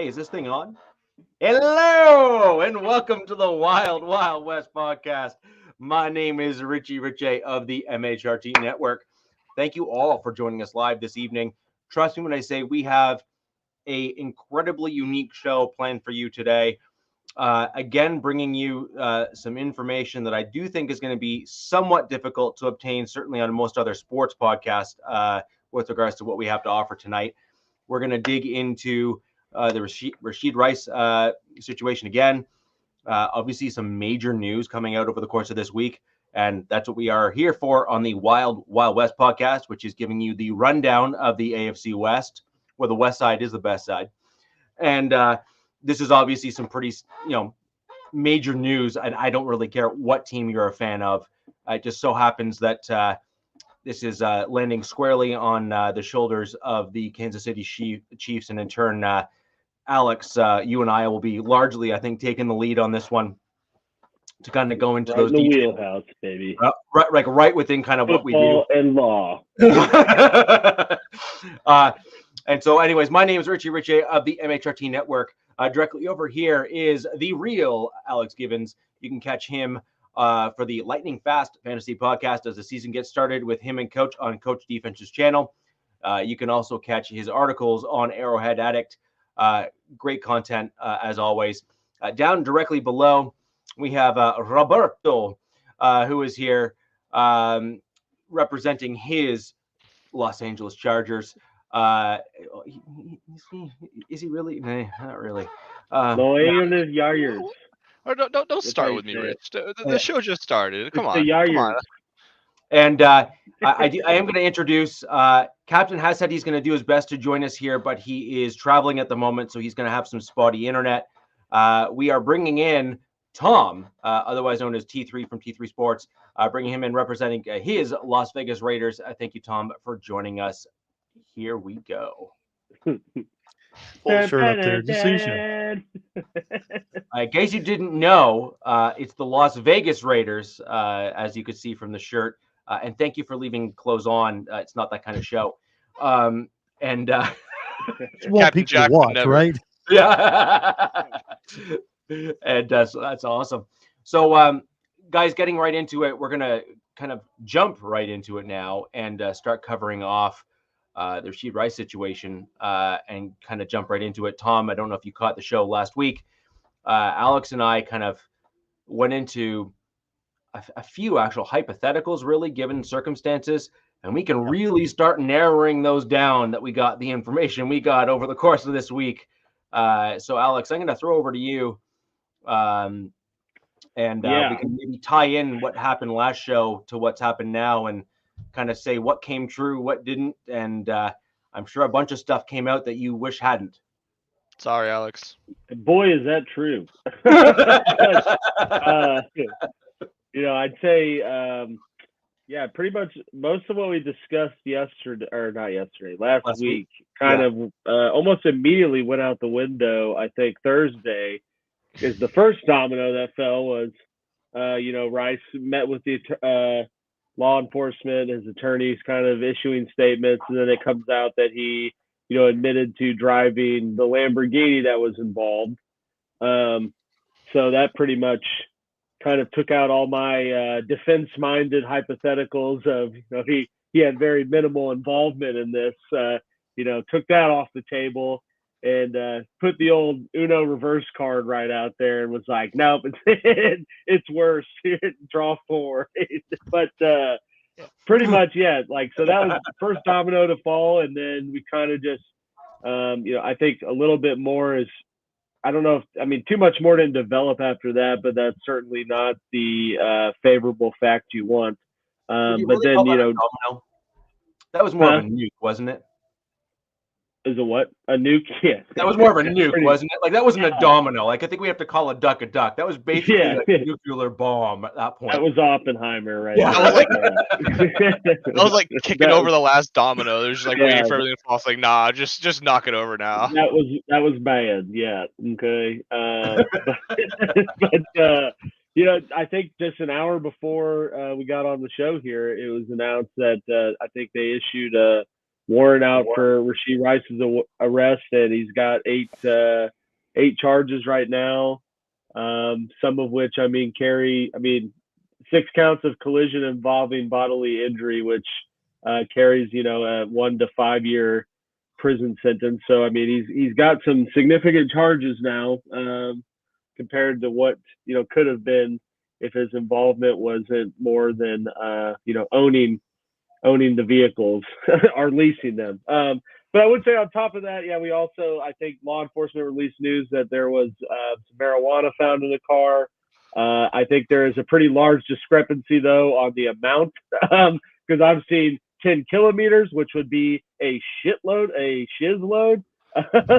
Hey, is this thing on? Hello, and welcome to the Wild Wild West podcast. My name is Rashee Rice of the MHRT Network. Thank you all for joining us live this evening. Trust me when I say we have a incredibly unique show planned for you today. Again, bringing you some information that I do think is going to be somewhat difficult to obtain, certainly on most other sports podcasts, with regards to what we have to offer tonight. We're going to dig into the Rashee Rice situation again. Obviously, some major news coming out over the course of this week. And that's what we are here for on the Wild Wild West podcast, which is giving you the rundown of the AFC West, where the West side is the best side. And this is obviously some pretty, major news. And I don't really care what team you're a fan of. It just so happens that this is landing squarely on the shoulders of the Kansas City Chiefs. And in turn, Alex, you and I will be largely, I think, taking the lead on this one to kind of go into those in the details. Wheelhouse, baby. Right within kind of Football what we do. and law. And so, anyways, my name is Rashee Rice of the MHRT Network. Directly over here is the real Alex Givens. You can catch him for the Lightning Fast Fantasy Podcast as the season gets started with him and Coach on Coach Defense's channel. You can also catch his articles on Arrowhead Addict. Great content, as always. Down directly below, we have Roberto, who is here representing his Los Angeles Chargers. Is he really? Nah, not really. Los Yarriors. Or don't start with me, Rich. The show just started. Come on. And I am going to introduce Captain has said he's going to do his best to join us here, but he is traveling at the moment, so he's going to have some spotty internet. We are bringing in Tom, otherwise known as T3 from T3 Sports, bringing him in representing his Las Vegas Raiders. Thank you, Tom, for joining us. Here we go. Pull the shirt up there. Just so you know. In case you didn't know, it's the Las Vegas Raiders, as you could see from the shirt. And thank you for leaving clothes on. It's not that kind of show. Captain Captain Jack watch, right? Yeah. And so that's awesome. So, guys, getting right into it, we're going to kind of jump right into it now and start covering off the Rashee Rice situation and kind of jump right into it. Tom, I don't know if you caught the show last week. Alex and I kind of went into a few actual hypotheticals, really, given circumstances, and we can really start narrowing those down that we got the information we got over the course of this week. So, Alex, I'm going to throw over to you, and we can maybe tie in what happened last show to what's happened now and kind of say what came true, what didn't, and I'm sure a bunch of stuff came out that you wish hadn't. Sorry, Alex. Boy, is that true. I'd say, pretty much most of what we discussed last week, kind of almost immediately went out the window. I think Thursday is the first domino that fell was, Rice met with the law enforcement, his attorneys kind of issuing statements, and then it comes out that he, admitted to driving the Lamborghini that was involved. So that pretty much kind of took out all my defense-minded hypotheticals of, he had very minimal involvement in this, took that off the table and put the old Uno reverse card right out there and was like, nope, it's worse. Draw 4. But pretty much, so that was the first domino to fall. And then we kind of just, I think a little bit more is, I don't know too much more didn't develop after that, but that's certainly not the favorable fact you want. But then, that was more of a nuke, wasn't it? Is a what? A nuke? Yeah. That was more of a nuke, wasn't it? Like, that wasn't a domino. Like, I think we have to call a duck a duck. That was basically a nuclear bomb at that point. That was Oppenheimer, right? Yeah. I was like kicking over the last domino. They're just like waiting for everything to fall. It's like, nah, just knock it over now. That was bad. Yeah. Okay. But I think just an hour before we got on the show here, it was announced that I think they issued a warrant out for Rashee Rice's arrest, and he's got eight charges right now. Some of which, carry 6 counts of collision involving bodily injury, which carries, a 1 to 5 year prison sentence. So, he's got some significant charges now compared to what, could have been if his involvement wasn't more than, owning the vehicles or leasing them. But I would say on top of that, we also, I think law enforcement released news that there was some marijuana found in the car. I think there is a pretty large discrepancy, though, on the amount, because I've seen 10 kilometers, which would be a shitload, a shiz load.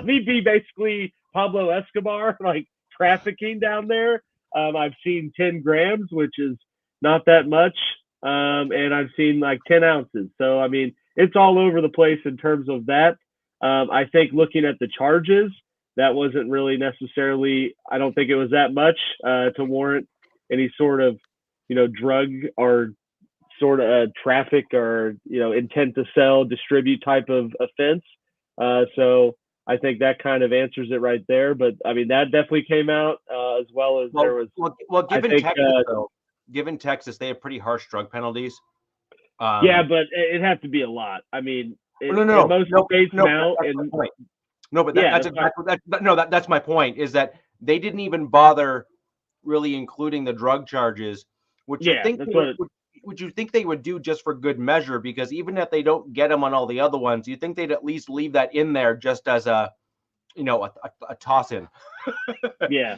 He'd be basically Pablo Escobar, like trafficking down there. I've seen 10 grams, which is not that much. And I've seen like 10 ounces. So, it's all over the place in terms of that. I think looking at the charges, that wasn't really necessarily, I don't think it was that much to warrant any sort of, drug or sort of traffic or, intent to sell, distribute type of offense. So I think that kind of answers it right there. But that definitely came out as well as there was. Given Texas, they have pretty harsh drug penalties. Yeah, but it has to be a lot. That's my point. Is that they didn't even bother really including the drug charges, which you think they would do just for good measure, because even if they don't get them on all the other ones, you think they'd at least leave that in there just as a toss in. Yeah,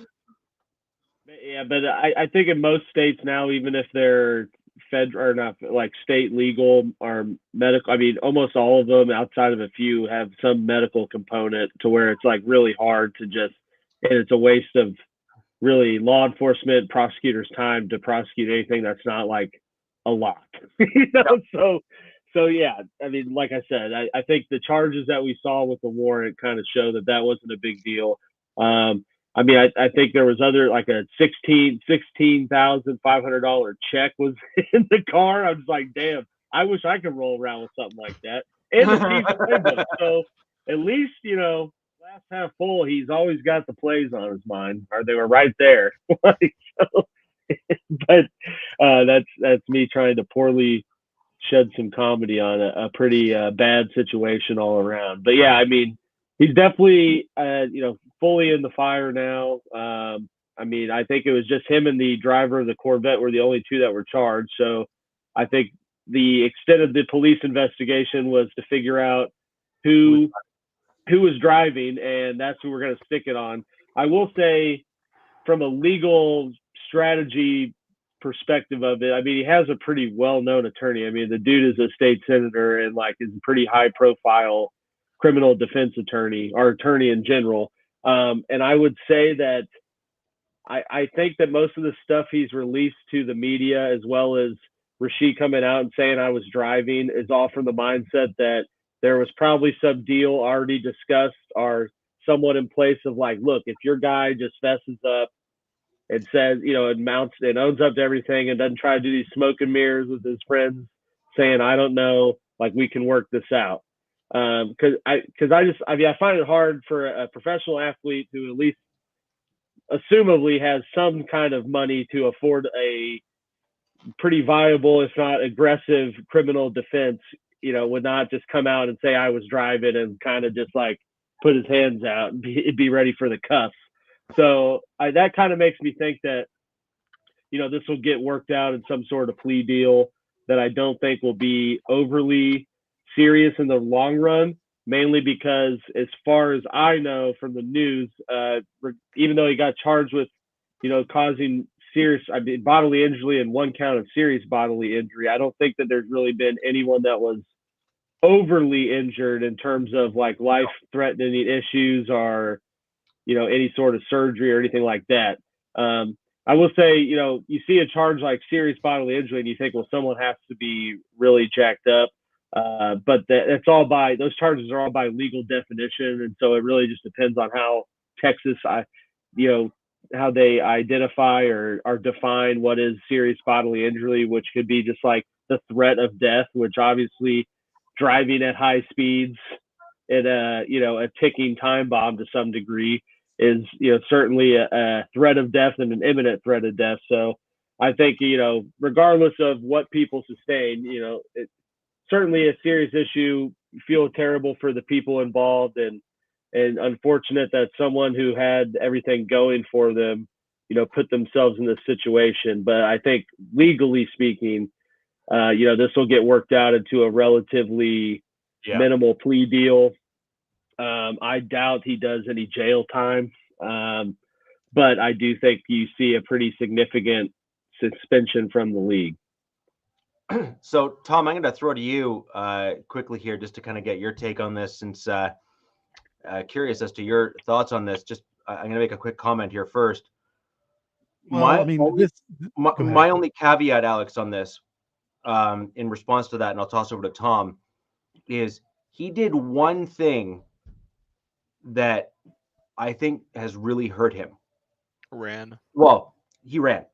but I think in most states now, even if they're federal or not, like state legal or medical, almost all of them outside of a few have some medical component to where it's like really hard to just, and it's a waste of really law enforcement prosecutors' time to prosecute anything that's not like a lot. So yeah, like I said, I think the charges that we saw with the warrant kind of show that wasn't a big deal. I think there was other, like a $16,500 check was in the car. I was like, damn, I wish I could roll around with something like that. And the team's playbook. So at least, glass half full, he's always got the plays on his mind, or they were right there. But that's me trying to poorly shed some comedy on a pretty bad situation all around. But yeah, he's definitely, fully in the fire now. I think it was just him and the driver of the Corvette were the only two that were charged. So I think the extent of the police investigation was to figure out who was driving, and that's who we're going to stick it on. I will say, from a legal strategy perspective of it, he has a pretty well-known attorney. The dude is a state senator and like is a pretty high-profile criminal defense attorney, or attorney in general. And I would say that I think that most of the stuff he's released to the media, as well as Rashee coming out and saying I was driving, is all from the mindset that there was probably some deal already discussed or somewhat in place of like, look, if your guy just fesses up and says, and mounts and owns up to everything and doesn't try to do these smoke and mirrors with his friends saying, I don't know, like we can work this out. Because I find it hard for a professional athlete who at least assumably has some kind of money to afford a pretty viable, if not aggressive, criminal defense, would not just come out and say I was driving and kind of just like put his hands out and be ready for the cuffs. So that kind of makes me think that, this will get worked out in some sort of plea deal that I don't think will be overly serious in the long run, mainly because as far as I know from the news, even though he got charged with, causing serious, bodily injury and 1 count of serious bodily injury, I don't think that there's really been anyone that was overly injured in terms of like life-threatening issues or, any sort of surgery or anything like that. I will say, you see a charge like serious bodily injury and you think, well, someone has to be really jacked up. But it's all those charges are all by legal definition. And so it really just depends on how Texas, how they identify or define what is serious bodily injury, which could be just like the threat of death, which obviously driving at high speeds and a ticking time bomb to some degree is certainly a threat of death and an imminent threat of death. So I think regardless of what people sustain, it's certainly a serious issue. Feel terrible for the people involved, and unfortunate that someone who had everything going for them put themselves in this situation. But I think legally speaking, this will get worked out into a relatively minimal plea deal. I doubt he does any jail time, but I do think you see a pretty significant suspension from the league. So, Tom, I'm going to throw to you quickly here just to kind of get your take on this, since curious as to your thoughts on this. Just I'm going to make a quick comment here first. Well, my only caveat, Alex, on this, in response to that, and I'll toss over to Tom, is he did one thing that I think has really hurt him. Ran. Well, he ran.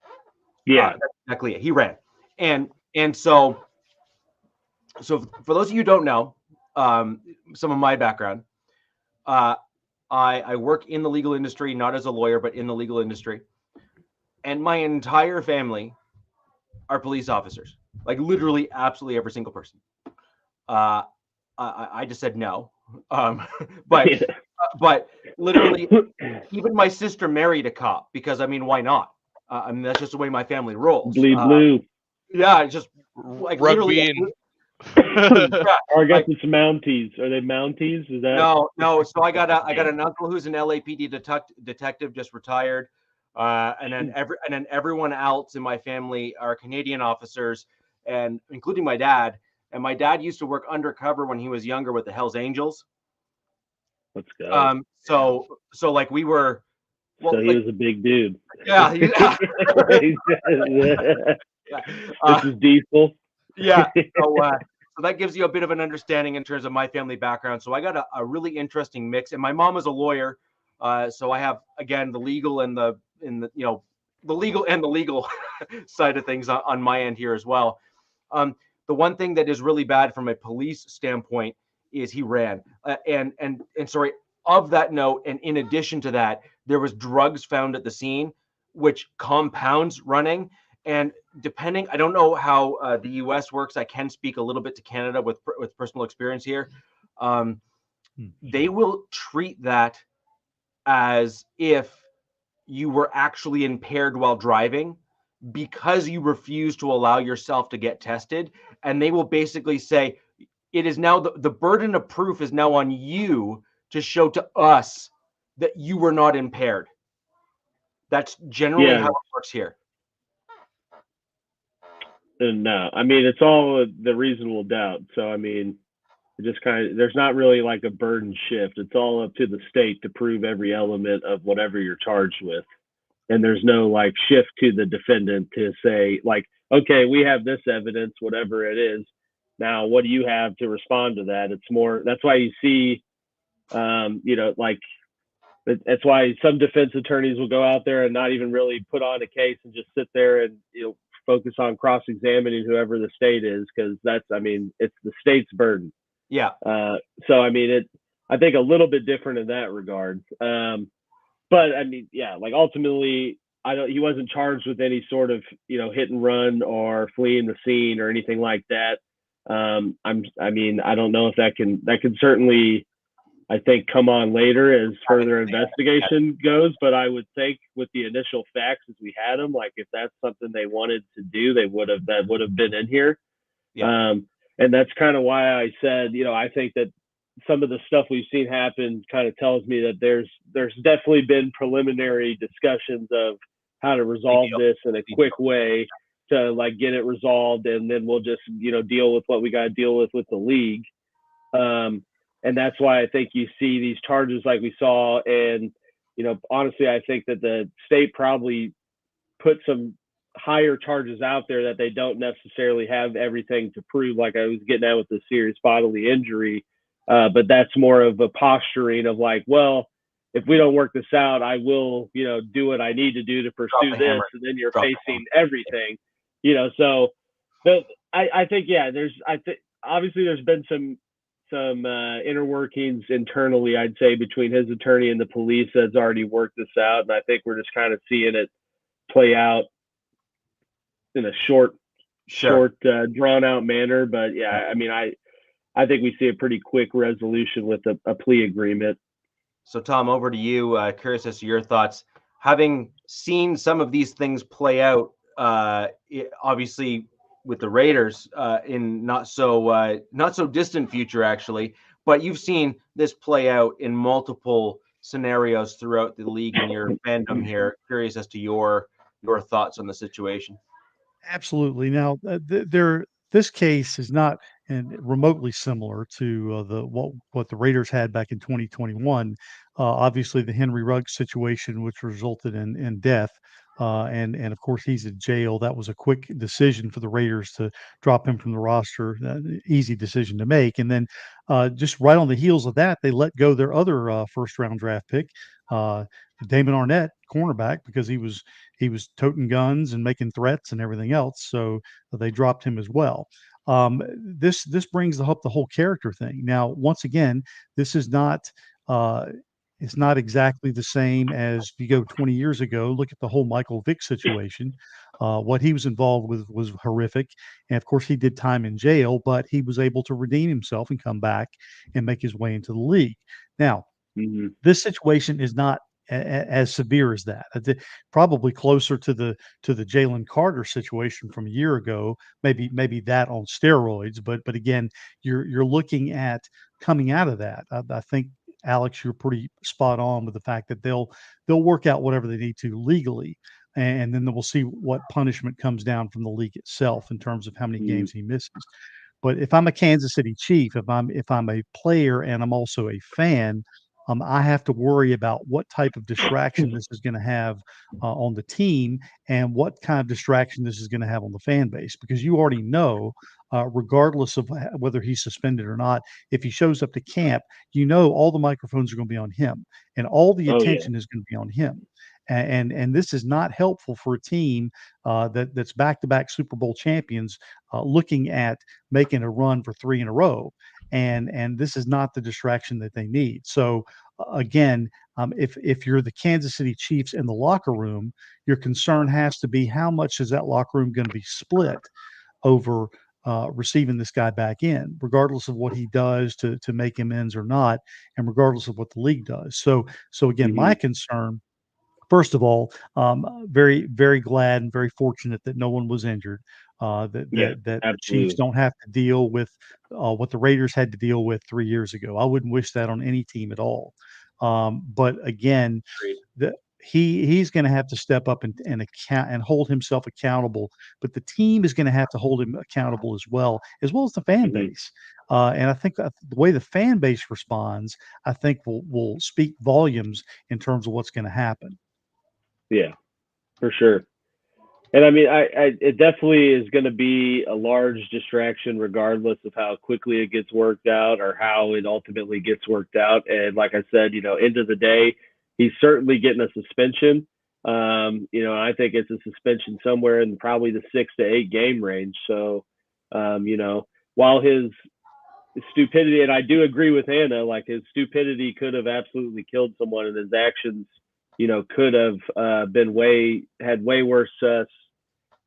Yeah, that's exactly it. He ran, and so for those of you who don't know, some of my background, I work in the legal industry, not as a lawyer, but in the legal industry, and my entire family are police officers. Like literally, absolutely every single person. I just said no, but literally, even my sister married a cop because why not? I mean, that's just the way my family rolls. Bleed blue. Yeah, just like Rugby literally. Or I guess it's Mounties. Are they Mounties? Is that no? So I got an uncle who's an LAPD detective, just retired, and then everyone else in my family are Canadian officers, and including my dad. And my dad used to work undercover when he was younger with the Hells Angels. Let's go. So like we were. Well, so he was a big dude. Yeah. This is Diesel. Yeah. So that gives you a bit of an understanding in terms of my family background. So I got a really interesting mix, and my mom is a lawyer, so I have again the legal and the legal side of things on my end here as well. The one thing that is really bad from a police standpoint is he ran, and sorry. Of that note, and in addition to that, there was drugs found at the scene, which compounds running. And depending, I don't know how the U.S. works. I can speak a little bit to Canada with personal experience here. They will treat that as if you were actually impaired while driving because you refuse to allow yourself to get tested. And they will basically say, it is now the burden of proof is now on you to show to us that you were not impaired. That's generally how it works here. No, it's all the reasonable doubt. So, it just there's not really like a burden shift. It's all up to the state to prove every element of whatever you're charged with. And there's no like shift to the defendant to say like, okay, we have this evidence, whatever it is. Now, what do you have to respond to that? It's more, that's why you see, that's why some defense attorneys will go out there and not even really put on a case and just sit there and, focus on cross-examining whoever the state is. Cause that's, it's the state's burden. Yeah. So, I think a little bit different in that regard. But ultimately he wasn't charged with any sort of, hit and run or fleeing the scene or anything like that. I don't know if that can certainly, I think, come on later as further investigation goes. But I would think with the initial facts as we had them, like if that's something they wanted to do, that would have been in here. Yeah. And that's kind of why I said, I think that some of the stuff we've seen happen kind of tells me that there's definitely been preliminary discussions of how to resolve this in a quick way to like get it resolved, and then we'll just deal with what we got to deal with the league. And that's why I think you see these charges like we saw. And honestly, I think that the state probably put some higher charges out there that they don't necessarily have everything to prove, like I was getting at with the serious bodily injury. But that's more of a posturing of like, well, if we don't work this out, I will, do what I need to do to pursue this. And then you're facing everything, So I think, obviously there's been some inner workings internally, I'd say, between his attorney and the police that's already worked this out, and I think we're just kind of seeing it play out in a short, drawn out manner. But yeah, I mean, I think we see a pretty quick resolution with a plea agreement. So Tom, over to you. Curious as to your thoughts, having seen some of these things play out, obviously with the Raiders in not so distant future, actually, but you've seen this play out in multiple scenarios throughout the league in your fandom here. Curious as to your thoughts on the situation. Absolutely. Now, this case is not remotely similar to what the Raiders had back in 2021. Obviously, the Henry Ruggs situation, which resulted in death, and of course he's in jail. That was a quick decision for the Raiders to drop him from the roster. Easy decision to make. And then just right on the heels of that, they let go their other first round draft pick, Damon Arnett, cornerback, because he was toting guns and making threats and everything else. So they dropped him as well. This brings up the whole character thing. Now, once again, this is not it's not exactly the same as if you go 20 years ago. Look at the whole Michael Vick situation. What he was involved with was horrific. And of course, he did time in jail, but he was able to redeem himself and come back and make his way into the league. Now, this situation is not as severe as that. Probably closer to the Jalen Carter situation from a year ago. Maybe that on steroids. But again, you're looking at coming out of that. I think, Alex, you're pretty spot on with the fact that they'll work out whatever they need to legally, and then we'll see what punishment comes down from the league itself in terms of how many games he misses. But if I'm a Kansas City Chief, if I'm a player and I'm also a fan, I have to worry about what type of distraction this is going to have on the team and what kind of distraction this is going to have on the fan base, because you already know, regardless of whether he's suspended or not, if he shows up to camp, you know all the microphones are going to be on him and all the attention is going to be on him. And this is not helpful for a team that's back-to-back Super Bowl champions looking at making a run for 3 in a row. And this is not the distraction that they need. So again, if you're the Kansas City Chiefs in the locker room, your concern has to be how much is that locker room going to be split over receiving this guy back in, regardless of what he does to make amends or not, and regardless of what the league does. So again, my concern, first of all, very, very glad and very fortunate that no one was injured. That Chiefs don't have to deal with what the Raiders had to deal with 3 years ago. I wouldn't wish that on any team at all. But again, he's going to have to step up and account and hold himself accountable. But the team is going to have to hold him accountable as well as the fan base. And I think the way the fan base responds, I think will speak volumes in terms of what's going to happen. Yeah, for sure. And I mean, it definitely is going to be a large distraction, regardless of how quickly it gets worked out or how it ultimately gets worked out. And like I said, end of the day, he's certainly getting a suspension. I think it's a suspension somewhere in probably the 6 to 8 game range. So, while his stupidity, and I do agree with Anna, like his stupidity could have absolutely killed someone, and his actions, could have had way worse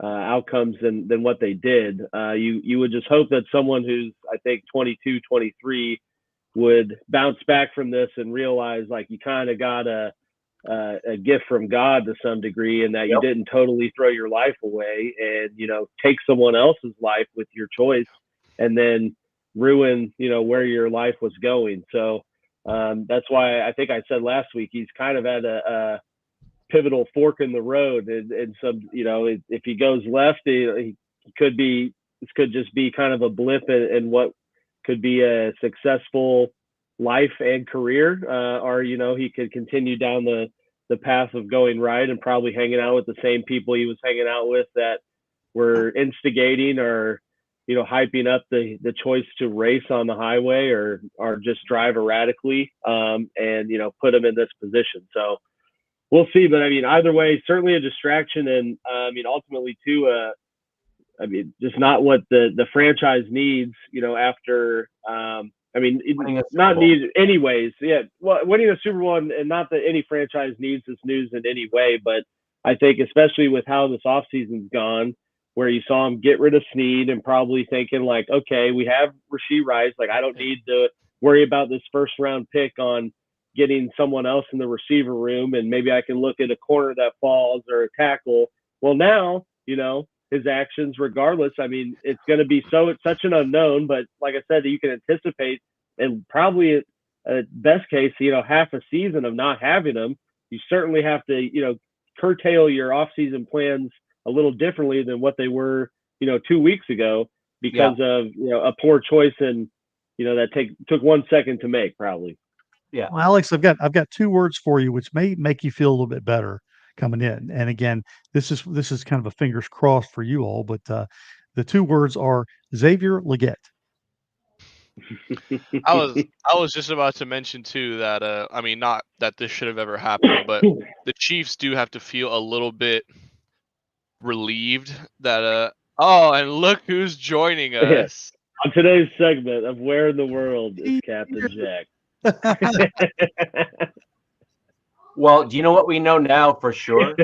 outcomes than what they did. You would just hope that someone who's, I think, 22, 23 would bounce back from this and realize like you kind of got a gift from God to some degree, and that you didn't totally throw your life away and, take someone else's life with your choice and then ruin, where your life was going. So that's why I think I said last week, he's kind of at a pivotal fork in the road, and some, if he goes left, he could just be kind of a blip in what could be a successful life and career, or he could continue down the path of going right and probably hanging out with the same people he was hanging out with that were instigating or hyping up the choice to race on the highway or just drive erratically, and put him in this position. So we'll see. But I mean, either way, certainly a distraction, and I mean, ultimately too, I mean, just not what the franchise needs, after, not needed anyways. Yeah. Well, winning a Super Bowl, and not that any franchise needs this news in any way, but I think especially with how this offseason's gone, where you saw him get rid of Snead and probably thinking like, okay, we have Rashee Rice. Like, I don't need to worry about this first round pick on getting someone else in the receiver room. And maybe I can look at a corner that falls or a tackle. Well, now, his actions, regardless, I mean, it's going to be it's such an unknown, but like I said, you can anticipate, and probably at best case, half a season of not having him. You certainly have to, curtail your offseason plans a little differently than what they were, 2 weeks ago because of, a poor choice, and, that took 1 second to make probably. Yeah. Well, Alex, I've got 2 words for you, which may make you feel a little bit better coming in. And again, this is kind of a fingers crossed for you all, but the 2 words are Xavier Legette. I was just about to mention too that not that this should have ever happened, but the Chiefs do have to feel a little bit relieved that and look who's joining us on today's segment of Where in the World is Captain Jack. Well, do you know what we know now for sure?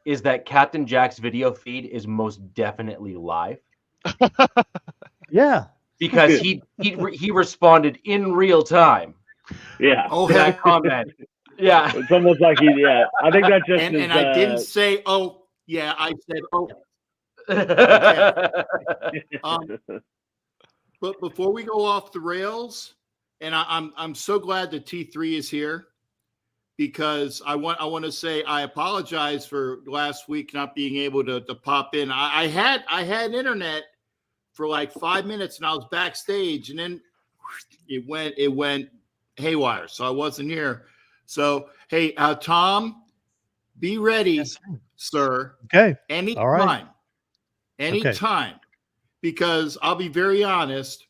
Is that Captain Jack's video feed is most definitely live. Yeah. Because he responded in real time. Yeah. Oh, that comment. Yeah. It's almost like I think that just and I didn't say, oh, yeah, I said, oh. Okay. But before we go off the rails, and I'm so glad that T3 is here, because I want to say I apologize for last week not being able to pop in. I had internet for like 5 minutes, and I was backstage, and then it went haywire, so I wasn't here. So hey, Tom, be ready, sir. Okay. Anytime. All right. Anytime. Okay. Because I'll be very honest,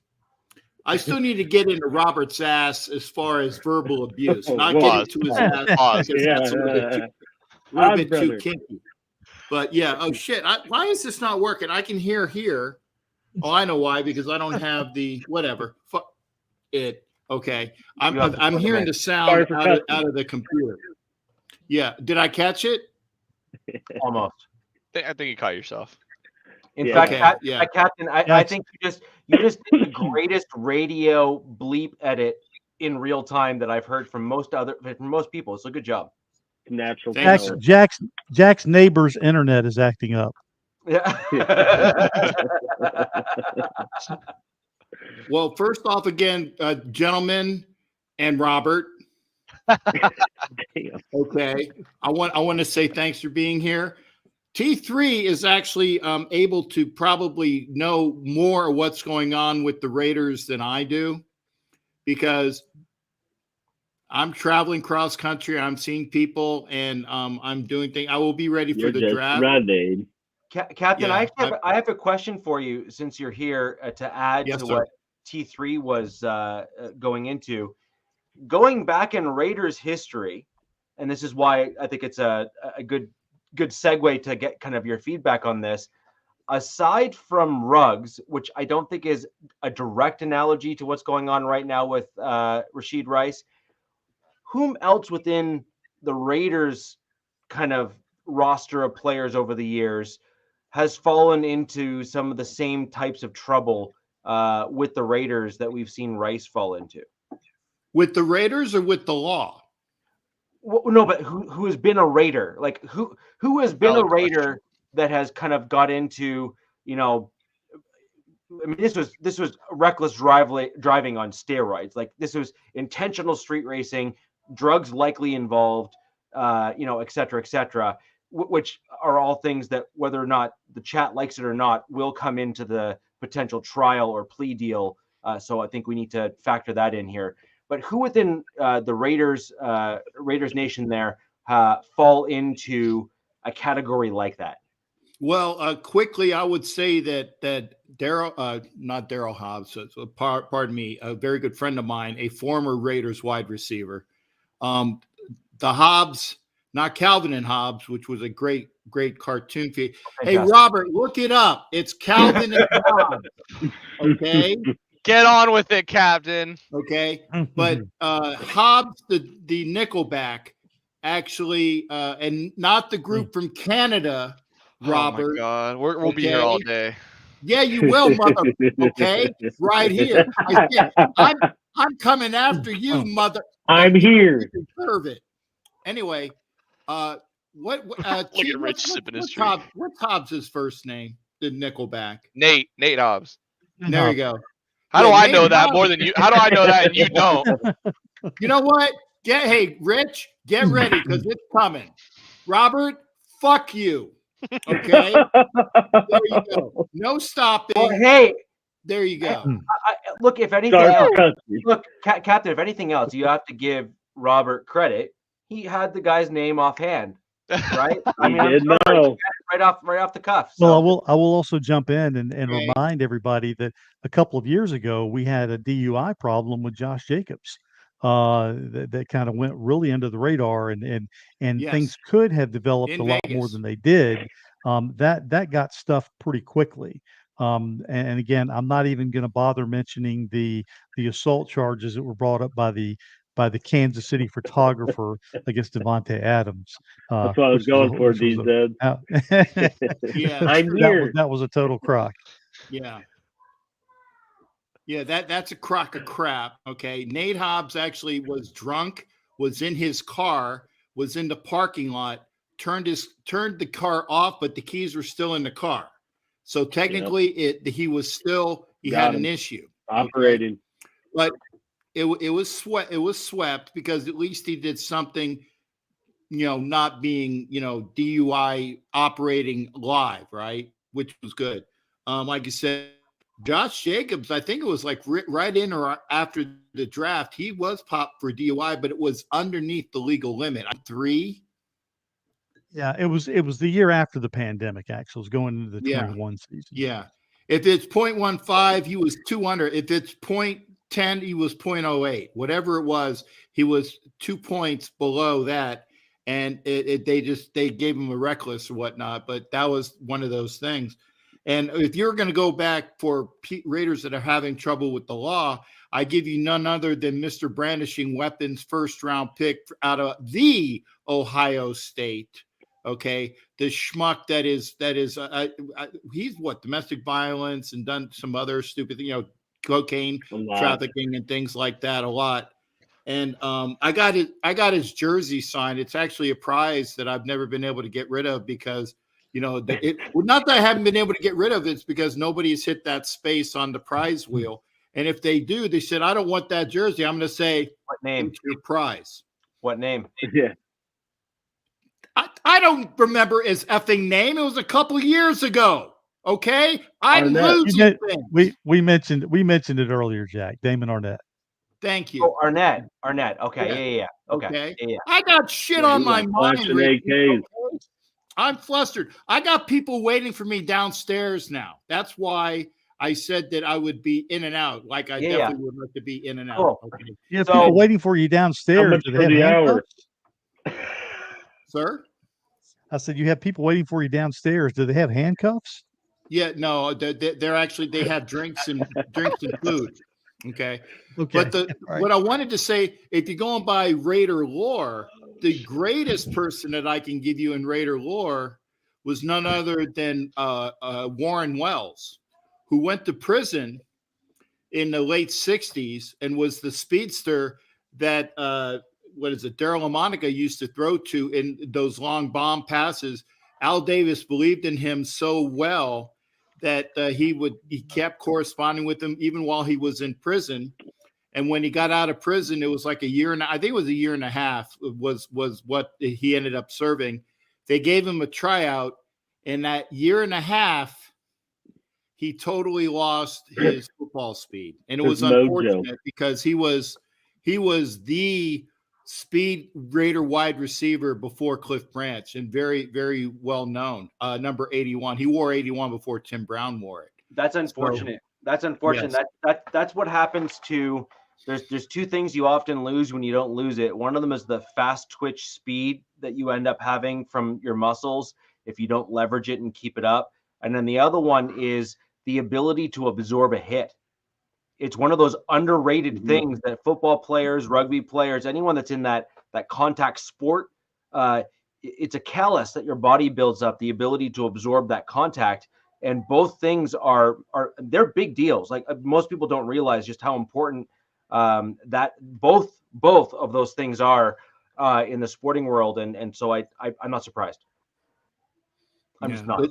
I still need to get into Robert's ass as far as verbal abuse. Not get into his ass because that's a little bit too kinky. But yeah, oh shit. Why is this not working? I can hear here. Oh, I know why, because I don't have the whatever. Fuck it. Okay. I'm hearing the sound out of the computer. Yeah. Did I catch it? Almost. I think you caught yourself. In fact, Captain, I think you just did the greatest radio bleep edit in real time that I've heard from most people. So good job. Natural. Jack's neighbor's internet is acting up. Yeah. Well, first off, again, gentlemen and Robert. Okay, I want to say thanks for being here. T3 is actually able to probably know more of what's going on with the Raiders than I do, because I'm traveling cross country. I'm seeing people, and I'm doing things. I will be ready for the draft. Running. Captain, yeah, I have a question for you since you're here to add to what T3 was going into. Going back in Raiders history, and this is why I think it's a good segue to get kind of your feedback on this. Aside from Ruggs, which I don't think is a direct analogy to what's going on right now with Rashee Rice, whom else within the Raiders kind of roster of players over the years has fallen into some of the same types of trouble with the Raiders that we've seen Rice fall into? With the Raiders or with the law? Well, no, but who has been a Raider? Like who has been a Raider that has kind of got into, I mean, this was reckless driving on steroids. Like this was intentional street racing, drugs likely involved, et cetera, which are all things that, whether or not the chat likes it or not, will come into the potential trial or plea deal. So I think we need to factor that in here. But who within the Raiders Nation there fall into a category like that? Well, quickly, I would say that Daryl, not Daryl Hobbs, pardon me, a very good friend of mine, a former Raiders wide receiver. The Hobbs, not Calvin and Hobbes, which was a great cartoon feed. Hey, Robert, look it up. It's Calvin and Hobbes. Okay. Get on with it, Captain. Okay. But Hobbes, the Nickelback, actually, and not the group from Canada, Robert. Oh my God. We'll be here all day. Yeah, you will, mother. Okay, right here. I'm coming after you, mother. I'm here. You deserve it. Anyway, what? Look at Rich sipping his drink. What's Hobbs' first name? The Nickelback. Nate Hobbs. There you go. How do I know that more than you? How do I know that and you don't? You know what? Hey, Rich, get ready because it's coming. Robert, fuck you. Okay. There you go. No stopping. Well, hey, there you go. Look, if anything else, look, Captain, if anything else, you have to give Robert credit. He had the guy's name offhand, right? I mean, did know. right off the cuff. So. Well, I will also jump in and remind everybody that a couple of years ago we had a DUI problem with Josh Jacobs. That kind of went really under the radar, and Yes. things could have developed In a lot Vegas. more than they did. That got stuffed pretty quickly. And again, I'm not even going to bother mentioning the assault charges that were brought up by the Kansas City photographer against Devontae Adams. That's what I was going for, DZ. Yeah, I'm here. That was a total crock. Yeah. Yeah, that's a crock of crap. Okay. Nate Hobbs actually was drunk, was in his car, was in the parking lot, turned the car off, but the keys were still in the car. So technically he had an issue. Operating. But it was swept because at least he did something, not being, DUI operating live, right? Which was good. Like you said, Josh Jacobs, I think it was like right in or after the draft, he was popped for DUI, but it was underneath the legal limit. 3. Yeah, it was the year after the pandemic. Actually, it was going into the 21 season. Yeah, if it's 0.15, he was 2 under. If it's 0.10, he was 0.08. Whatever it was, he was 2 points below that, and they gave him a reckless or whatnot. But that was one of those things. And if you're going to go back for Raiders that are having trouble with the law, I give you none other than Mr. Brandishing Weapons first-round pick out of the Ohio State. Okay, the schmuck that is he's domestic violence and done some other stupid, cocaine trafficking and things like that a lot. And I got his jersey signed. It's actually a prize that I've never been able to get rid of because. Not that I haven't been able to get rid of it, it's because nobody's hit that space on the prize wheel. And if they do, they said, I don't want that jersey. I'm going to say, what name? What's your prize? What name? Yeah. I don't remember his effing name. It was a couple years ago. Okay. I'm losing things. We mentioned it earlier, Jack. Damon Arnett. Thank you. Oh, Arnett. Okay. Yeah. Okay. Yeah. I got shit on my mind. I'm flustered. I got people waiting for me downstairs now. That's why I said that I would be in and out. Like I definitely would like to be in and out. Cool. Okay. Yeah, so, people waiting for you downstairs. How much for the hour? Sir? I said you have people waiting for you downstairs. Do they have handcuffs? Yeah, no. They're actually they have drinks and food. Okay. But what I wanted to say, if you're going by Raider lore. The greatest person that I can give you in Raider lore was none other than Warren Wells, who went to prison in the late 60s and was the speedster that, Daryl LaMonica used to throw to in those long bomb passes. Al Davis believed in him so well that he kept corresponding with him even while he was in prison. And when he got out of prison, it was like a year and I think it was a year and a half was what he ended up serving. They gave him a tryout. In that year and a half, he totally lost his football speed. And it was unfortunate because he was the speed Raider wide receiver before Cliff Branch and very, very well known. Number 81. He wore 81 before Tim Brown wore it. That's unfortunate. That's unfortunate. Yes. That's what happens to there's two things you often lose when you don't lose it. One of them is the fast twitch speed that you end up having from your muscles if you don't leverage it and keep it up. And then the other one is the ability to absorb a hit. It's one of those underrated things that football players, rugby players, anyone that's in that contact sport, it's a callus that your body builds up, the ability to absorb that contact. And both things they're big deals. Like most people don't realize just how important that both of those things are in the sporting world. And so I'm not surprised. I'm just not.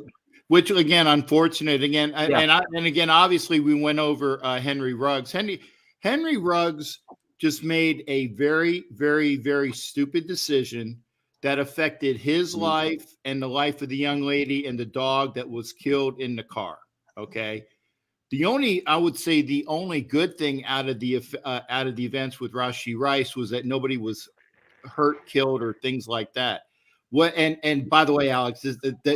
Which again, unfortunate again, and again, obviously we went over Henry Ruggs. Henry Ruggs just made a very, very, very stupid decision that affected his life and the life of the young lady and the dog that was killed in the car. Okay, I would say the only good thing out of the events with Rashee Rice was that nobody was hurt, killed, or things like that. What and by the way, Alex,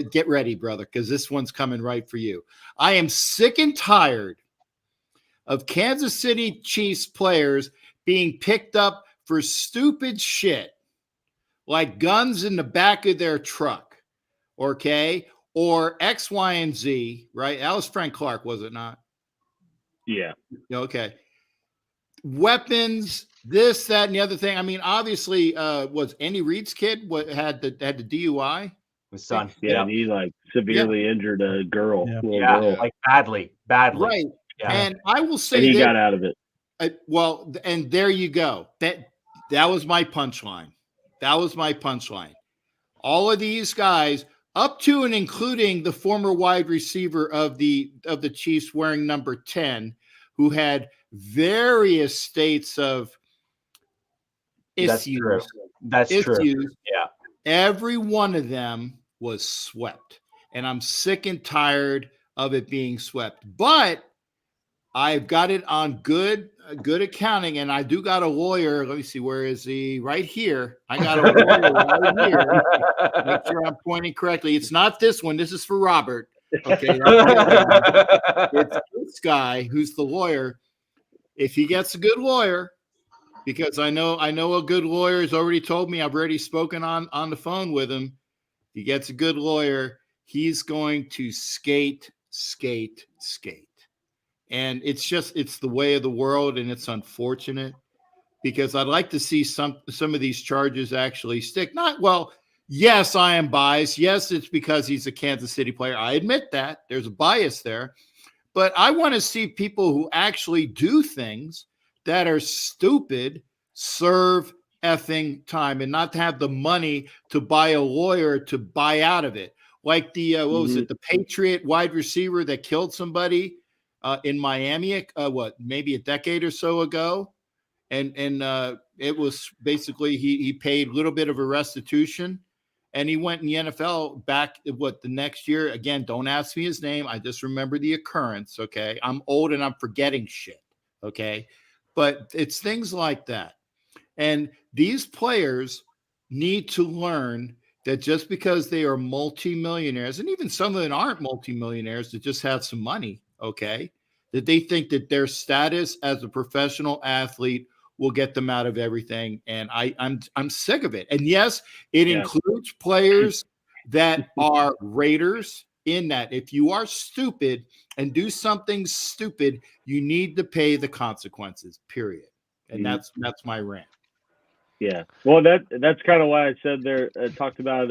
get ready, brother, because this one's coming right for you. I am sick and tired of Kansas City Chiefs players being picked up for stupid shit like guns in the back of their truck, okay, or X, Y, and Z. Right? That was Frank Clark, was it not? Yeah. Okay. Weapons, this, that, and the other thing. I mean, obviously, was Andy Reid's kid had the DUI? His son. Yeah, and he like severely injured a girl. Yeah, girl. like badly. Right. Yeah. And I will say and he got out of it. Well, and there you go. That was my punchline. That was my punchline. All of these guys, up to and including the former wide receiver of the Chiefs wearing number 10, who had various states of issues. That's true. Yeah. Every one of them was swept. And I'm sick and tired of it being swept. But I've got it on good accounting, and I do got a lawyer. Let me see, where is he? Right here. I got a lawyer right here. Make sure I'm pointing correctly. It's not this one. This is for Robert. Okay. It's this guy who's the lawyer. If he gets a good lawyer, because I know a good lawyer has already told me, I've already spoken on the phone with him. If he gets a good lawyer, he's going to skate. And it's the way of the world, and it's unfortunate because I'd like to see some of these charges actually stick. Yes, I am biased. Yes, it's because he's a Kansas City player. I admit that. There's a bias there. But I want to see people who actually do things that are stupid serve effing time and not to have the money to buy a lawyer to buy out of it. Like the, the Patriot wide receiver that killed somebody in Miami, maybe a decade or so ago. And it was basically he paid a little bit of a restitution. And he went in the NFL back, the next year? Again, don't ask me his name. I just remember the occurrence, okay? I'm old and I'm forgetting shit, okay? But it's things like that. And these players need to learn that just because they are multimillionaires, and even some of them aren't multimillionaires that just have some money, okay, that they think that their status as a professional athlete will get them out of everything. And I'm sick of it. And yes, it includes players that are Raiders in that. If you are stupid and do something stupid, you need to pay the consequences, period. And that's my rant. Yeah. Well, that's kind of why I said there, talked about,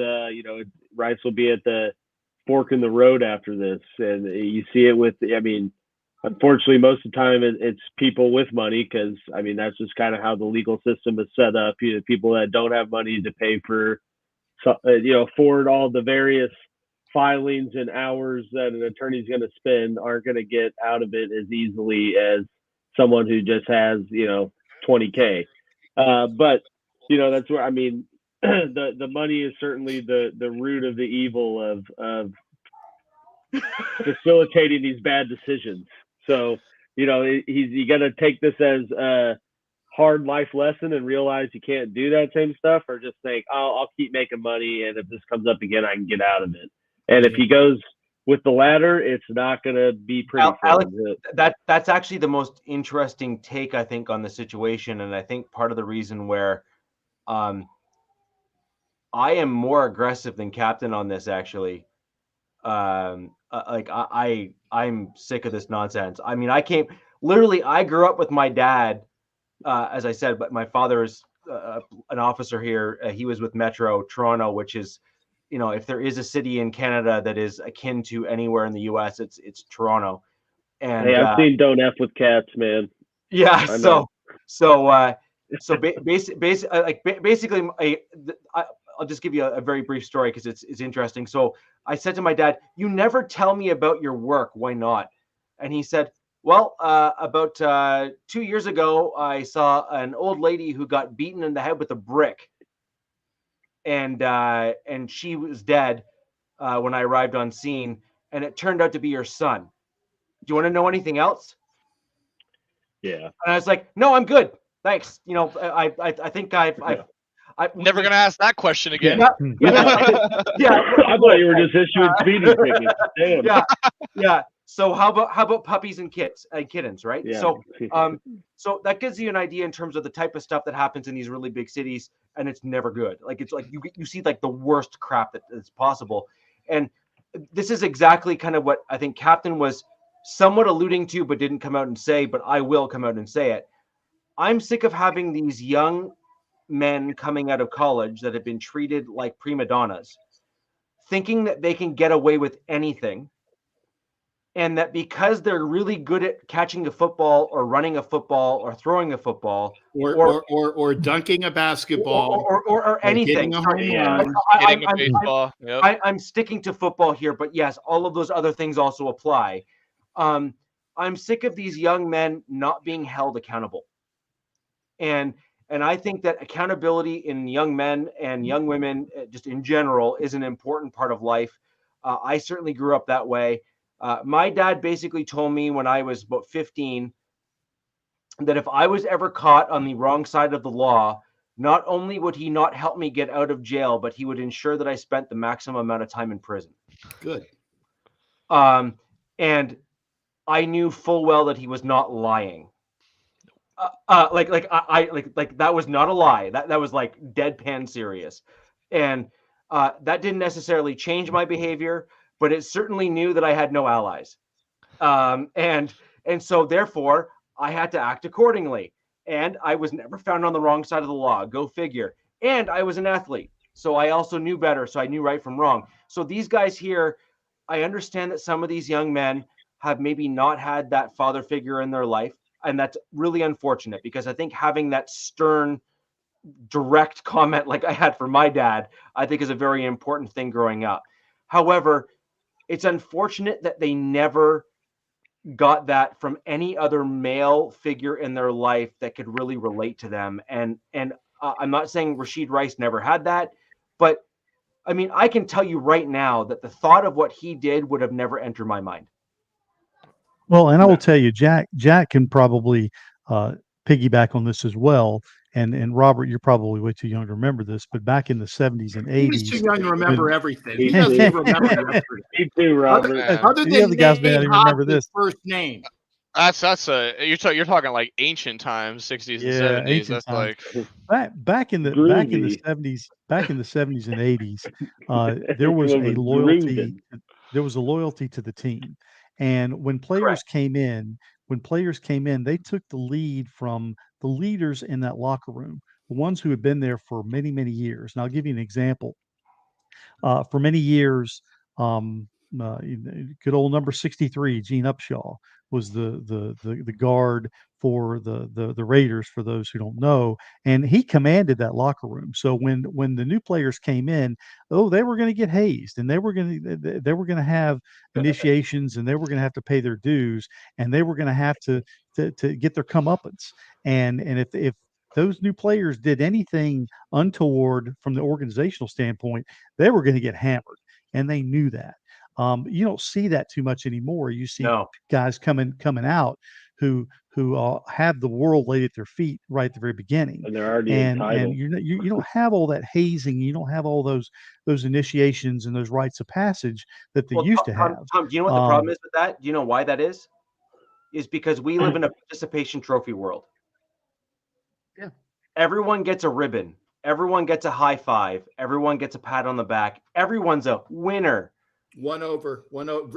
Rice will be at the fork in the road after this. And you see it with, unfortunately, most of the time it's people with money because, that's just kind of how the legal system is set up. People that don't have money to pay for, afford all the various filings and hours that an attorney's going to spend aren't going to get out of it as easily as someone who just has, $20K. But, that's where, the money is certainly the root of the evil of facilitating these bad decisions. So, you got to take this as a hard life lesson and realize you can't do that same stuff, or just think, I'll keep making money, and if this comes up again, I can get out of it. And if he goes with the latter, it's not going to be pretty. Alex, that's actually the most interesting take, I think, on the situation, and I think part of the reason where I am more aggressive than Captain on this, actually. I'm sick of this nonsense. I mean, I grew up with my dad, as I said, but my father is an officer here. He was with Metro Toronto, which is, if there is a city in Canada that is akin to anywhere in the U.S., it's Toronto. And hey, I've seen Don't F with Cats, man. Yeah. Basically, I'll just give you a very brief story because it's interesting. So I said to my dad, "You never tell me about your work. Why not?" And he said, "Well, about 2 years ago, I saw an old lady who got beaten in the head with a brick, and she was dead when I arrived on scene, and it turned out to be your son. Do you want to know anything else?" Yeah. And I was like, "No, I'm good. Thanks. I think I'm never gonna ask that question again. Yeah. I thought you were just issuing speeding tickets. Damn. Yeah. So how about puppies and kittens, right? Yeah. So that gives you an idea in terms of the type of stuff that happens in these really big cities, and it's never good. Like, it's like you see like the worst crap that is possible, and this is exactly kind of what I think Captain was somewhat alluding to, but didn't come out and say. But I will come out and say it. I'm sick of having these young men coming out of college that have been treated like prima donnas, thinking that they can get away with anything, and that because they're really good at catching a football or running a football or throwing a football or dunking a basketball or anything, hitting a baseball. I'm sticking to football here, but yes, all of those other things also apply. I'm sick of these young men not being held accountable, and I think that accountability in young men and young women, just in general, is an important part of life. I certainly grew up that way. My dad basically told me when I was about 15 that if I was ever caught on the wrong side of the law, not only would he not help me get out of jail, but he would ensure that I spent the maximum amount of time in prison. Good. And I knew full well that he was not lying. Like that was not a lie. That was like deadpan serious, and that didn't necessarily change my behavior, but it certainly knew that I had no allies, and so therefore I had to act accordingly. And I was never found on the wrong side of the law. Go figure. And I was an athlete, so I also knew better. So I knew right from wrong. So these guys here, I understand that some of these young men have maybe not had that father figure in their life. And that's really unfortunate, because I think having that stern, direct comment like I had for my dad, I think is a very important thing growing up. However, it's unfortunate that they never got that from any other male figure in their life that could really relate to them. And I'm not saying Rashee Rice never had that, but I mean, I can tell you right now that the thought of what he did would have never entered my mind. Well, and I will tell you, Jack can probably piggyback on this as well. And Robert, you're probably way too young to remember this, but back in the 70s and 80s, he's too young to remember everything. He doesn't even remember yesterday. Me too, Robert. Other than the guys may not even remember this first name. That's you're talking like ancient times, 60s and 70s. That's times. like back in the 70s, back in the 70s and 80s, there was a loyalty. There was a loyalty to the team, and when players came in, they took the lead from the leaders in that locker room, the ones who had been there for many, many years. And I'll give you an example. For many years, good old number 63, Gene Upshaw, was the guard for the Raiders, for those who don't know, and he commanded that locker room. So when the new players came in, they were going to get hazed, and they were going to have initiations, and they were going to have to pay their dues, and they were going to have to get their comeuppance. And if those new players did anything untoward from the organizational standpoint, they were going to get hammered, and they knew that. You don't see that too much anymore. You see guys coming out who have the world laid at their feet right at the very beginning, and they're already and entitled. you don't have all that hazing, you don't have all those initiations and those rites of passage that they used to have. Tom, do you know what the problem is with that? Do you know why that is? Is because we live in a participation trophy world. Yeah. Everyone gets a ribbon. Everyone gets a high five. Everyone gets a pat on the back. Everyone's a winner. One over.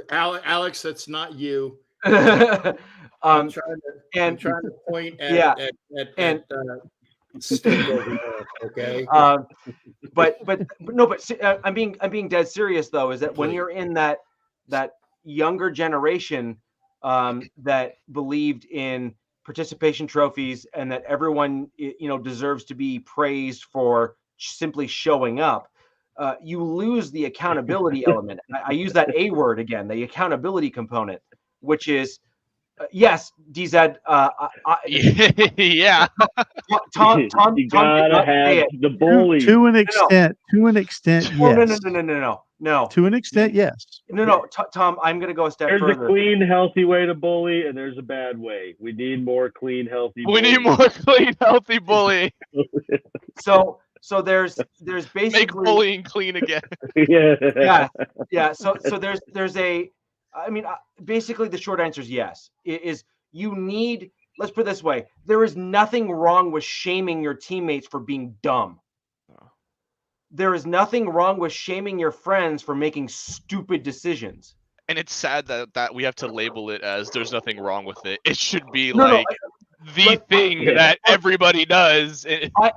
Alex, that's not you. I'm trying to point at Steve over there, okay? But I'm being dead serious though. Is that when you're in that younger generation that believed in participation trophies and that everyone deserves to be praised for simply showing up, you lose the accountability element. I use that A word again, the accountability component, which is yes, DZ. Yeah. Tom, you gotta have the bully to an extent. Yes. No. To an extent, yes. No. Tom, I'm going to go a step further. There's a clean, healthy way to bully, and there's a bad way. We need more clean, healthy. We need more clean, healthy bullying. So there's basically make bullying clean again. Yeah. So there's a. I mean, basically, the short answer is yes. You need. Let's put it this way: there is nothing wrong with shaming your teammates for being dumb. There is nothing wrong with shaming your friends for making stupid decisions. And it's sad that we have to label it as there's nothing wrong with it. It should be the thing that everybody does.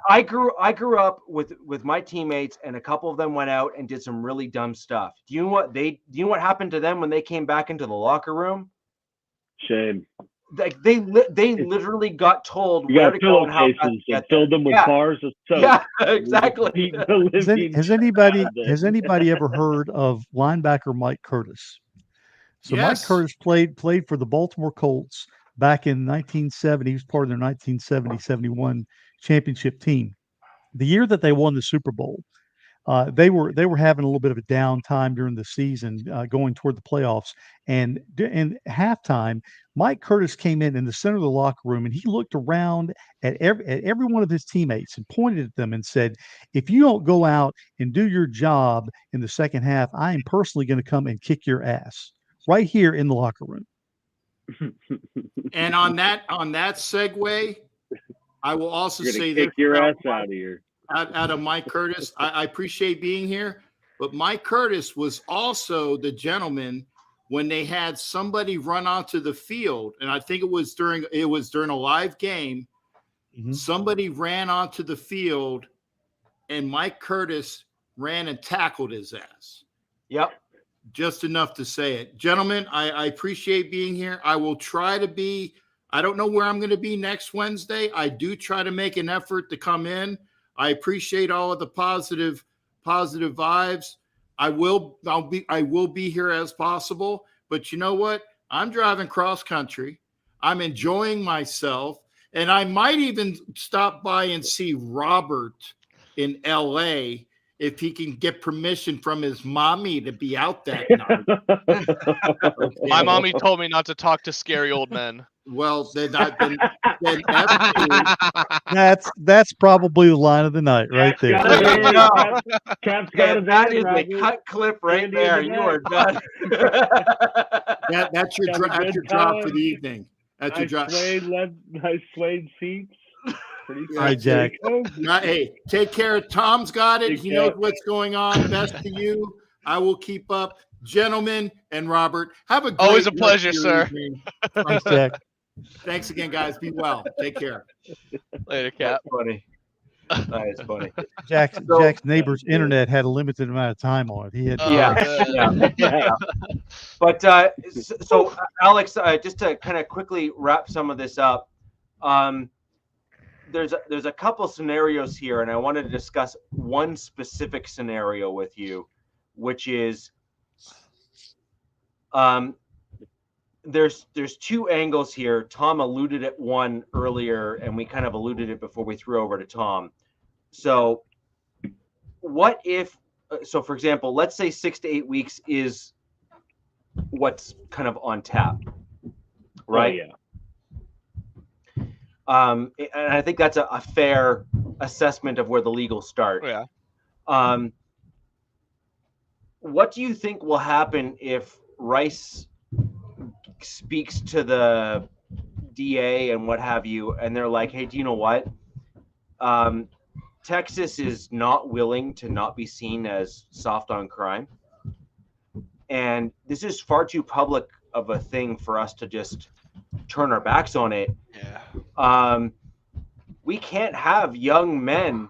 I grew up with my teammates, and a couple of them went out and did some really dumb stuff. Do you know what happened to them when they came back into the locker room? Shame. Like they literally got told where to go and how to get filled them with bars of soap. Yeah, exactly. Has anybody ever heard of linebacker Mike Curtis? So yes. Mike Curtis played for the Baltimore Colts back in 1970. He was part of their 1970-71 championship team. The year that they won the Super Bowl, they were having a little bit of a downtime during the season, going toward the playoffs. And in halftime, Mike Curtis came in the center of the locker room, and he looked around at every one of his teammates and pointed at them and said, "If you don't go out and do your job in the second half, I am personally going to come and kick your ass right here in the locker room." And on that segue, I will also say kick your ass out of here. Out of Mike Curtis, I appreciate being here, but Mike Curtis was also the gentleman when they had somebody run onto the field, and I think it was during a live game. Mm-hmm. Somebody ran onto the field, and Mike Curtis ran and tackled his ass. Yep. Just enough to say it. Gentlemen, I appreciate being here. I will try to be, I don't know where I'm going to be next Wednesday. I do try to make an effort to come in. I appreciate all of the positive vibes. I will be here as possible, but you know what? I'm driving cross country. I'm enjoying myself, and I might even stop by and see Robert in LA if he can get permission from his mommy to be out that night. Okay. My mommy told me not to talk to scary old men. Well, then that's probably the line of the night right there. That is a cut clip right there. You are done. That's your drop for the evening. That's your drop. Nice suede seats. All right, Jack. Hey, take care. Tom's got it. He knows what's going on. Best to you. I will keep up. Gentlemen and Robert, have a great always a pleasure, sir. Thanks, Jack. Thanks again, guys. Be well. Take care. Later, Cap. That's funny. That is funny. Jack's neighbor's internet had a limited amount of time on it. He had yeah. But so Alex, just to kind of quickly wrap some of this up, there's a couple scenarios here, and I wanted to discuss one specific scenario with you, which is there's two angles here. Tom alluded at one earlier, and we kind of alluded it before we threw over to Tom. So what if, so for example, let's say 6 to 8 weeks is what's kind of on tap, right? Oh, yeah. And I think that's a fair assessment of where the legals start. Yeah. What do you think will happen if Rice speaks to the DA and what have you, and they're like, hey, do you know what? Texas is not willing to not be seen as soft on crime. And this is far too public of a thing for us to just turn our backs on it. Yeah. We can't have young men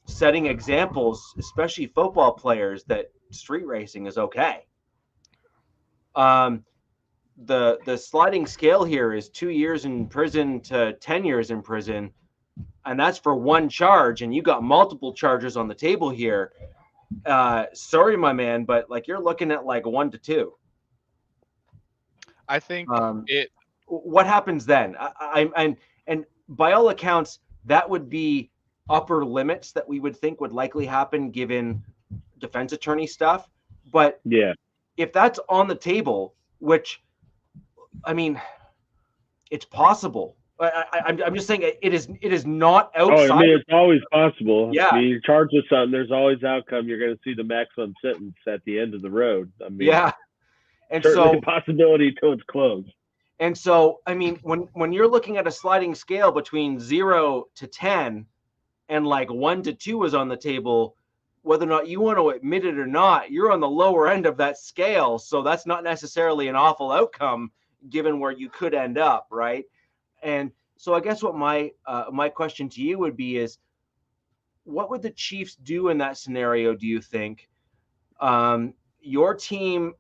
setting examples, especially football players, that street racing is okay. The sliding scale here is 2 years in prison to 10 years in prison, and that's for one charge, and you got multiple charges on the table here. Sorry, my man, but like you're looking at like 1 to 2. I think what happens then? And by all accounts, that would be upper limits that we would think would likely happen given defense attorney stuff. But yeah, if that's on the table, which I mean, it's possible. I'm just saying it is not outside. Oh, I mean, it's always possible. Yeah. I mean, you're charged with something. There's always outcome. You're going to see the maximum sentence at the end of the road. I mean, yeah. And certainly so a possibility till it's closed. And so, I mean, when you're looking at a sliding scale between 0 to 10 and like 1 to 2 is on the table, whether or not you want to admit it or not, you're on the lower end of that scale. So that's not necessarily an awful outcome given where you could end up, right? And so I guess what my question to you would be is, what would the Chiefs do in that scenario, do you think? Your team,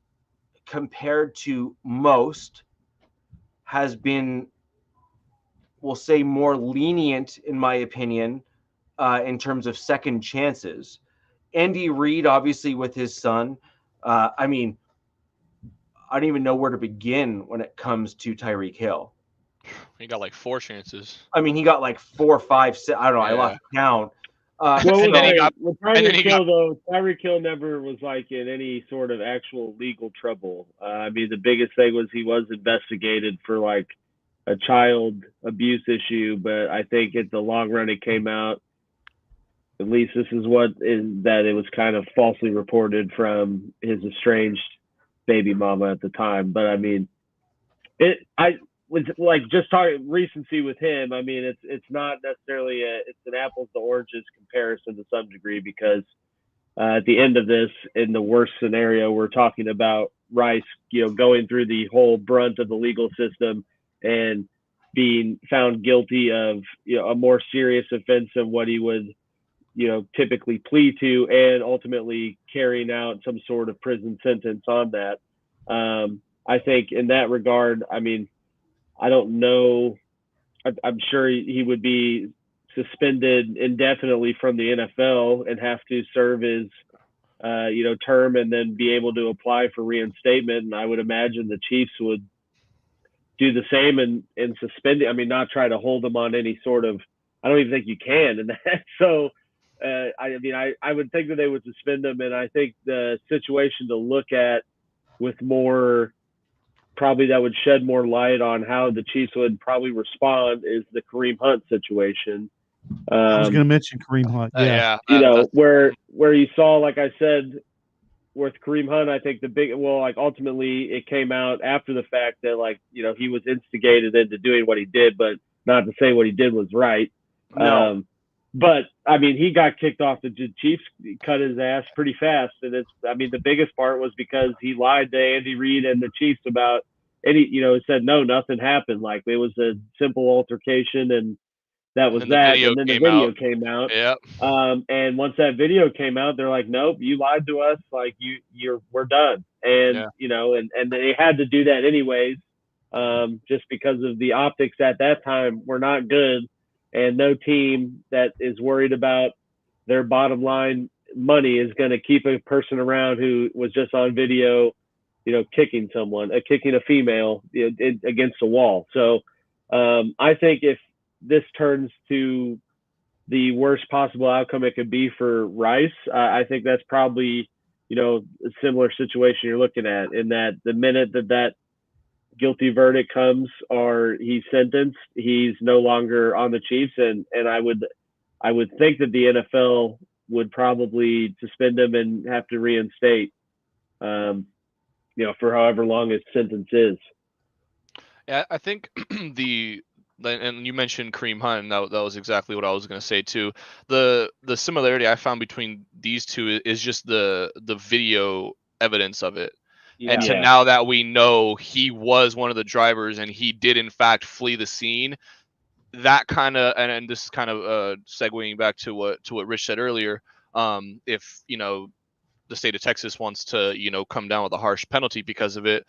compared to most, has been, we'll say, more lenient, in my opinion, in terms of second chances. Andy Reid, obviously, with his son, I mean, I don't even know where to begin when it comes to Tyreek Hill. He got like 4 chances. I mean, he got like 4, 5, 6. I don't know. Yeah. I lost count. Tyreek Hill never was like in any sort of actual legal trouble. I mean, the biggest thing was he was investigated for like a child abuse issue, but I think at the long run it came out, at least this is that it was kind of falsely reported from his estranged baby mama at the time. But I mean, I was like just talking recency with him. I mean, it's not necessarily it's an apples to oranges comparison to some degree, because at the end of this, in the worst scenario, we're talking about Rice, going through the whole brunt of the legal system and being found guilty of a more serious offense than what he would typically plead to, and ultimately carrying out some sort of prison sentence on that. I think in that regard, I mean, I don't know. I'm sure he would be suspended indefinitely from the NFL and have to serve his, term and then be able to apply for reinstatement. And I would imagine the Chiefs would do the same and suspend it. I mean, not try to hold him on any sort of. I don't even think you can. And that, so, I would think that they would suspend him. And I think the situation to look at with more. Probably that would shed more light on how the Chiefs would probably respond is the Kareem Hunt situation. I was going to mention Kareem Hunt. Yeah. Where you saw, like I said, with Kareem Hunt, I think ultimately it came out after the fact that he was instigated into doing what he did, but not to say what he did was right. No. But I mean, he got kicked off. The Chiefs cut his ass pretty fast, and the biggest part was because he lied to Andy Reid and the Chiefs about said no, nothing happened. Like it was a simple altercation, and that was that. And then the video came out. Yeah. And once that video came out, they're like, nope, you lied to us. Like we're done. And and they had to do that anyways, just because of the optics at that time were not good. And no team that is worried about their bottom line money is going to keep a person around who was just on video, kicking a female against a wall. So I think if this turns to the worst possible outcome it could be for Rice, I think that's probably, a similar situation you're looking at, in that the minute that guilty verdict comes or he's sentenced, he's no longer on the Chiefs, and I would think that the NFL would probably suspend him and have to reinstate, for however long his sentence is. Yeah, I think and you mentioned Kareem Hunt, and that was exactly what I was going to say too. The similarity I found between these two is just the video evidence of it. Yeah. And to now that we know he was one of the drivers and he did in fact flee the scene, that kind of, and this is kind of segueing back to what Rich said earlier. If the state of Texas wants to come down with a harsh penalty because of it.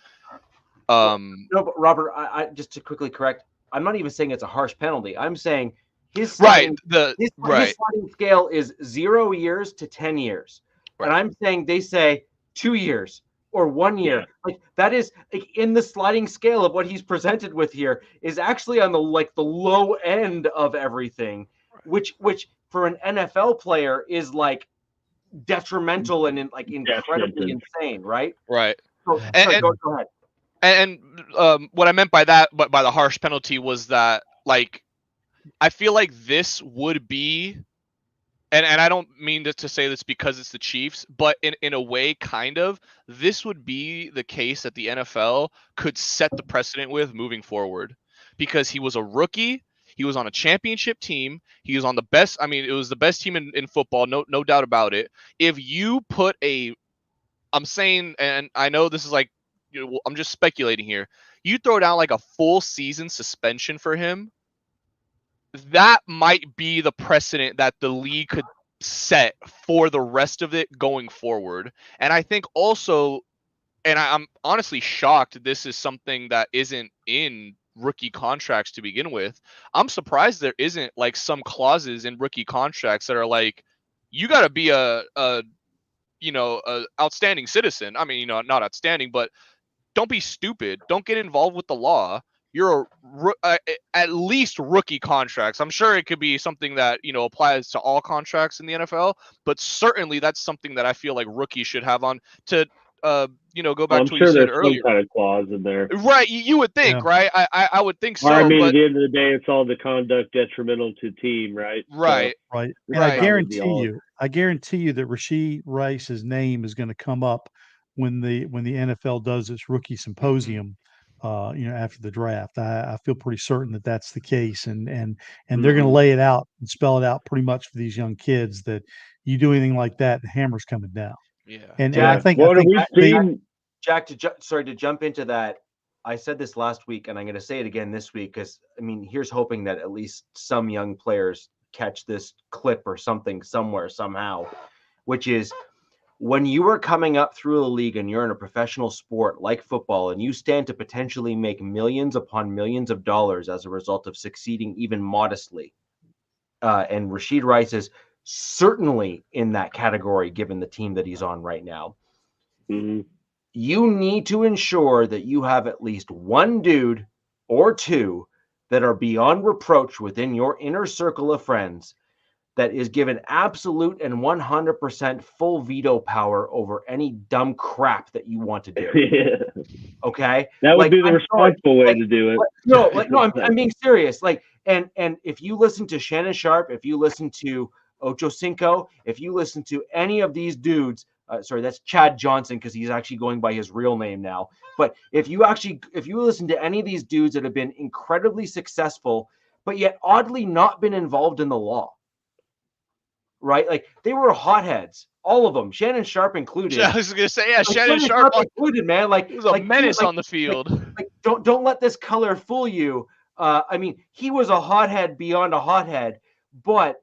No, but Robert, I just to quickly correct, I'm not even saying it's a harsh penalty. I'm saying his sliding scale is 0 years to 10 years. Right. And I'm saying they say 2 years or 1 year. Yeah. Like that is in the sliding scale of what he's presented with here is actually on the low end of everything, which for an NFL player is like detrimental and incredibly insane, right? Right. So, go ahead. And what I meant by that, but by the harsh penalty, was that I feel like this would be, and I don't mean to say this because it's the Chiefs, but in a way, kind of, this would be the case that the NFL could set the precedent with moving forward, because he was a rookie. He was on a championship team. He was on the best. I mean, it was the best team in football, no doubt about it. If you put I'm saying, and I know this is I'm just speculating here. You throw down a full season suspension for him, that might be the precedent that the league could set for the rest of it going forward. And I think also, and I'm honestly shocked this is something that isn't in rookie contracts to begin with. I'm surprised there isn't some clauses in rookie contracts that are you got to be a outstanding citizen. I mean, not outstanding, but don't be stupid. Don't get involved with the law. You're at least rookie contracts. I'm sure it could be something that applies to all contracts in the NFL, but certainly that's something that I feel like rookies should have on to go back to what you said earlier. Some kind of clause in there, right? You would think, right? I would think so. I mean, at the end of the day, it's all the conduct detrimental to team, right? Right, so, right. And I guarantee you that Rashee Rice's name is going to come up when the NFL does its rookie symposium, after the draft. I feel pretty certain that that's the case, and they're going to lay it out and spell it out pretty much for these young kids that you do anything like that, the hammer's coming down. Yeah, and I think Jack, to jump into that, I said this last week, and I'm going to say it again this week because here's hoping that at least some young players catch this clip or something somewhere somehow, which is, when you are coming up through the league and you're in a professional sport like football and you stand to potentially make millions upon millions of dollars as a result of succeeding even modestly, and Rashee Rice is certainly in that category given the team that he's on right now, you need to ensure that you have at least one dude or two that are beyond reproach within your inner circle of friends that is given absolute and 100% full veto power over any dumb crap that you want to do. Okay? That would be the responsible way to do it. No, I'm being serious. And if you listen to Shannon Sharp, if you listen to Ocho Cinco, if you listen to any of these dudes, sorry, that's Chad Johnson because he's actually going by his real name now. But if you listen to any of these dudes that have been incredibly successful, but yet oddly not been involved in the law, right? They were hotheads, all of them, Shannon Sharp included. I was gonna say, Shannon Sharp included, man. He was a menace on the field. Don't let this color fool you. He was a hothead beyond a hothead, but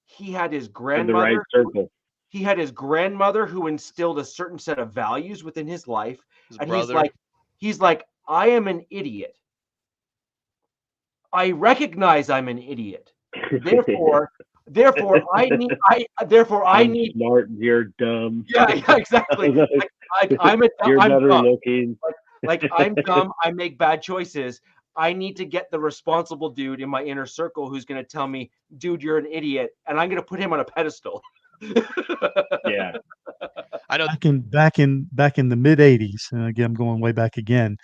he had his grandmother. In the right circle. He had his grandmother who instilled a certain set of values within his life, he's like, I am an idiot. I recognize I'm an idiot. Therefore, I need. Smart, you're dumb. Yeah, exactly. I'm dumb. Looking. I'm dumb. I make bad choices. I need to get the responsible dude in my inner circle who's going to tell me, dude, you're an idiot, and I'm going to put him on a pedestal. Yeah. I know back in the mid '80s, and again, I'm going way back again.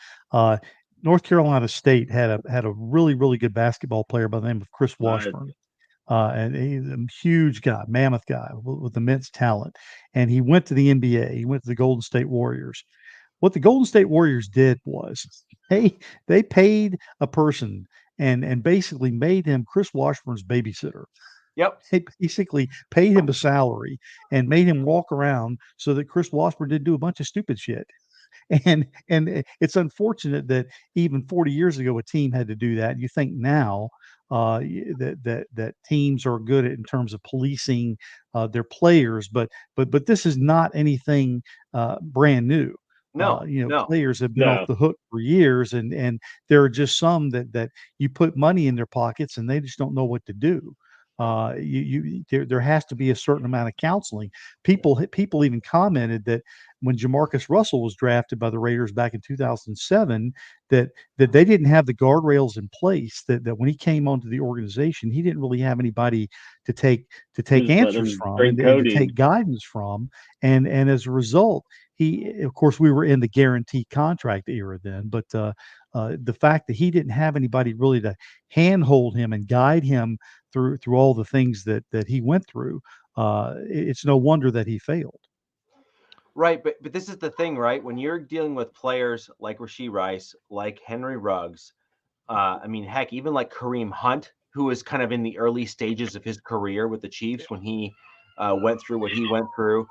North Carolina State had a really really good basketball player by the name of Chris Right. Washburn. And he's a huge guy, mammoth guy with immense talent. And he went to the NBA. He went to the Golden State Warriors. What the Golden State Warriors did was they paid a person and basically made him Chris Washburn's babysitter. Yep. They basically paid him a salary and made him walk around so that Chris Washburn didn't do a bunch of stupid shit. And it's unfortunate that even 40 years ago a team had to do that. You think now that teams are good at in terms of policing their players, but this is not anything brand new. No, no. Players have been off the hook for years, and there are just some that you put money in their pockets and they just don't know what to do. There has to be a certain amount of counseling. People even commented that when Jamarcus Russell was drafted by the Raiders back in 2007, that they didn't have the guardrails in place, that when he came onto the organization, he didn't really have anybody to take answers from and to take guidance from. And as a result, of course, we were in the guaranteed contract era then, but the fact that he didn't have anybody really to handhold him and guide him through all the things that he went through, it's no wonder that he failed. Right, but this is the thing, right? When you're dealing with players like Rashee Rice, like Henry Ruggs, I mean, heck, even like Kareem Hunt, who was kind of in the early stages of his career with the Chiefs when he went through what he went through.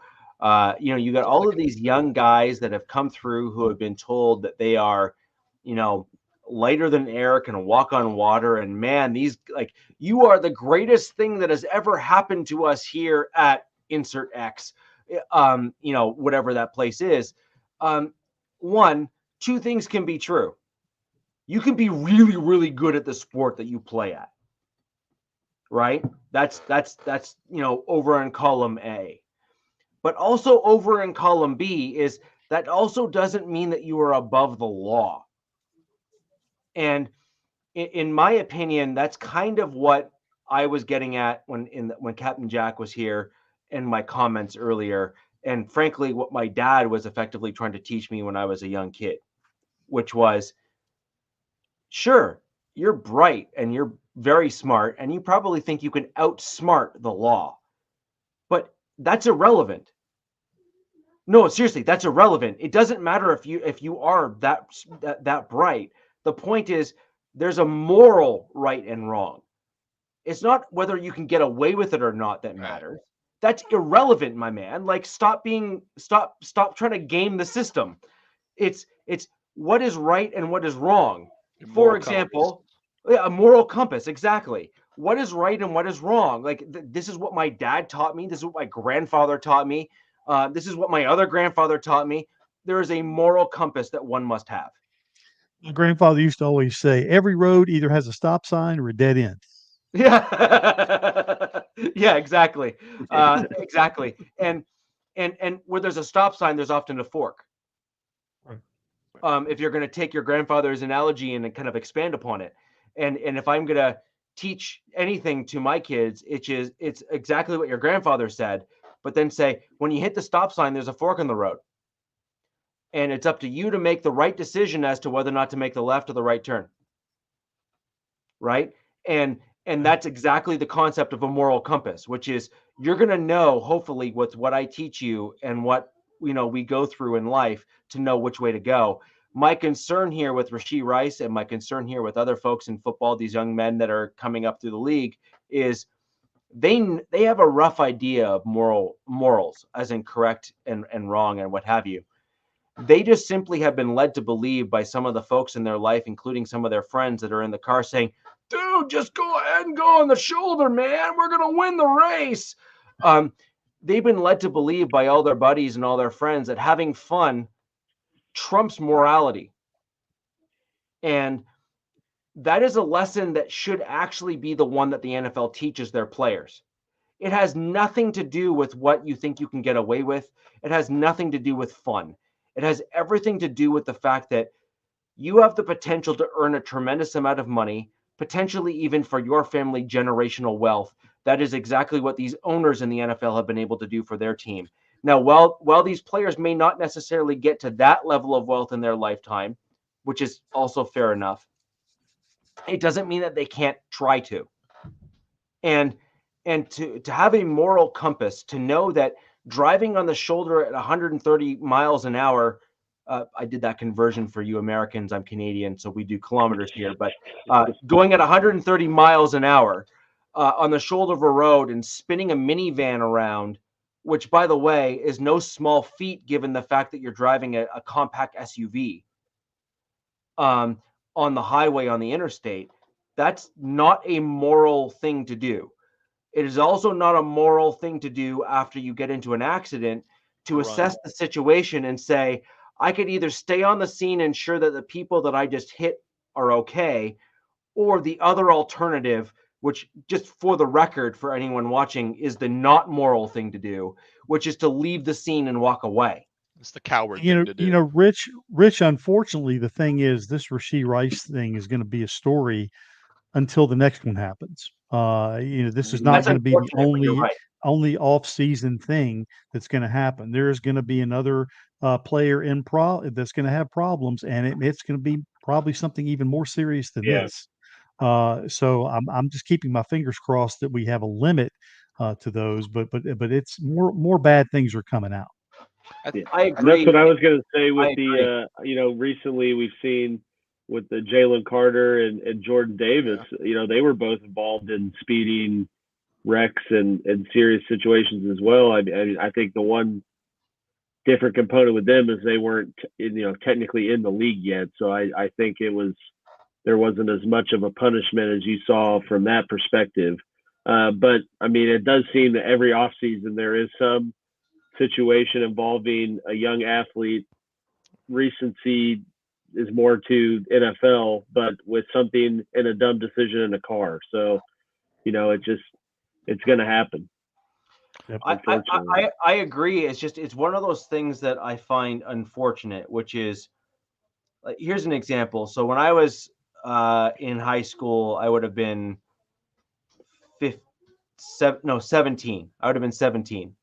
You got all of these young guys that have come through who have been told that they are, lighter than air, can walk on water. And man, you are the greatest thing that has ever happened to us here at insert X. Whatever that place is. Two things can be true. You can be really, really good at the sport that you play at, right? That's over in column A. But also over in column B is that also doesn't mean that you are above the law. And in my opinion, that's kind of what I was getting at when Captain Jack was here in my comments earlier, and frankly, what my dad was effectively trying to teach me when I was a young kid, which was, sure, you're bright and you're very smart, and you probably think you can outsmart the law, but that's irrelevant. No, seriously, that's irrelevant. It doesn't matter if you are that bright. The point is, there's a moral right and wrong. It's not whether you can get away with it or not that matters. That's irrelevant, my man. Like, stop trying to game the system. It's what is right and what is wrong. For example, a moral compass. Exactly. What is right and what is wrong? Like, this is what my dad taught me. This is what my grandfather taught me. This is what my other grandfather taught me. There is a moral compass that one must have. My grandfather used to always say, every road either has a stop sign or a dead end. Yeah. Yeah, exactly. Exactly. And where there's a stop sign, there's often a fork. Right. If you're going to take your grandfather's analogy and kind of expand upon it. And if I'm going to teach anything to my kids, it's exactly what your grandfather said, but then say, when you hit the stop sign, there's a fork in the road. And it's up to you to make the right decision as to whether or not to make the left or the right turn. Right? And that's exactly the concept of a moral compass, which is you're going to know, hopefully, with what I teach you and what we go through in life to know which way to go. My concern here with Rashee Rice and my concern here with other folks in football, these young men that are coming up through the league, is they have a rough idea of morals, as in correct and wrong and what have you. They just simply have been led to believe by some of the folks in their life, including some of their friends that are in the car saying, dude, just go ahead and go on the shoulder, man. We're going to win the race. They've been led to believe by all their buddies and all their friends that having fun trumps morality. And that is a lesson that should actually be the one that the NFL teaches their players. It has nothing to do with what you think you can get away with. It has nothing to do with fun. It has everything to do with the fact that you have the potential to earn a tremendous amount of money, potentially even for your family generational wealth. That is exactly what these owners in the NFL have been able to do for their team. Now, while these players may not necessarily get to that level of wealth in their lifetime, which is also fair enough, it doesn't mean that they can't try to. And to have a moral compass, to know that driving on the shoulder at 130 miles an hour, I did that conversion for you Americans. I'm Canadian, so we do kilometers here. But going at 130 miles an hour on the shoulder of a road and spinning a minivan around, which, by the way, is no small feat given the fact that you're driving a compact SUV on the highway, on the interstate, that's not a moral thing to do. It is also not a moral thing to do after you get into an accident to assess the situation and say, I could either stay on the scene and ensure that the people that I just hit are okay, or the other alternative, which, just for the record, for anyone watching, is the not moral thing to do, which is to leave the scene and walk away. It's the coward thing to do. Rich, unfortunately, the thing is, this Rashee Rice thing is going to be a story until the next one happens. This is not going to be the only off-season thing that's going to happen. There is going to be another player that's going to have problems, and it's going to be probably something even more serious than this. So I'm just keeping my fingers crossed that we have a limit to those, but it's more bad things are coming out. I agree. And that's what I was going to say with recently we've seen with the Jalen Carter and Jordan Davis, they were both involved in speeding wrecks and serious situations as well. I think the one different component with them is they weren't, technically in the league yet. So I think there wasn't as much of a punishment as you saw from that perspective. But I mean, it does seem that every offseason there is some situation involving a young athlete. Recency is more to NFL, but with something in a dumb decision in a car. So, it's going to happen. I agree. It's one of those things that I find unfortunate, which is, here's an example. So when I was in high school, I would have been 17. I would have been 17.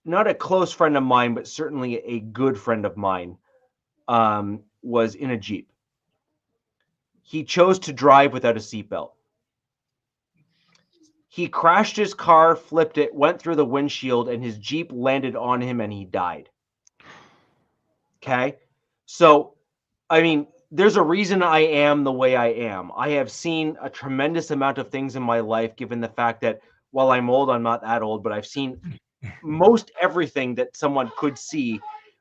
Not a close friend of mine, but certainly a good friend of mine, was in a Jeep. He chose to drive without a seatbelt. He crashed his car, flipped it, went through the windshield, and his Jeep landed on him and he died. Okay? So, I mean, there's a reason I am the way I am. I have seen a tremendous amount of things in my life, given the fact that while I'm old, I'm not that old, but I've seen most everything that someone could see,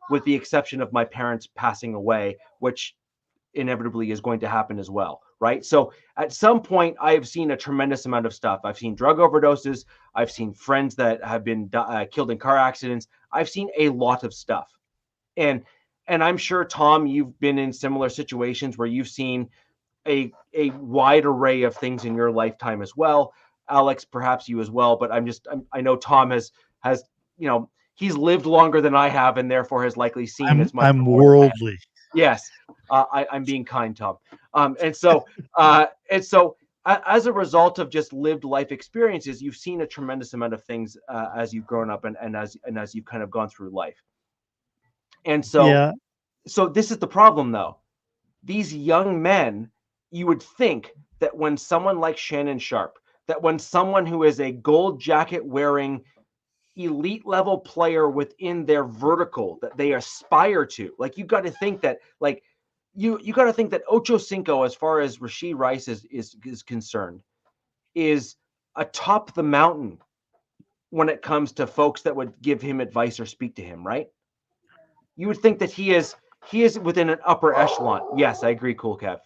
with the exception of my parents passing away, which inevitably is going to happen as well, right? So at some point, I have seen a tremendous amount of stuff. I've seen drug overdoses. I've seen friends that have been killed in car accidents. I've seen a lot of stuff. And I'm sure, Tom, you've been in similar situations where you've seen a wide array of things in your lifetime as well. Alex, perhaps you as well, but I know Tom has he's lived longer than I have, and therefore has likely seen as much. I'm worldly. Yes, I'm being kind, Tom. And so as a result of just lived life experiences, you've seen a tremendous amount of things as you've grown up and as you've kind of gone through life. And so, so this is the problem, though. These young men, you would think that when someone like Shannon Sharpe, that when someone who is a gold jacket wearing elite level player within their vertical that they aspire to, like, you got to think that, like, you got to think that Ocho Cinco, as far as Rashee Rice is concerned, is atop the mountain when it comes to folks that would give him advice or speak to him, right? You would think that he is within an upper echelon. Yes, I agree, Cool Kev.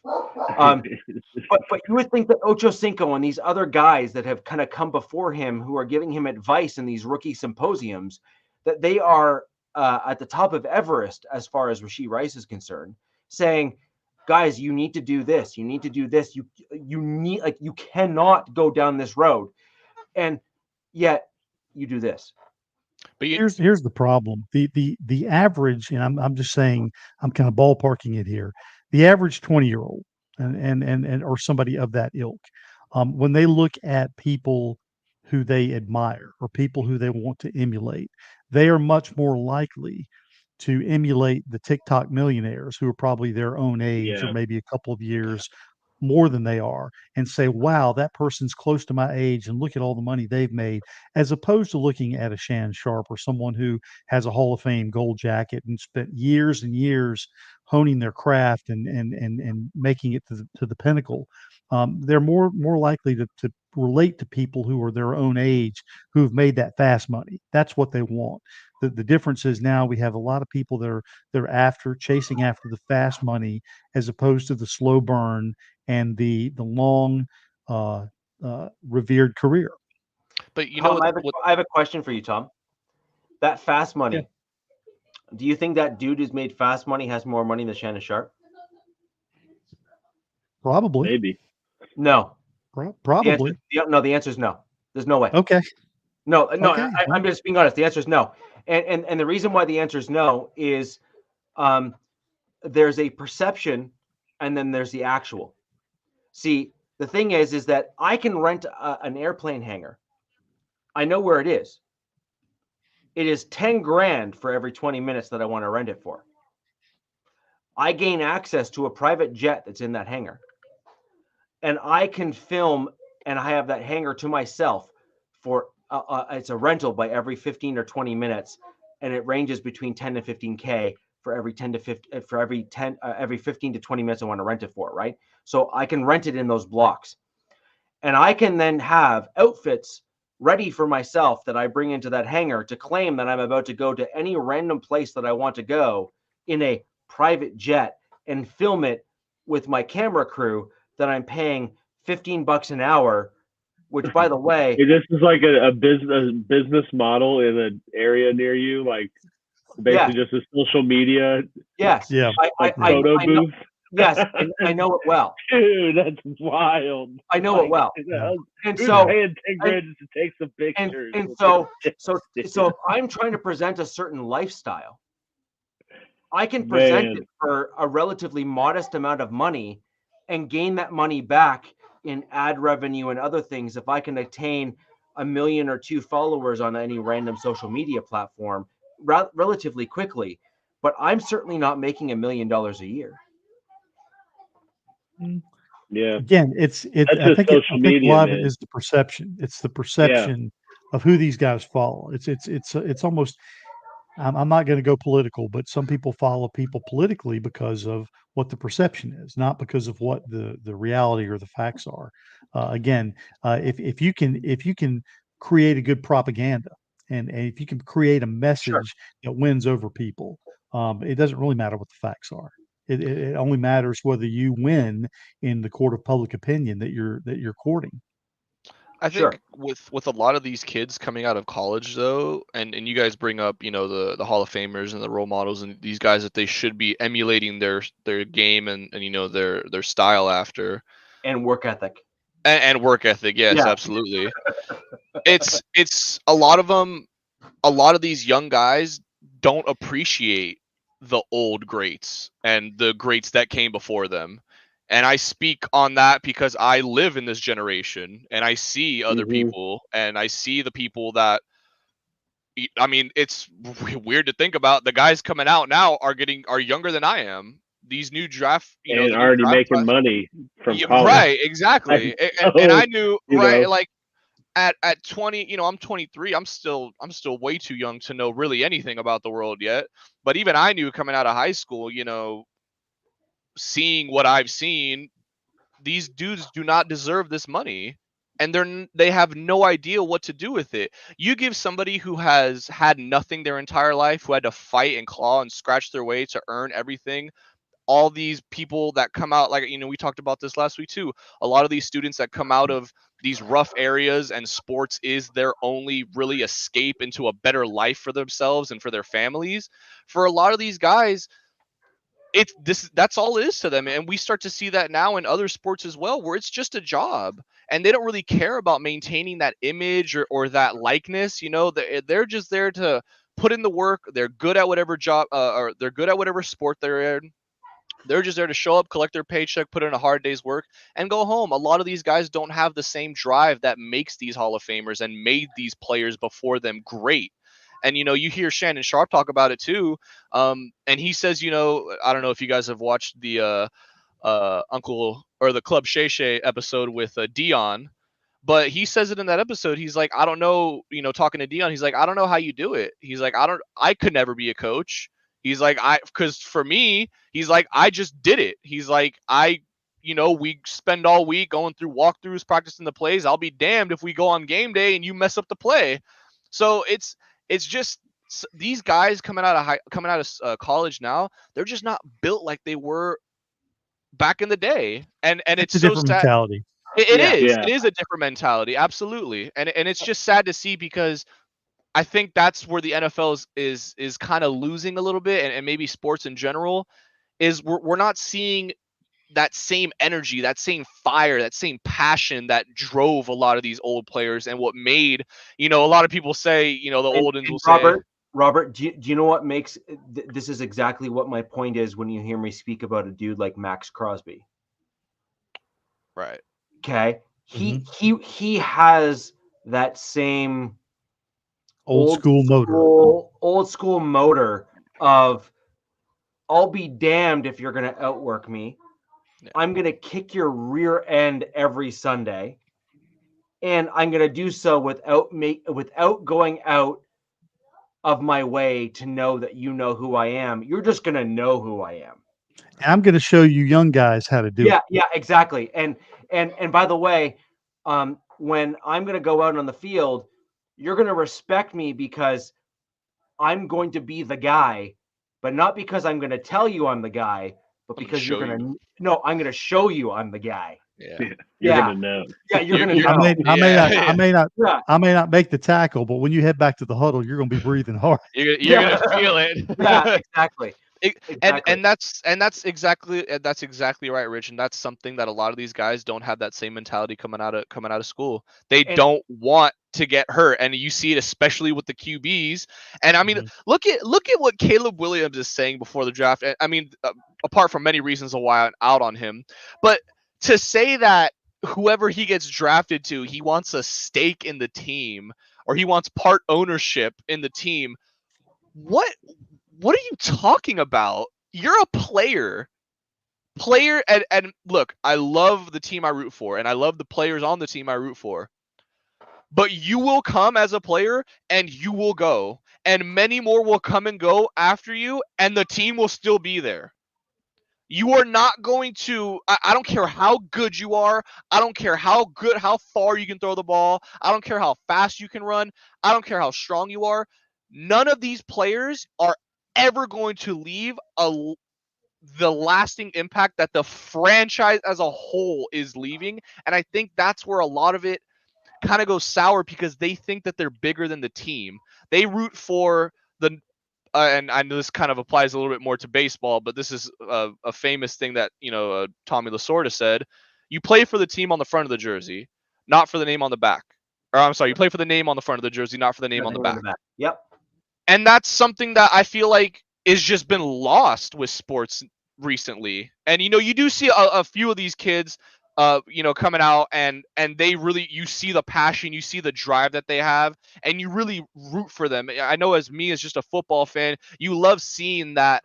But you would think that Ocho Cinco and these other guys that have kind of come before him, who are giving him advice in these rookie symposiums, that they are at the top of Everest as far as Rashee Rice is concerned, saying, guys, you need to do this. You need to do this. You need, like, you cannot go down this road. And yet you do this. But here's the problem. The average, and I'm just saying, I'm kind of ballparking it here. The average 20-year-old and or somebody of that ilk, when they look at people who they admire or people who they want to emulate. They are much more likely to emulate the TikTok millionaires who are probably their own age or maybe a couple of years more than they are, and say, wow, that person's close to my age and look at all the money they've made, as opposed to looking at a Shannon Sharp or someone who has a Hall of Fame gold jacket and spent years and years honing their craft and making it to the pinnacle. They're more likely to relate to people who are their own age who've made that fast money. That's what they want. The difference is now we have a lot of people they're chasing after the fast money as opposed to the slow burn and the long revered career. But you Tom, know, I have a question for you, Tom. That fast money. Yeah. Do you think that dude who's made fast money has more money than Shannon Sharp? Probably. Maybe. No. Probably. The answer is no. There's no way. Okay. No. Okay. I'm just being honest. The answer is no. And the reason why the answer is no is there's a perception and then there's the actual. See, the thing is that I can rent an airplane hangar. I know where it is. It is 10 grand for every 20 minutes that I want to rent it for. I gain access to a private jet that's in that hangar. And I can film, and I have that hangar to myself for it's a rental by every 15 or 20 minutes, and it ranges between 10 to 15K for every 10 to 50 for every 15 to 20 minutes I want to rent it for, right? So I can rent it in those blocks. And I can then have outfits ready for myself that I bring into that hangar to claim that I'm about to go to any random place that I want to go in a private jet and film it with my camera crew that I'm paying $15 an hour, which, by the way, this is like a business model in an area near you, like basically just a social media. Yes. Yeah. Photo booth. Yes, I know it well. Dude, that's wild. I know it well. And so paying 10 grand to take some pictures. And so if I'm trying to present a certain lifestyle, I can present it for a relatively modest amount of money and gain that money back in ad revenue and other things if I can attain 1 million or 2 followers on any random social media platform relatively quickly. But I'm certainly not making $1 million a year. Yeah. Again, I think a lot of it is the perception. It's the perception of who these guys follow. It's almost. I'm not going to go political, but some people follow people politically because of what the perception is, not because of what the reality or the facts are. Again, if you can create a good propaganda and if you can create a message that wins over people, it doesn't really matter what the facts are. It only matters whether you win in the court of public opinion that you're courting. I think with a lot of these kids coming out of college though, and you guys bring up, the Hall of Famers and the role models and these guys that they should be emulating their game and their style after. And work ethic. And work ethic, yes, absolutely. It's a lot of these young guys don't appreciate the old greats and the greats that came before them. And I speak on that because I live in this generation and I see other people and I see the people that, I mean, it's weird to think about. The guys coming out now are younger than I am. These new draft, and already making money from college. Right, exactly. And I knew, like at 20, I'm 23. I'm still way too young to know really anything about the world yet. But even I knew coming out of high school, seeing what I've seen, these dudes do not deserve this money, and they have no idea what to do with it. You give somebody who has had nothing their entire life, who had to fight and claw and scratch their way to earn everything. All these people that come out, like, we talked about this last week too. A lot of these students that come out of these rough areas and sports is their only really escape into a better life for themselves and for their families. For a lot of these guys, that's all it is to them. And we start to see that now in other sports as well, where it's just a job and they don't really care about maintaining that image or that likeness. They're just there to put in the work. They're good at whatever job or they're good at whatever sport they're in. They're just there to show up, collect their paycheck, put in a hard day's work, and go home. A lot of these guys don't have the same drive that makes these Hall of Famers and made these players before them great. And, you hear Shannon Sharp talk about it too. And he says, I don't know if you guys have watched the Uncle or the Club Shay Shay episode with Dion, but he says it in that episode. He's like, I don't know, talking to Dion, he's like, I don't know how you do it. He's like, I could never be a coach. He's like, because for me, he's like, I just did it. He's like, we spend all week going through walkthroughs, practicing the plays. I'll be damned if we go on game day and you mess up the play. So it's just these guys coming out of college now, they're just not built like they were back in the day. And it's a so different sad. mentality. It is a different mentality. Absolutely. And it's just sad to see, because I think that's where the NFL is kind of losing a little bit, and maybe sports in general, is we're not seeing that same energy, that same fire, that same passion that drove a lot of these old players, and what made, a lot of people say, the old ones will say. Robert, do you know what makes this is exactly what my point is when you hear me speak about a dude like Max Crosby. Right. Okay. He has that same old school motor of, I'll be damned if you're going to outwork me. Yeah. I'm going to kick your rear end every Sunday, and I'm going to do so without going out of my way to know that you know who I am. You're just going to know who I am. I'm going to show you young guys how to do it. Yeah, exactly. And by the way, when I'm going to go out on the field, you're going to respect me because I'm going to be the guy, but not because I'm going to tell you I'm the guy, but because you're going to no, I'm going to show you I'm the guy. Yeah. You're going to know. Yeah, you're going to know. I may not make the tackle, but when you head back to the huddle, you're going to be breathing hard. You're going to feel it. Yeah, exactly. And that's exactly right, Rich. And that's something that a lot of these guys don't have, that same mentality coming out of school. They don't want to get hurt, and you see it especially with the QBs. And I mean, look at what Caleb Williams is saying before the draft. I mean, apart from many reasons of why I'm out on him, but to say that whoever he gets drafted to, he wants a stake in the team, or he wants part ownership in the team. What are you talking about? You're a player, and look, I love the team I root for, and I love the players on the team I root for. But you will come as a player, and you will go, and many more will come and go after you, and the team will still be there. You are not going to, I don't care how good you are. I don't care how far you can throw the ball. I don't care how fast you can run. I don't care how strong you are. None of these players are ever going to leave the lasting impact that the franchise as a whole is leaving. And I think that's where a lot of it kind of goes sour, because they think that they're bigger than the team. They root for the and I know this kind of applies a little bit more to baseball, but this is a famous thing that Tommy Lasorda said: you play for the team on the front of the jersey, not for the name on the back. Or I'm sorry, you play for the name on the front of the jersey, not for the name on the back. Yep. And that's something that I feel like is just been lost with sports recently. And you do see a few of these kids coming out, and they really, you see the passion, you see the drive that they have, and you really root for them. I know, as me, as just a football fan, you love seeing that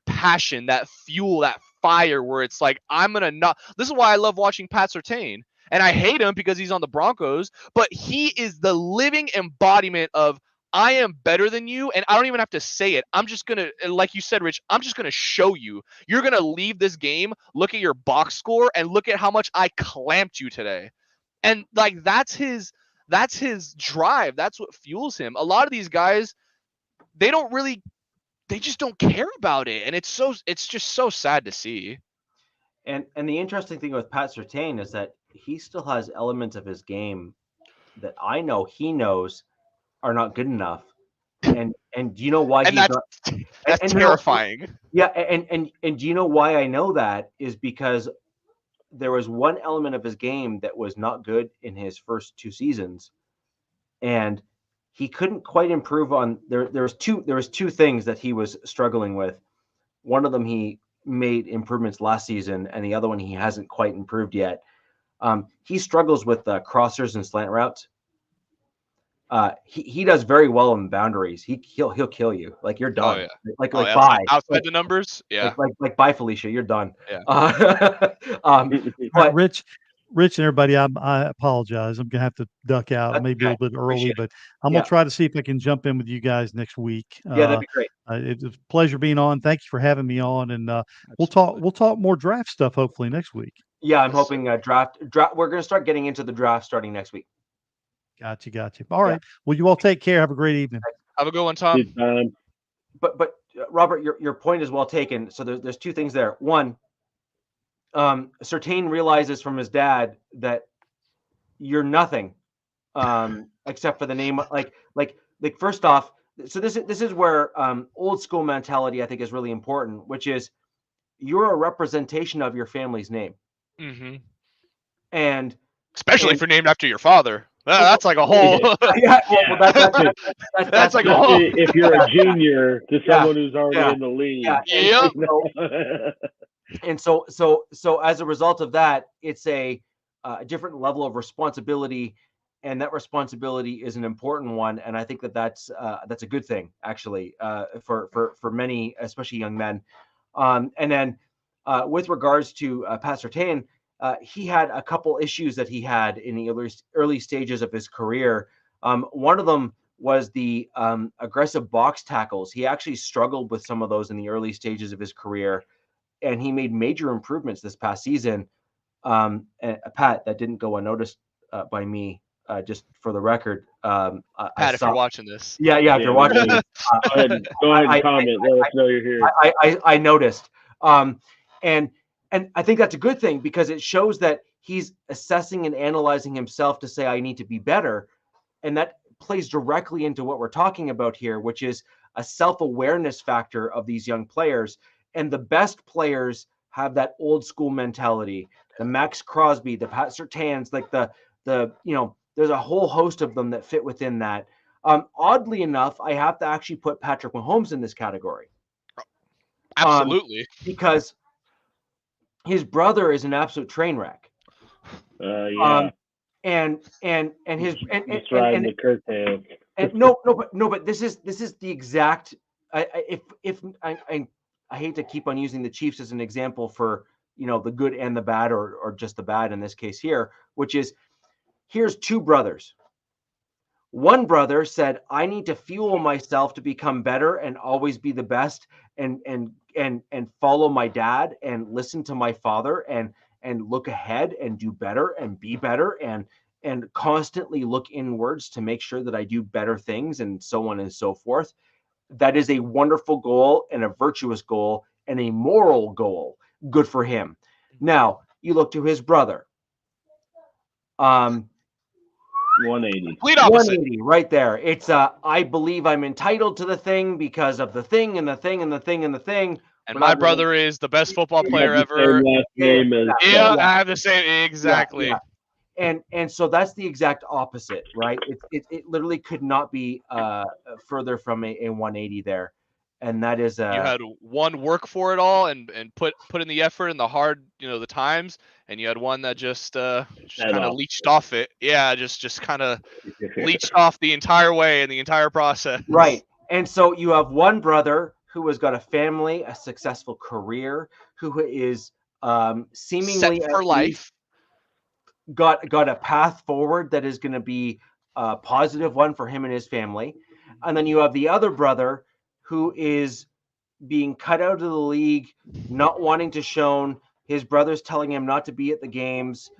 passion, that fuel, that fire, where it's like, this is why I love watching Pat Surtain. And I hate him because he's on the Broncos, but he is the living embodiment of, I am better than you, and I don't even have to say it. I'm just going to, like you said, Rich, I'm just going to show you. You're going to leave this game, look at your box score, and look at how much I clamped you today. And like, that's his drive. That's what fuels him. A lot of these guys, they just don't care about it. And it's just so sad to see. And the interesting thing with Pat Surtain is that he still has elements of his game that I know he knows are not good enough. And do you know why that's terrifying? Yeah, and do you know why I know that? Is because there was one element of his game that was not good in his first 2 seasons, and he couldn't quite improve on. There was two things that he was struggling with. One of them he made improvements last season, and the other one he hasn't quite improved yet. He struggles with crossers and slant routes. He does very well in boundaries. He'll kill you. Like, you're done. Oh, yeah. Like yeah, bye. outside the numbers. Yeah. Like bye, Felicia. You're done. Yeah. But Rich and everybody, I apologize. I'm gonna have to duck out. Maybe a little bit early, but I'm gonna try to see if I can jump in with you guys next week. Yeah, that'd be great. It was a pleasure being on. Thank you for having me on, and we'll talk more draft stuff hopefully next week. Yeah, I'm hoping draft. We're gonna start getting into the draft starting next week. Gotcha. All right. Well, you all take care. Have a great evening. Have a good one, Tom. But Robert, your point is well taken. So there's two things there. One, Surtain realizes from his dad that you're nothing, except for the name. Like first off, so this is where old school mentality I think is really important, which is you're a representation of your family's name, and especially if you're named after your father. That's like a whole. That's like a whole. If you're a junior to someone who's already in the league. And so as a result of that, it's a different level of responsibility, and that responsibility is an important one. And I think that's a good thing, actually, for many, especially young men. And then with regards to Pat Surtain, he had a couple issues that he had in the early stages of his career. One of them was the aggressive box tackles. He actually struggled with some of those in the early stages of his career, and he made major improvements this past season. And Pat, that didn't go unnoticed by me, just for the record. Pat, if you're watching this. Yeah, if you're watching this. Go ahead and comment. Let us know you're here. I noticed. And I think that's a good thing, because it shows that he's assessing and analyzing himself to say, I need to be better. And that plays directly into what we're talking about here, which is a self-awareness factor of these young players. And the best players have that old school mentality. The Max Crosby, the Pat Surtains, like the there's a whole host of them that fit within that. Oddly enough, I have to actually put Patrick Mahomes in this category. Absolutely. Because his brother is an absolute train wreck. Yeah. And his the curtail. And but this is the exact. I hate to keep on using the Chiefs as an example for the good and the bad, or just the bad in this case here, which is, here's two brothers. One brother said, I need to fuel myself to become better and always be the best, and follow my dad and listen to my father and look ahead and do better and be better and constantly look inwards to make sure that I do better things, and so on and so forth. That is a wonderful goal and a virtuous goal and a moral goal. Good for him. Now you look to his brother. 180. Complete opposite. 180 right there. It's I believe I'm entitled to the thing because of the thing and the thing and the thing and the thing. And my brother is the best football player ever. I have the same exactly. Yeah. And so that's the exact opposite, right? It literally could not be further from a 180 there. And that is you had one work for it all and put in the effort and the hard, the times, and you had one that just kind of leached off it. Yeah, just kind of leached off the entire way and the entire process. Right. And so you have one brother who has got a family, a successful career, who is seemingly set for life, got a path forward that is going to be a positive one for him and his family. And then you have the other brother who is being cut out of the league, not wanting to shown. His brother's telling him not to be at the games.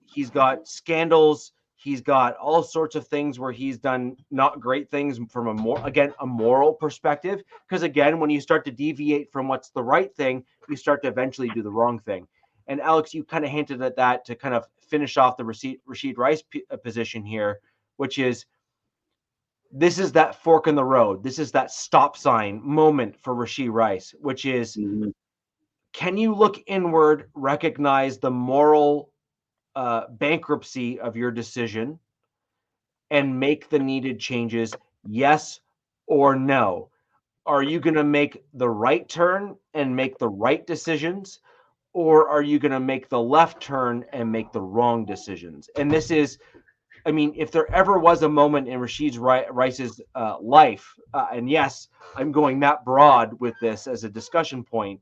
He's got scandals. He's got all sorts of things where he's done not great things from a moral perspective. Because again, when you start to deviate from what's the right thing, you start to eventually do the wrong thing. And Alex, you kind of hinted at that to kind of finish off the Rashee Rice position here, which is, this is that fork in the road. This is that stop sign moment for Rashee Rice, which is, can you look inward, recognize the moral bankruptcy of your decision, and make the needed changes? Yes or no? Are you going to make the right turn and make the right decisions? Or are you going to make the left turn and make the wrong decisions? And this is, I mean, if there ever was a moment in Rashee Rice's life, and yes, I'm going that broad with this as a discussion point,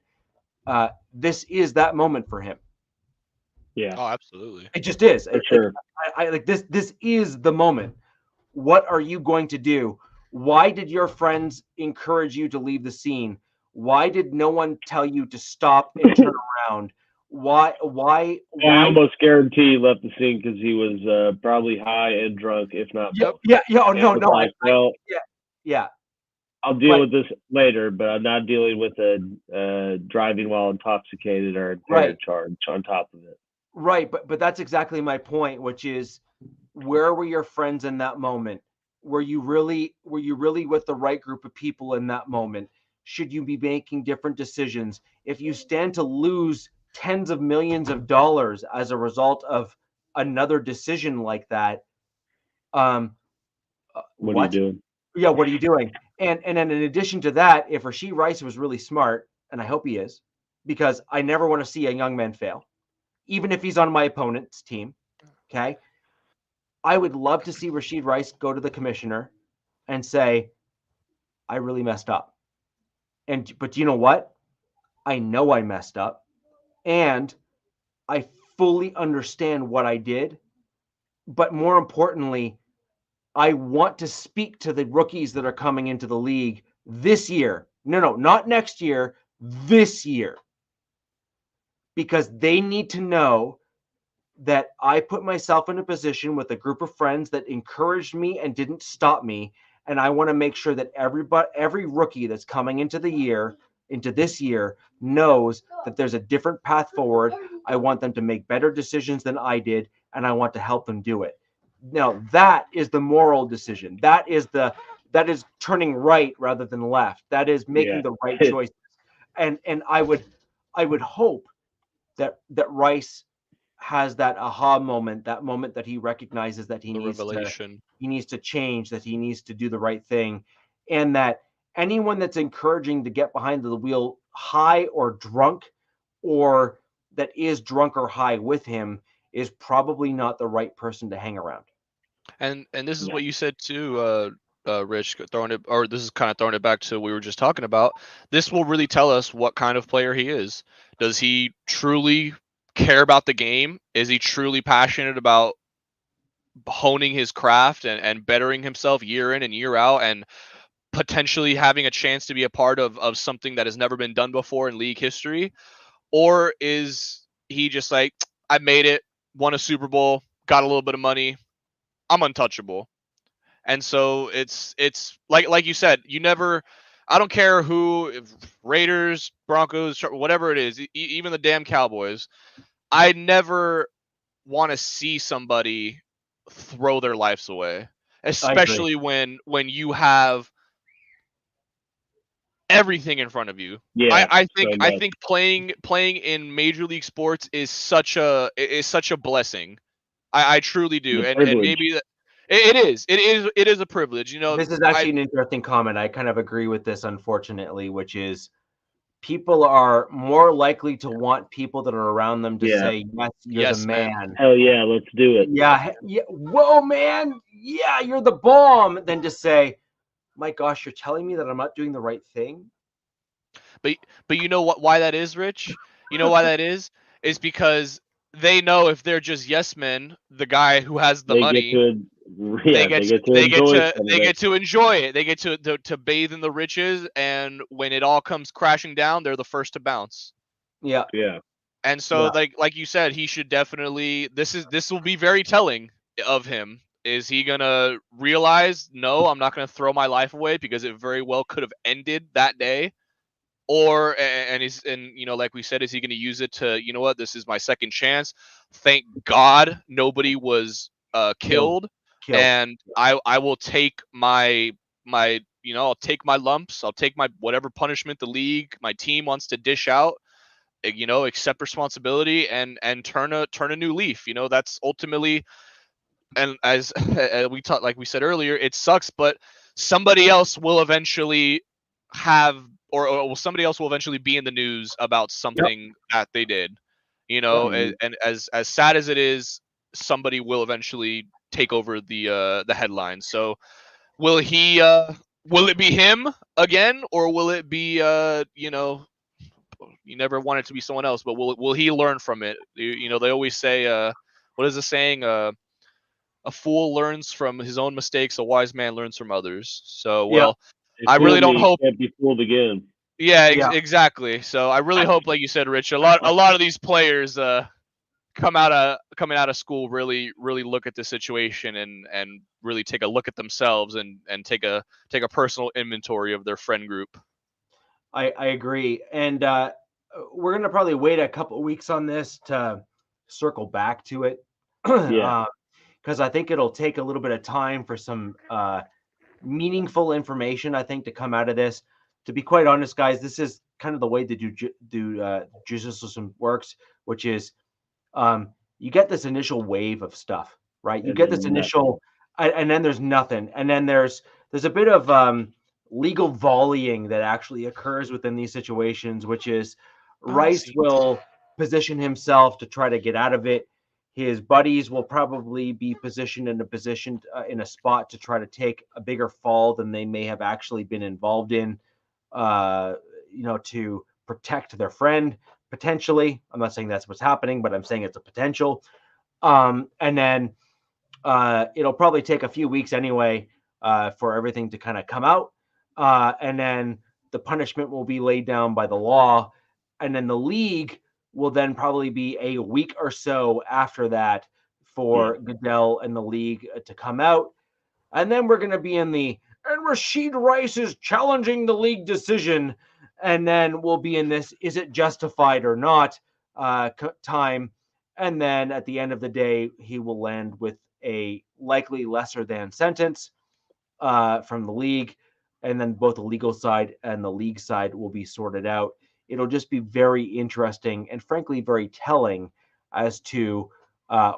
this is that moment for him. Yeah. Oh, absolutely. It just is. For sure. I like this. This is the moment. What are you going to do? Why did your friends encourage you to leave the scene? Why did no one tell you to stop and turn around? Why? I almost guarantee he left the scene because he was probably high and drunk, if not both. Yeah. Oh, no. Like, yeah. I'll deal with this later, but I'm not dealing with a driving while intoxicated or impaired charge on top of it. Right, but that's exactly my point, which is, where were your friends in that moment? Were you really with the right group of people in that moment? Should you be making different decisions? If you stand to lose tens of millions of dollars as a result of another decision like that, what are you doing? Yeah, what are you doing? And then in addition to that, if Rashee Rice was really smart, and I hope he is, because I never want to see a young man fail, even if he's on my opponent's team, okay? I would love to see Rashee Rice go to the commissioner and say, I really messed up. But you know what? I know I messed up, and I fully understand what I did. But more importantly, I want to speak to the rookies that are coming into the league this year. No, not next year, this year. Because they need to know that I put myself in a position with a group of friends that encouraged me and didn't stop me. And I want to make sure that every rookie that's coming into this year, knows that there's a different path forward. I want them to make better decisions than I did, and I want to help them do it. Now, that is the moral decision. That is turning right rather than left. That is making the right choices. And I would hope that Rice has that aha moment, that moment that he recognizes that he needs to change, that he needs to do the right thing, and that anyone that's encouraging to get behind the wheel high or drunk, or that is drunk or high with him, is probably not the right person to hang around. And this is what you said too, Rich, this is kind of throwing it back to what we were just talking about. This will really tell us what kind of player he is. Does he truly care about the game? Is he truly passionate about honing his craft and bettering himself year in and year out, and potentially having a chance to be a part of something that has never been done before in league history? Or is he just like, I made it, won a Super Bowl, got a little bit of money, I'm untouchable? And so it's like you said, I don't care who, Raiders, Broncos, whatever it is, even the damn Cowboys, I never want to see somebody throw their lives away, especially when you have everything in front of you. Yeah, I think playing in Major League Sports is such a blessing. I truly do, and maybe that. It is a privilege. This is actually an interesting comment. I kind of agree with this, unfortunately, which is, people are more likely to want people that are around them to say, yes, you're the man. Hell yeah, let's do it. Yeah. Whoa, man. Yeah, you're the bomb. Than to say, my gosh, you're telling me that I'm not doing the right thing. But you know why that is, Rich? You know why that is? Is because they know if they're just yes men, the guy who has the money, they get to enjoy it. They get to bathe in the riches, and when it all comes crashing down, they're the first to bounce. Yeah. And so, like you said, he should definitely. This will be very telling of him. Is he gonna realize, no, I'm not gonna throw my life away, because it very well could have ended that day? Or like we said, is he going to use it to, you know what, this is my second chance. Thank God nobody was killed. And I will take my I'll take my lumps. I'll take my whatever punishment the league, my team wants to dish out. Accept responsibility and turn a new leaf. That's ultimately, and as we talked, like we said earlier, it sucks, but somebody else will eventually have, or somebody else will eventually be in the news about something that they did, you know, and as sad as it is, somebody will eventually take over the headlines. So will it be him again, or will it be you know, you never want it to be someone else, but will he learn from it? You know, they always say, what is the saying? A fool learns from his own mistakes. A wise man learns from others. So, well, I really don't hope. Can't be fooled again. Yeah, exactly. So I really hope, like you said, Rich, a lot of these players coming out of school really look at the situation and really take a look at themselves and take a personal inventory of their friend group. I agree, and we're gonna probably wait a couple of weeks on this to circle back to it. Yeah. Because I think it'll take a little bit of time for some meaningful information, I think, to come out of this. To be quite honest, guys, this is kind of the way the judicial system works, which is you get this initial wave of stuff, right? You get this initial, and then there's nothing, and then there's a bit of legal volleying that actually occurs within these situations, which is Rice will position himself to try to get out of it. His buddies will probably be positioned in a spot to try to take a bigger fall than they may have actually been involved in, you know, to protect their friend potentially. I'm not saying that's what's happening, but I'm saying it's a potential. And then it'll probably take a few weeks anyway for everything to kind of come out, and then the punishment will be laid down by the law, and then the league will then probably be a week or so after that for Goodell and the league to come out. And then we're going to be in and Rashee Rice is challenging the league decision. And then we'll be in this, is it justified or not time. And then at the end of the day, he will land with a likely lesser than sentence from the league. And then both the legal side and the league side will be sorted out. It'll just be very interesting and frankly very telling as to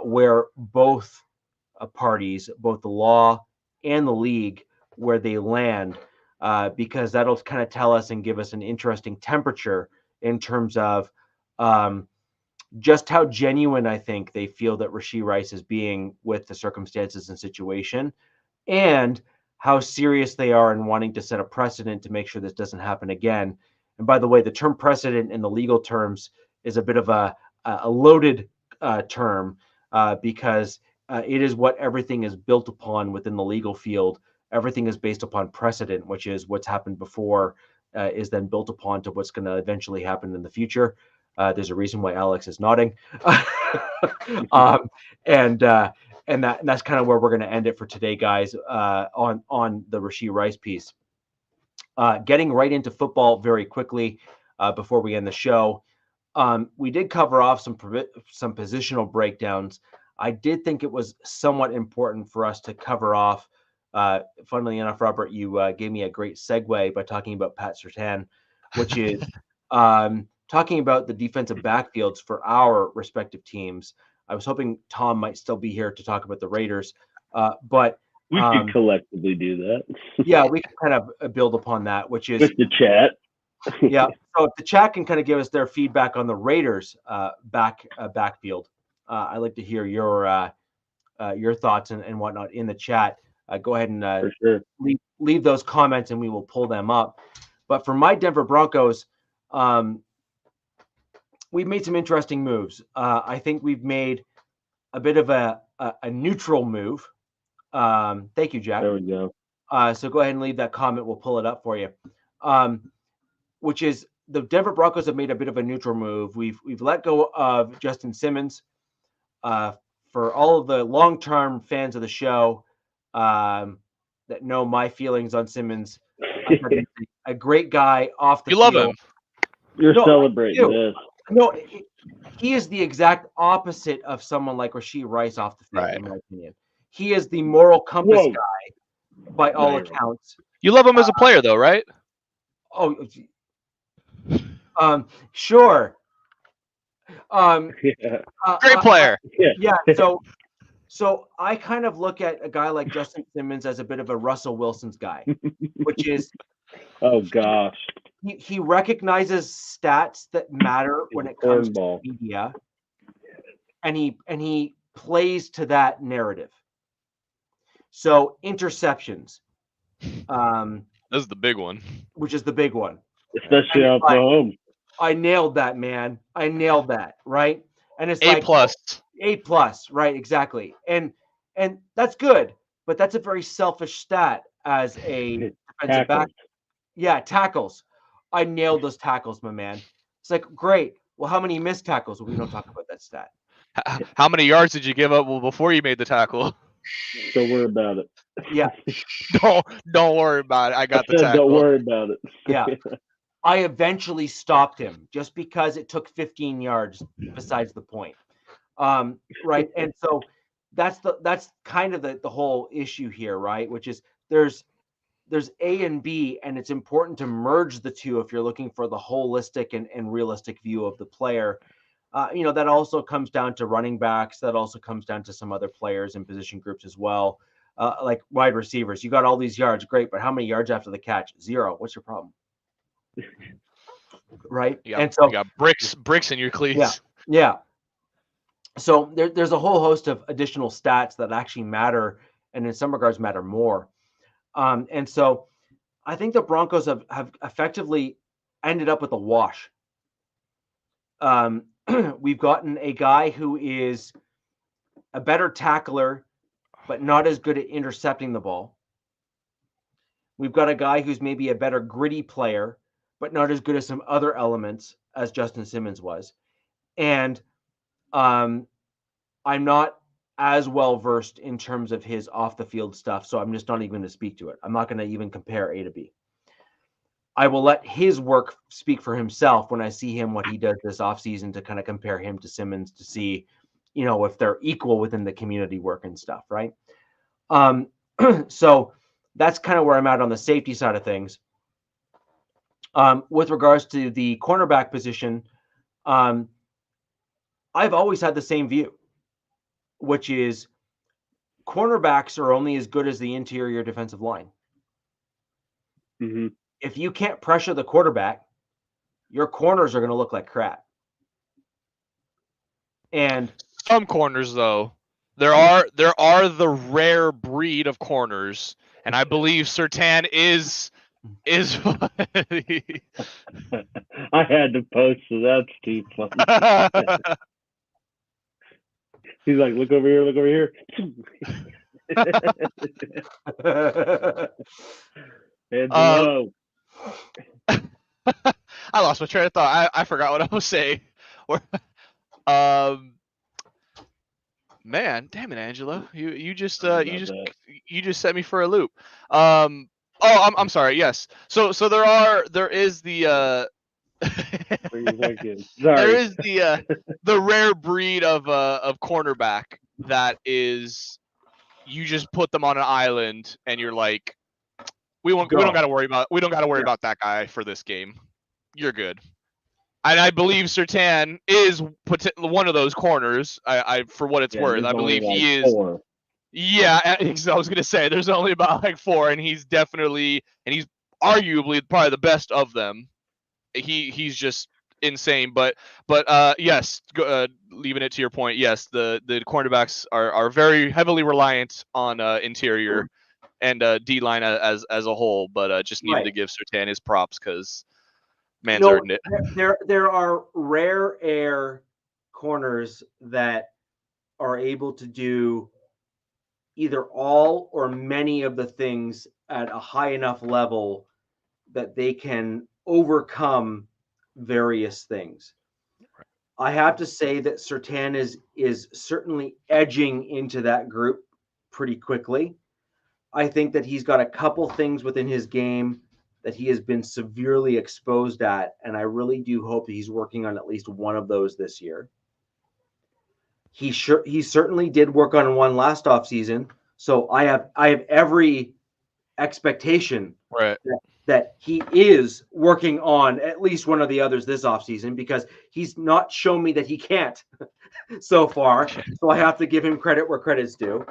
where both parties, both the law and the league, where they land, because that'll kind of tell us and give us an interesting temperature in terms of just how genuine I think they feel that Rashee Rice is being with the circumstances and situation, and how serious they are in wanting to set a precedent to make sure this doesn't happen again. And by the way, the term precedent in the legal terms is a bit of a loaded term because it is what everything is built upon within the legal field. Everything is based upon precedent, which is what's happened before is then built upon to what's going to eventually happen in the future. There's a reason why Alex is nodding. And that's kind of where we're going to end it for today, guys, on the Rashee Rice piece. Getting right into football very quickly before we end the show. We did cover off some positional breakdowns. I did think it was somewhat important for us to cover off. Funnily enough, Robert, you gave me a great segue by talking about Pat Surtain, which is talking about the defensive backfields for our respective teams. I was hoping Tom might still be here to talk about the Raiders, but we could collectively do that. Yeah, we can kind of build upon that, which is with the chat. Yeah, so if the chat can kind of give us their feedback on the Raiders backfield, I'd like to hear your thoughts and whatnot in the chat. Go ahead and for sure. leave those comments, and we will pull them up. But for my Denver Broncos, we've made some interesting moves. I think we've made a bit of a neutral move. Thank you, Jack. There we go. So go ahead and leave that comment. We'll pull it up for you. Which is the Denver Broncos have made a bit of a neutral move. We've let go of Justin Simmons. For all of the long-term fans of the show that know my feelings on Simmons, a great guy off the field. You love him. You're celebrating this. No, he is the exact opposite of someone like Rashee Rice off the field, in my opinion. He is the moral compass guy by all accounts. You love him as a player, though, right? Sure. Great player. Yeah. So I kind of look at a guy like Justin Simmons as a bit of a Russell Wilson's guy, which is Oh gosh. He recognizes stats that matter when it comes to media, and he plays to that narrative. So interceptions, this is the big one, which is the big one, especially out the home. I nailed that, man. I nailed that, right? And it's A+. A+, right? Exactly. And that's good, but that's a very selfish stat as a defensive back. Yeah, tackles. I nailed those tackles, my man. It's like, great. Well, how many missed tackles? Well, we don't talk about that stat. How many yards did you give up before you made the tackle? Don't worry about it. Yeah. Don't worry about it. I got the tackle. Don't worry about it. Yeah. I eventually stopped him just because it took 15 yards besides the point. Right. And so that's kind of the whole issue here, right? Which is there's A and B, and it's important to merge the two if you're looking for the holistic and realistic view of the player. That also comes down to running backs. That also comes down to some other players in position groups as well, like wide receivers. You got all these yards, great, but how many yards after the catch? 0. What's your problem? Right? You got bricks in your cleats. Yeah. So there's a whole host of additional stats that actually matter, and in some regards matter more. And so I think the Broncos have effectively ended up with a wash. We've gotten a guy who is a better tackler, but not as good at intercepting the ball. We've got a guy who's maybe a better gritty player, but not as good as some other elements as Justin Simmons was. And I'm not as well versed in terms of his off the field stuff, so I'm just not even going to speak to it. I'm not going to even compare A to B. I will let his work speak for himself when I see him, what he does this offseason, to kind of compare him to Simmons to see, if they're equal within the community work and stuff, right? So that's kind of where I'm at on the safety side of things. With regards to the cornerback position, I've always had the same view, which is cornerbacks are only as good as the interior defensive line. Mm-hmm. If you can't pressure the quarterback, your corners are going to look like crap. And some corners, though, there are the rare breed of corners, and I believe Surtain is. I had to post, so that's too funny. He's like, look over here. Heads low. I lost my train of thought. I forgot what I was saying. Man, damn it, Angelo. You just set me for a loop. I'm sorry. Yes. So there is the there is the rare breed of cornerback that is, you just put them on an island and you're like, we don't got to worry about that guy for this game. You're good. And I believe Surtain is one of those corners. I for what it's worth, I believe he is. 4. Yeah, I was gonna say there's only about like 4, and he's arguably probably the best of them. He's just insane. But yes, leaving it to your point, yes, the cornerbacks are very heavily reliant on interior and D-line as a whole. But just needed to give Surtain his props because man's earned it. There are rare air corners that are able to do either all or many of the things at a high enough level that they can overcome various things. I have to say that Surtain is certainly edging into that group pretty quickly. I think that he's got a couple things within his game that he has been severely exposed at, and I really do hope that he's working on at least one of those this year. He certainly did work on one last offseason, so I have every expectation that he is working on at least one of the others this offseason, because he's not shown me that he can't so far. So I have to give him credit where credit's due.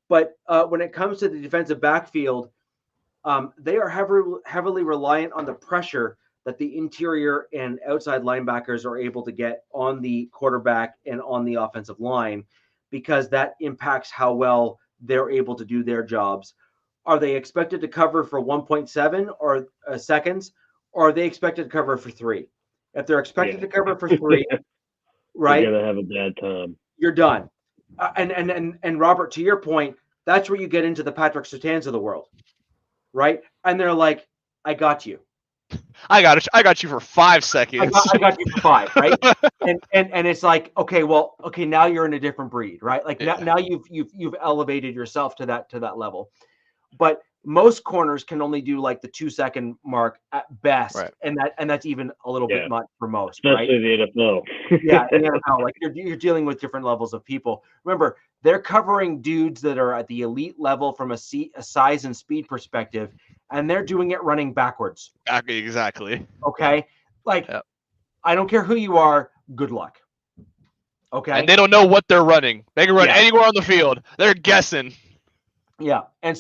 But when it comes to the defensive backfield, they are heavily reliant on the pressure that the interior and outside linebackers are able to get on the quarterback and on the offensive line, because that impacts how well they're able to do their jobs. Are they expected to cover for 1.7 or seconds, or are they expected to cover for 3? If they're expected to cover for 3, right, you're gonna have a bad time. You're done. And Robert, to your point, that's where you get into the Patrick Surtains of the world, right? And they're like, I got you. I got you for 5 seconds. I got you for 5, right? and it's like, okay, now you're in a different breed, right? Like now you've elevated yourself to that level. But most corners can only do like the 2-second mark at best, right. and that's even a little bit much for most, especially right? the NFL. Yeah, in the NFL, like you're dealing with different levels of people. Remember, they're covering dudes that are at the elite level from a size and speed perspective, and they're doing it running backwards. Exactly. Okay, like I don't care who you are. Good luck. Okay, and they don't know what they're running. They can run anywhere on the field. They're guessing. Yeah, and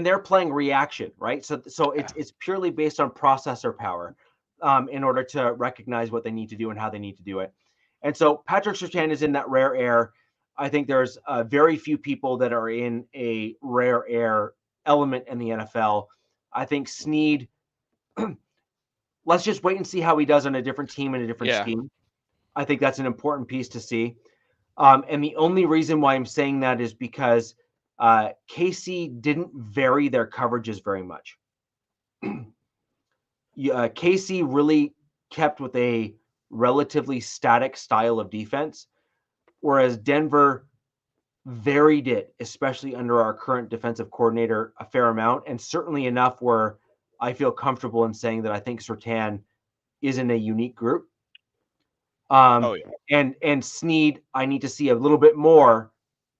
they're playing reaction, right? So it's purely based on processor power, in order to recognize what they need to do and how they need to do it. And so Patrick Surtain is in that rare air. I think there's very few people that are in a rare air element in the NFL. I think Snead. Let's just wait and see how he does on a different team and a different scheme. I think that's an important piece to see. And the only reason why I'm saying that is because KC didn't vary their coverages very much. KC really kept with a relatively static style of defense, whereas Denver varied it, especially under our current defensive coordinator, a fair amount, and certainly enough where I feel comfortable in saying that I think Surtain is in a unique group. And Snead, I need to see a little bit more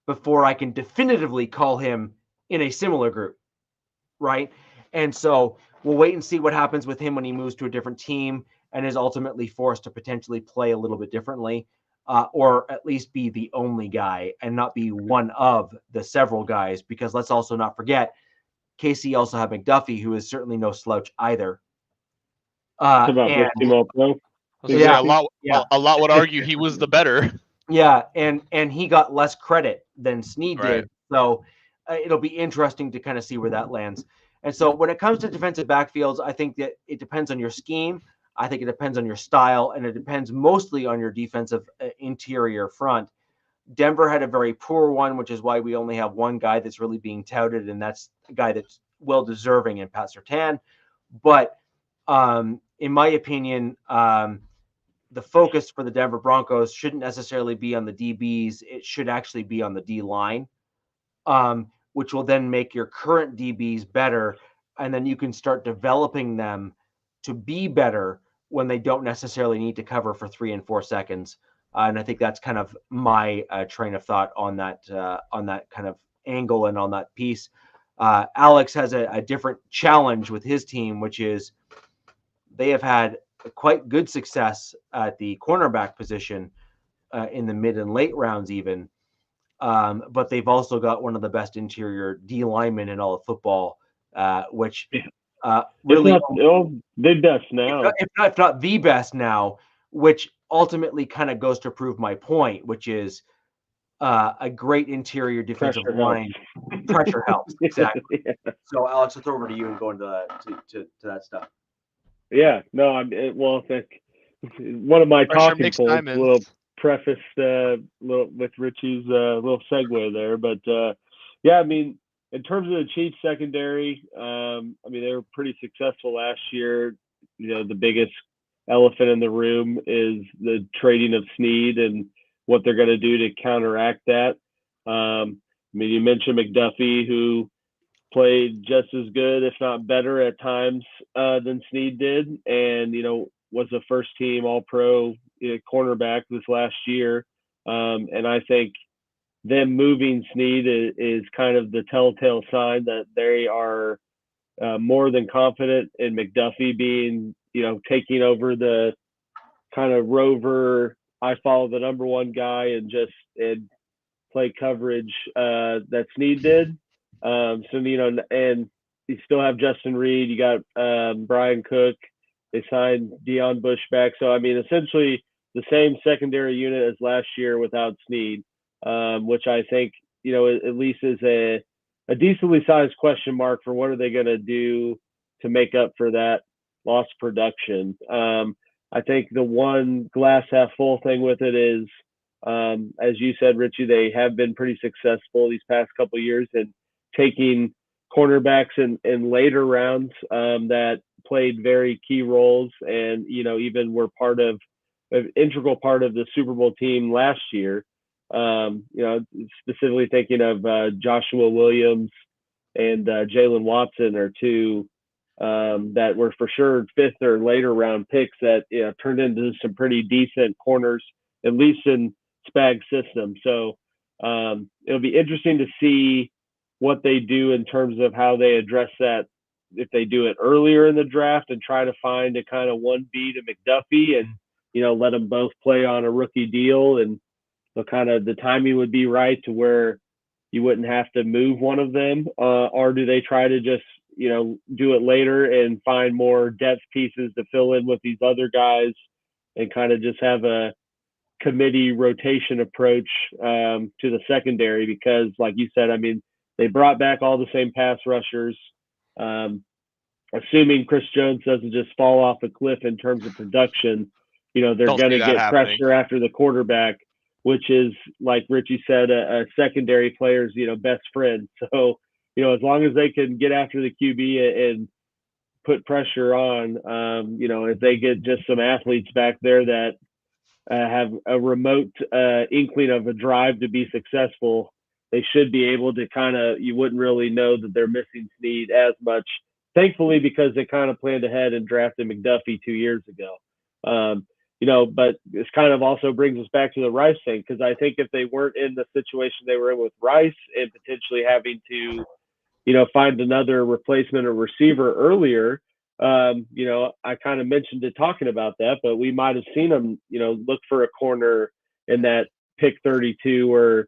before I can definitively call him in a similar group, right? And so we'll wait and see what happens with him when he moves to a different team and is ultimately forced to potentially play a little bit differently, or at least be the only guy and not be one of the several guys, because let's also not forget, KC also have McDuffie, who is certainly no slouch either. A lot would argue he was the better. Yeah, and he got less credit than Snead did. So it'll be interesting to kind of see where that lands. And so when it comes to defensive backfields, I think that it depends on your scheme. I think it depends on your style, and it depends mostly on your defensive interior front. Denver had a very poor one, which is why we only have one guy that's really being touted, and that's a guy that's well deserving in Pat Surtain. But in my opinion, the focus for the Denver Broncos shouldn't necessarily be on the DBs. It should actually be on the D line, which will then make your current DBs better. And then you can start developing them to be better when they don't necessarily need to cover for 3 and 4 seconds. And I think that's kind of my train of thought on that kind of angle and on that piece. Alex has a different challenge with his team, which is they have had quite good success at the cornerback position in the mid and late rounds even. But they've also got one of the best interior D linemen in all of football, which really the best now, if not the best now, which ultimately kind of goes to prove my point, which is a great interior defensive line. Pressure helps. Exactly. So Alex, I'll throw over to you and go into that stuff. Yeah, no, I think one of my talking points, a little preface with Richie's little segue there, but I mean, in terms of the Chiefs secondary, I mean, they were pretty successful last year. You know, the biggest elephant in the room is the trading of Snead and what they're going to do to counteract that. I mean, you mentioned McDuffie, who played just as good, if not better at times than Snead did, and, you know, was a first-team All-Pro cornerback this last year. And I think them moving Snead is kind of the telltale sign that they are more than confident in McDuffie being, you know, taking over the kind of rover, I follow the number one guy and play coverage that Snead did. So, you know, and you still have Justin Reed. You got Brian Cook. They signed Deion Bush back. So, I mean, essentially the same secondary unit as last year without Snead, which I think, you know, at least is a decently sized question mark for what are they going to do to make up for that lost production. I think the one glass half full thing with it is, as you said, Richie, they have been pretty successful these past couple of years in taking cornerbacks in later rounds that played very key roles and, you know, even were an integral part of the Super Bowl team last year. You know, specifically thinking of Joshua Williams and Jalen Watson are two that were for sure fifth or later round picks that, you know, turned into some pretty decent corners, at least in Spag's system. So it'll be interesting to see what they do in terms of how they address that, if they do it earlier in the draft and try to find a kind of 1B to McDuffie and, you know, let them both play on a rookie deal, and so kind of the timing would be right to where you wouldn't have to move one of them, or do they try to just, you know, do it later and find more depth pieces to fill in with these other guys and kind of just have a committee rotation approach to the secondary? Because like you said, I mean, they brought back all the same pass rushers. Assuming Chris Jones doesn't just fall off a cliff in terms of production, you know, they're going to get pressure after the quarterback, which is, like Richie said, a secondary player's, you know, best friend. So, you know, as long as they can get after the QB and put pressure on, you know, if they get just some athletes back there that have a remote inkling of a drive to be successful, they should be able to kind of, you wouldn't really know that they're missing Snead as much, thankfully, because they kind of planned ahead and drafted McDuffie 2 years ago. You know, but this kind of also brings us back to the Rice thing, because I think if they weren't in the situation they were in with Rice and potentially having to, you know, find another replacement or receiver earlier, you know, I kind of mentioned it talking about that, but we might have seen them, you know, look for a corner in that pick 32 or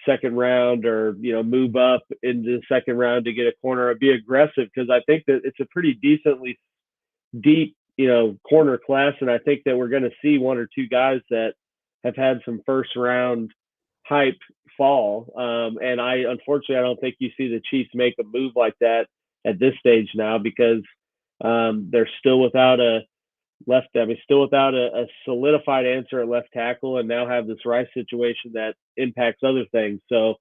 second round, or, you know, move up into the second round to get a corner or be aggressive, because I think that it's a pretty decently deep, you know, corner class. And I think that we're going to see one or two guys that have had some first round hype fall. And unfortunately, I don't think you see the Chiefs make a move like that at this stage now, because they're still without a solidified answer at left tackle, and now have this Rice situation that impacts other things. So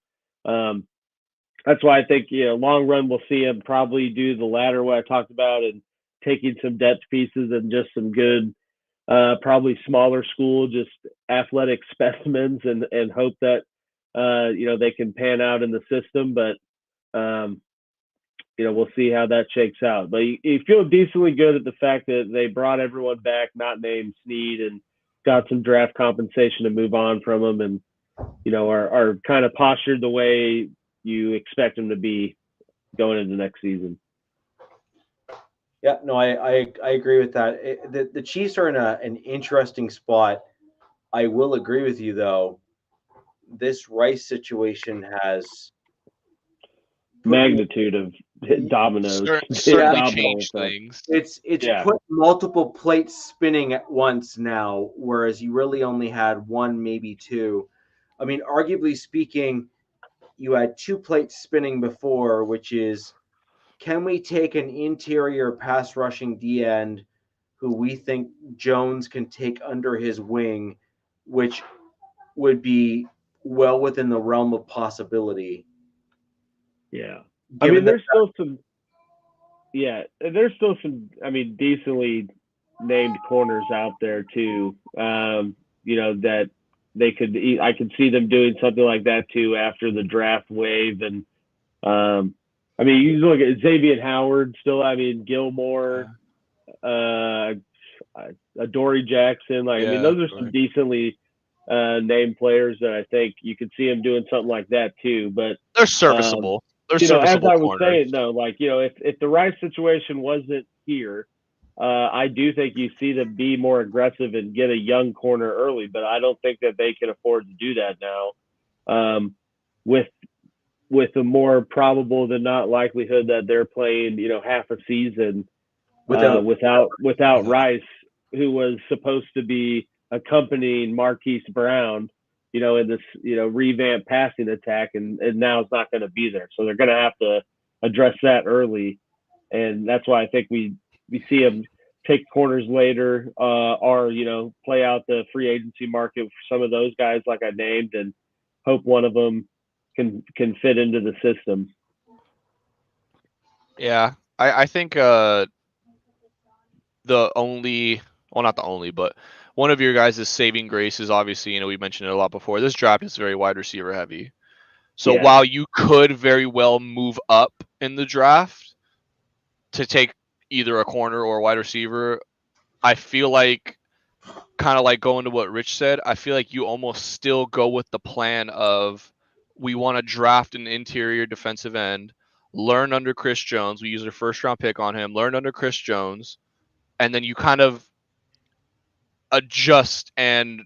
that's why I think, you know, long run, we'll see him probably do the latter, what I talked about, and taking some depth pieces and just some good, probably smaller school, just athletic specimens, and hope that, you know, they can pan out in the system. But, you know, we'll see how that shakes out. But you feel decently good at the fact that they brought everyone back, not named Snead, and got some draft compensation to move on from them, and, you know, are kind of postured the way you expect them to be going into next season. Yeah, no, I agree with that. The Chiefs are in an interesting spot. I will agree with you, though. This Rice situation has magnitude of dominoes. Certainly changed things. It's put multiple plates spinning at once now, whereas you really only had one, maybe two. I mean, arguably speaking, you had two plates spinning before, which is, can we take an interior pass rushing D end who we think Jones can take under his wing, which would be well within the realm of possibility. Yeah. I mean, there's still some, I mean, decently named corners out there too, you know, that they could, I could see them doing something like that too after the draft wave. And, I mean, you look at Xavier Howard still, I mean, Gilmore, Dory Jackson. Like, I mean, those are some decently named players that I think you could see them doing something like that too. But they're serviceable. They're you know, serviceable as I was corners. saying, though, like, you know, if the Rice situation wasn't here, I do think you see them be more aggressive and get a young corner early, but I don't think that they can afford to do that now. With with a more probable than not likelihood that they're playing, half a season without Rice, who was supposed to be accompanying Marquise Brown, in this, revamped passing attack, and now it's not going to be there. So they're going to have to address that early. And that's why I think we see them take corners later, or, play out the free agency market for some of those guys like I named, and hope one of them can fit into the system. Yeah, I think not the only, but one of your guys' saving grace is obviously, we mentioned it a lot before. This draft is very wide receiver heavy. So while you could very well move up in the draft to take either a corner or a wide receiver, I feel like, kind of like going to what Rich said, I feel like you almost still go with the plan of, we want to draft an interior defensive end, learn under Chris Jones. We use our first round pick on him, learn under Chris Jones, and then you kind of adjust and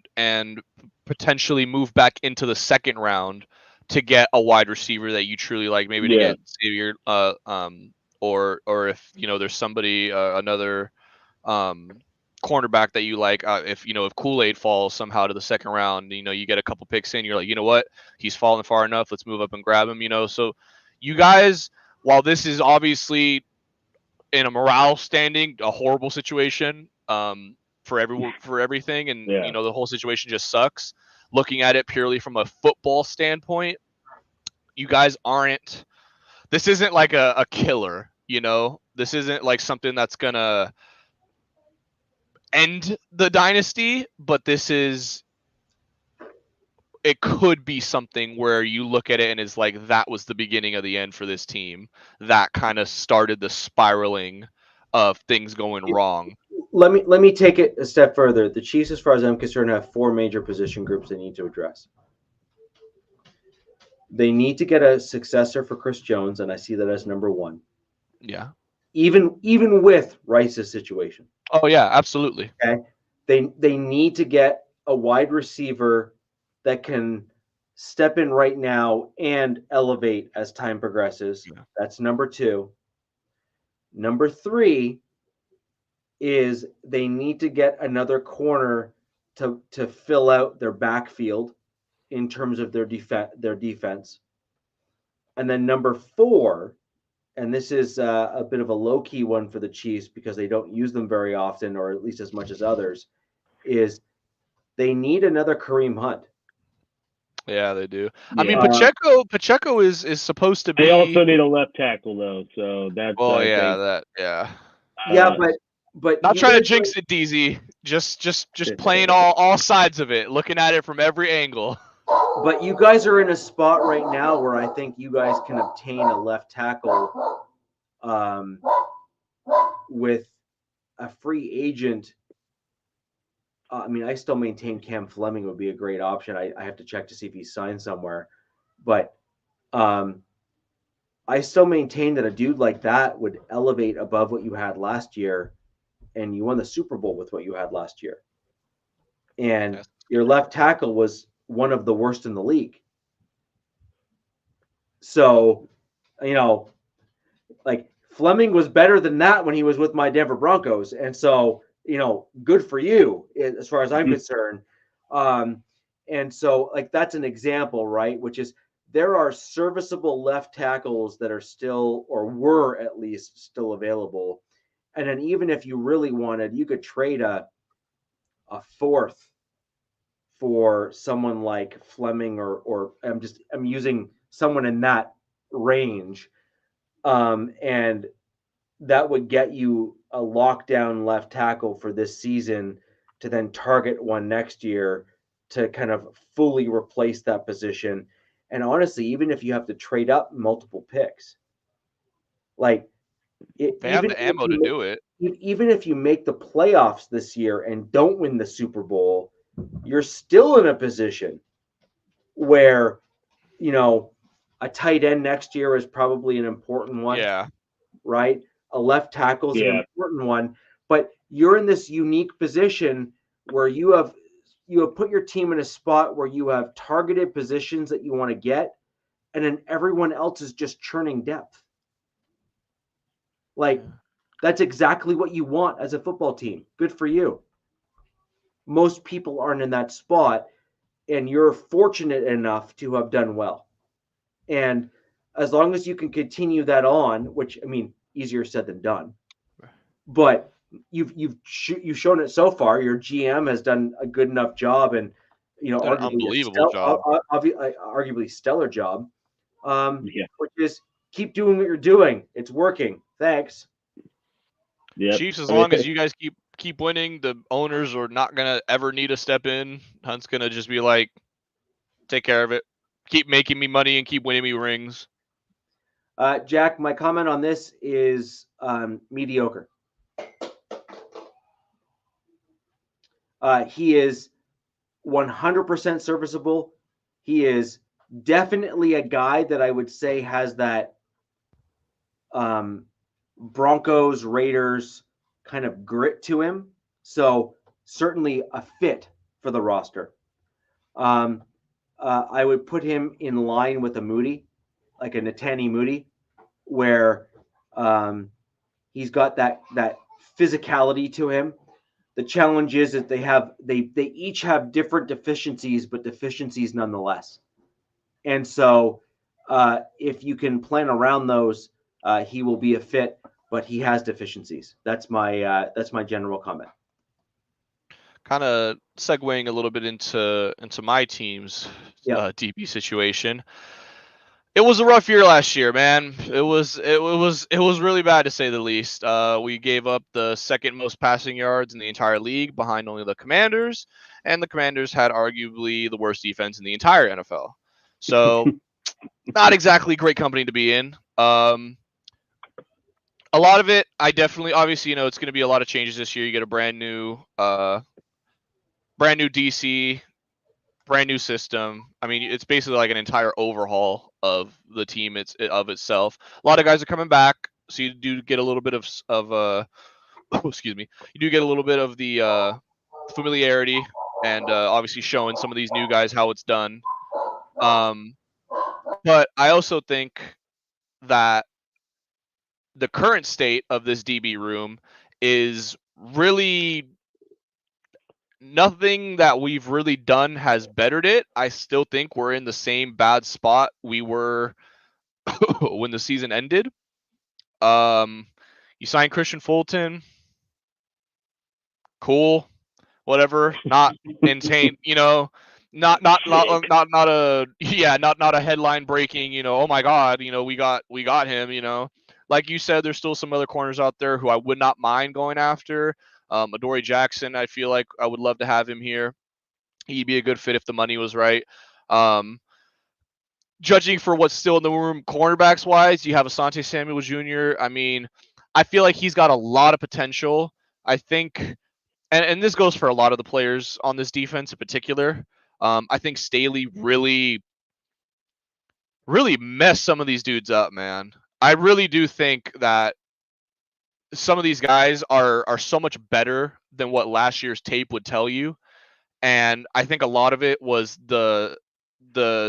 potentially move back into the second round to get a wide receiver that you truly like, maybe to get Xavier, or if there's somebody, another cornerback that you like, if Kool-Aid falls somehow to the second round, you get a couple picks in, you're like, what, he's fallen far enough, let's move up and grab him. So you guys, while this is obviously in a morale standing a horrible situation, for everything, and the whole situation just sucks, looking at it purely from a football standpoint, you guys aren't, this isn't like a killer, this isn't like something that's gonna end the dynasty, but it could be something where you look at it and it's like, that was the beginning of the end for this team. That kind of started the spiraling of things going wrong. Let me take it a step further. The Chiefs, as far as I'm concerned, have 4 major position groups they need to address. They need to get a successor for Chris Jones, and I see that as number 1. Yeah. Even with Rice's situation. Oh yeah, absolutely. Okay. They need to get a wide receiver that can step in right now and elevate as time progresses. Yeah. That's number 2. Number 3 is they need to get another corner to fill out their backfield in terms of their defense. And then number 4, and this is a bit of a low-key one for the Chiefs because they don't use them very often, or at least as much as others, is they need another Kareem Hunt. Yeah, they do. I mean, Pacheco is supposed to be. They also need a left tackle though, so that's. Oh yeah, Yeah, but not trying to jinx it, DZ. Just playing all sides of it, looking at it from every angle. But you guys are in a spot right now where I think you guys can obtain a left tackle, with a free agent. I mean, I still maintain Cam Fleming would be a great option. I have to check to see if he's signed somewhere. But I still maintain that a dude like that would elevate above what you had last year, and you won the Super Bowl with what you had last year. And your left tackle was one of the worst in the league. So, like Fleming was better than that when he was with my Denver Broncos. And so, good for you as far as I'm concerned. And so like, that's an example, right? Which is there are serviceable left tackles that are still, or were at least still available. And then even if you really wanted, you could trade a 4th for someone like Fleming or I'm using someone in that range. And that would get you a lockdown left tackle for this season to then target one next year to kind of fully replace that position. And honestly, even if you have to trade up multiple picks, like they have the ammo to do it. Even if you make the playoffs this year and don't win the Super Bowl, you're still in a position where, a tight end next year is probably an important one. Yeah. Right? A left tackle is an important one, but you're in this unique position where you have put your team in a spot where you have targeted positions that you want to get, and then everyone else is just churning depth. Like, that's exactly what you want as a football team. Good for you. Most people aren't in that spot, and you're fortunate enough to have done well. And as long as you can continue that on, which, I mean, easier said than done, but you've shown it so far. Your GM has done a good enough job, and An unbelievable job, arguably stellar job. Which is keep doing what you're doing. It's working. Thanks. Chiefs, as long as you guys keep winning, the owners are not gonna ever need to step in. Hunt's gonna just be like, take care of it. Keep making me money and keep winning me rings. Jack, my comment on this is mediocre. He is 100% serviceable. He is definitely a guy that I would say has that Broncos, Raiders kind of grit to him. So certainly a fit for the roster. I would put him in line with a Moody, like a Netani Moody, where he's got that physicality to him. The challenge is that they each have different deficiencies, but deficiencies nonetheless. And so if you can plan around those, he will be a fit, but he has deficiencies. That's my general comment. Kind of segueing a little bit into my team's DB situation. It was a rough year last year, man. It was really bad, to say the least. We gave up the second most passing yards in the entire league, behind only the Commanders, and the Commanders had arguably the worst defense in the entire NFL. So not exactly great company to be in. A lot of it, obviously, it's going to be a lot of changes this year. You get a brand new DC, brand new system. I mean, it's basically like an entire overhaul of the team itself. A lot of guys are coming back, so you do get a little bit of excuse me. You do get a little bit of the familiarity, and obviously showing some of these new guys how it's done. But I also think that the current state of this DB room is really nothing that we've really done has bettered it. I still think we're in the same bad spot we were when the season ended. You signed Christian Fulton. Cool. Whatever. Not insane, not a headline breaking, oh my God, we got him, Like you said, there's still some other corners out there who I would not mind going after. Adoree Jackson, I feel like I would love to have him here. He'd be a good fit if the money was right. Judging for what's still in the room, cornerbacks wise, you have Asante Samuel Jr. I mean, I feel like he's got a lot of potential. I think, and this goes for a lot of the players on this defense in particular. I think Staley really messed some of these dudes up, man. I really do think that some of these guys are so much better than what last year's tape would tell you. And I think a lot of it was the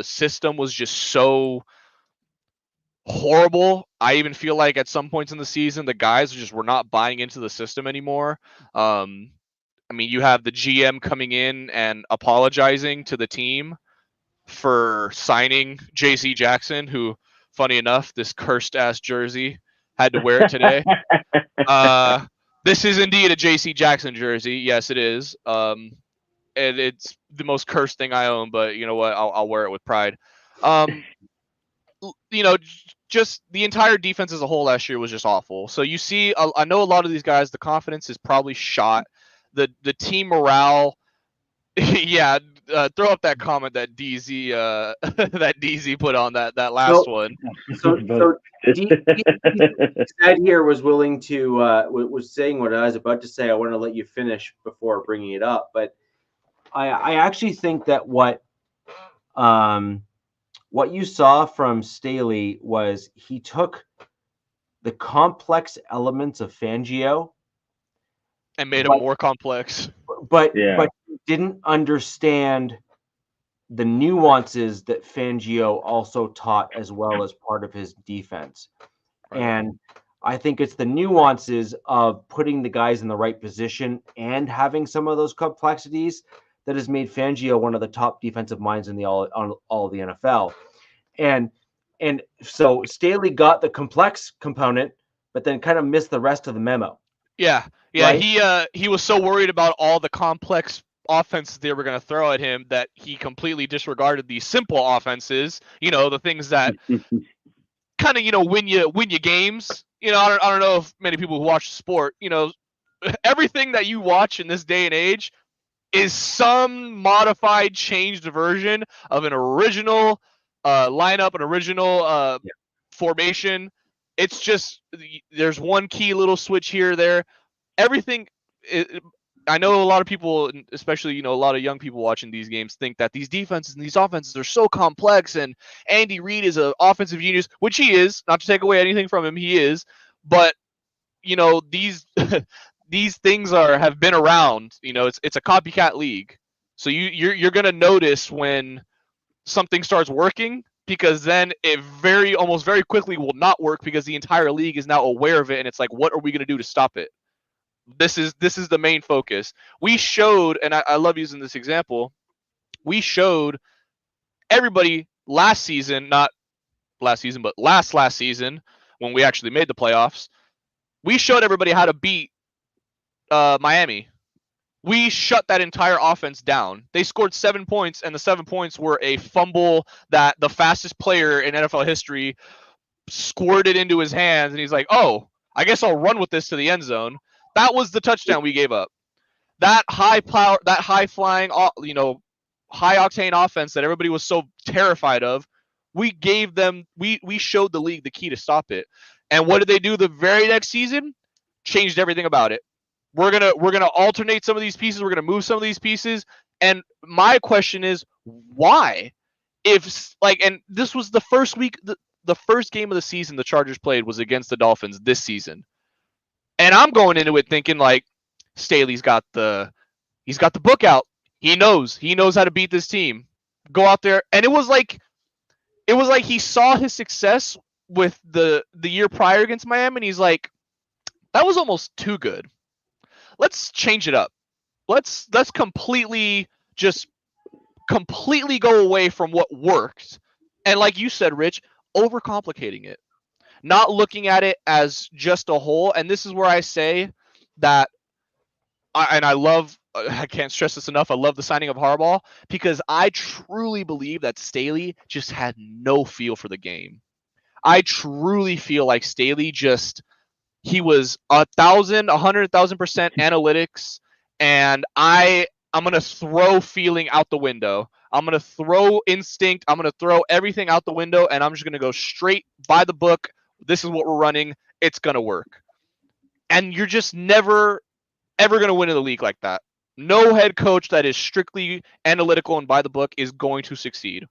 system was just so horrible. I even feel like at some points in the season, the guys just were not buying into the system anymore. I mean, you have the GM coming in and apologizing to the team for signing JC Jackson, who, funny enough, this cursed ass jersey, had to wear it today. This is indeed a JC Jackson jersey. Yes, it is. And it's the most cursed thing I own, but you know what? I'll wear it with pride. Just the entire defense as a whole last year was just awful. So you see, I know a lot of these guys, the confidence is probably shot. The team morale, yeah. Throw up that comment that DZ that DZ put on that last one. So Ed here was willing to was saying what I was about to say. I want to let you finish before bringing it up, but I actually think that what you saw from Staley was he took the complex elements of Fangio and made them more complex, but didn't understand the nuances that Fangio also taught as well as part of his defense. Right. And I think it's the nuances of putting the guys in the right position and having some of those complexities that has made Fangio one of the top defensive minds in the all of the NFL. And so Staley got the complex component, but then kind of missed the rest of the memo. Yeah. Right? He was so worried about all the complex offenses they were going to throw at him that he completely disregarded the simple offenses. The things that kind of win you games. I don't know if many people who watch sport. Everything that you watch in this day and age is some modified, changed version of an original lineup, an original formation. It's just there's one key little switch here or there. Everything. I know a lot of people, especially a lot of young people watching these games, think that these defenses and these offenses are so complex, and Andy Reid is an offensive genius, which he is. Not to take away anything from him, he is. But these these things have been around. It's a copycat league, so you're gonna notice when something starts working, because then it almost very quickly will not work because the entire league is now aware of it, and it's like, what are we gonna do to stop it? This is the main focus. We showed, and I love using this example, we showed everybody last season, not last season, but last season, when we actually made the playoffs, we showed everybody how to beat Miami. We shut that entire offense down. They scored 7 points, and the 7 points were a fumble that the fastest player in NFL history squirted into his hands, and he's like, oh, I guess I'll run with this to the end zone. That was the touchdown we gave up. That high power, that high flying, high octane offense that everybody was so terrified of, we gave them, we showed the league the key to stop it. And what did they do the very next season? Changed everything about it. We're gonna alternate some of these pieces. We're gonna move some of these pieces. And my question is, why? And this was the first week, the first game of the season the Chargers played was against the Dolphins this season. And I'm going into it thinking like, Staley's got the book out. He knows how to beat this team. Go out there, and it was like he saw his success with the year prior against Miami, and he's like, that was almost too good. Let's change it up. Let's completely go away from what worked. And like you said, Rich, overcomplicating it. Not looking at it as just a whole. And this is where I say that, I can't stress this enough, I love the signing of Harbaugh, because I truly believe that Staley just had no feel for the game. I truly feel like Staley he was 100,000% analytics, and I'm going to throw feeling out the window. I'm going to throw instinct. I'm going to throw everything out the window, and I'm just going to go straight by the book. This is what we're running. It's going to work. And you're just never, ever going to win in the league like that. No head coach that is strictly analytical and by the book is going to succeed.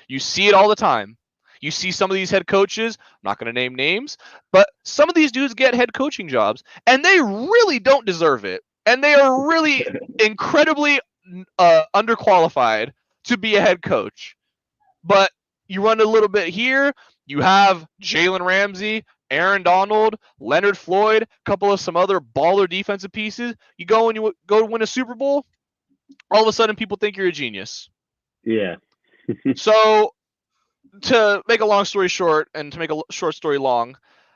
You see it all the time. You see some of these head coaches, I'm not going to name names, but some of these dudes get head coaching jobs, and they really don't deserve it. And they are really incredibly underqualified to be a head coach. But you run a little bit here, you have Jalen Ramsey, Aaron Donald, Leonard Floyd, a couple of some other baller defensive pieces. You go and you go win a Super Bowl, all of a sudden people think you're a genius. Yeah. So to make a long story short, and to make a short story long,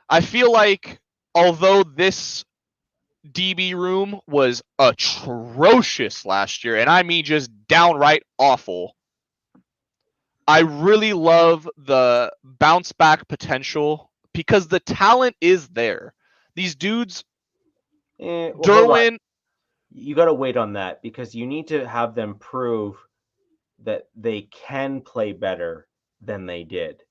I feel like although this DB room was atrocious last year, and I mean just downright awful, I really love the bounce back potential because the talent is there. These dudes, Derwin. You got to wait on that because you need to have them prove that they can play better than they did.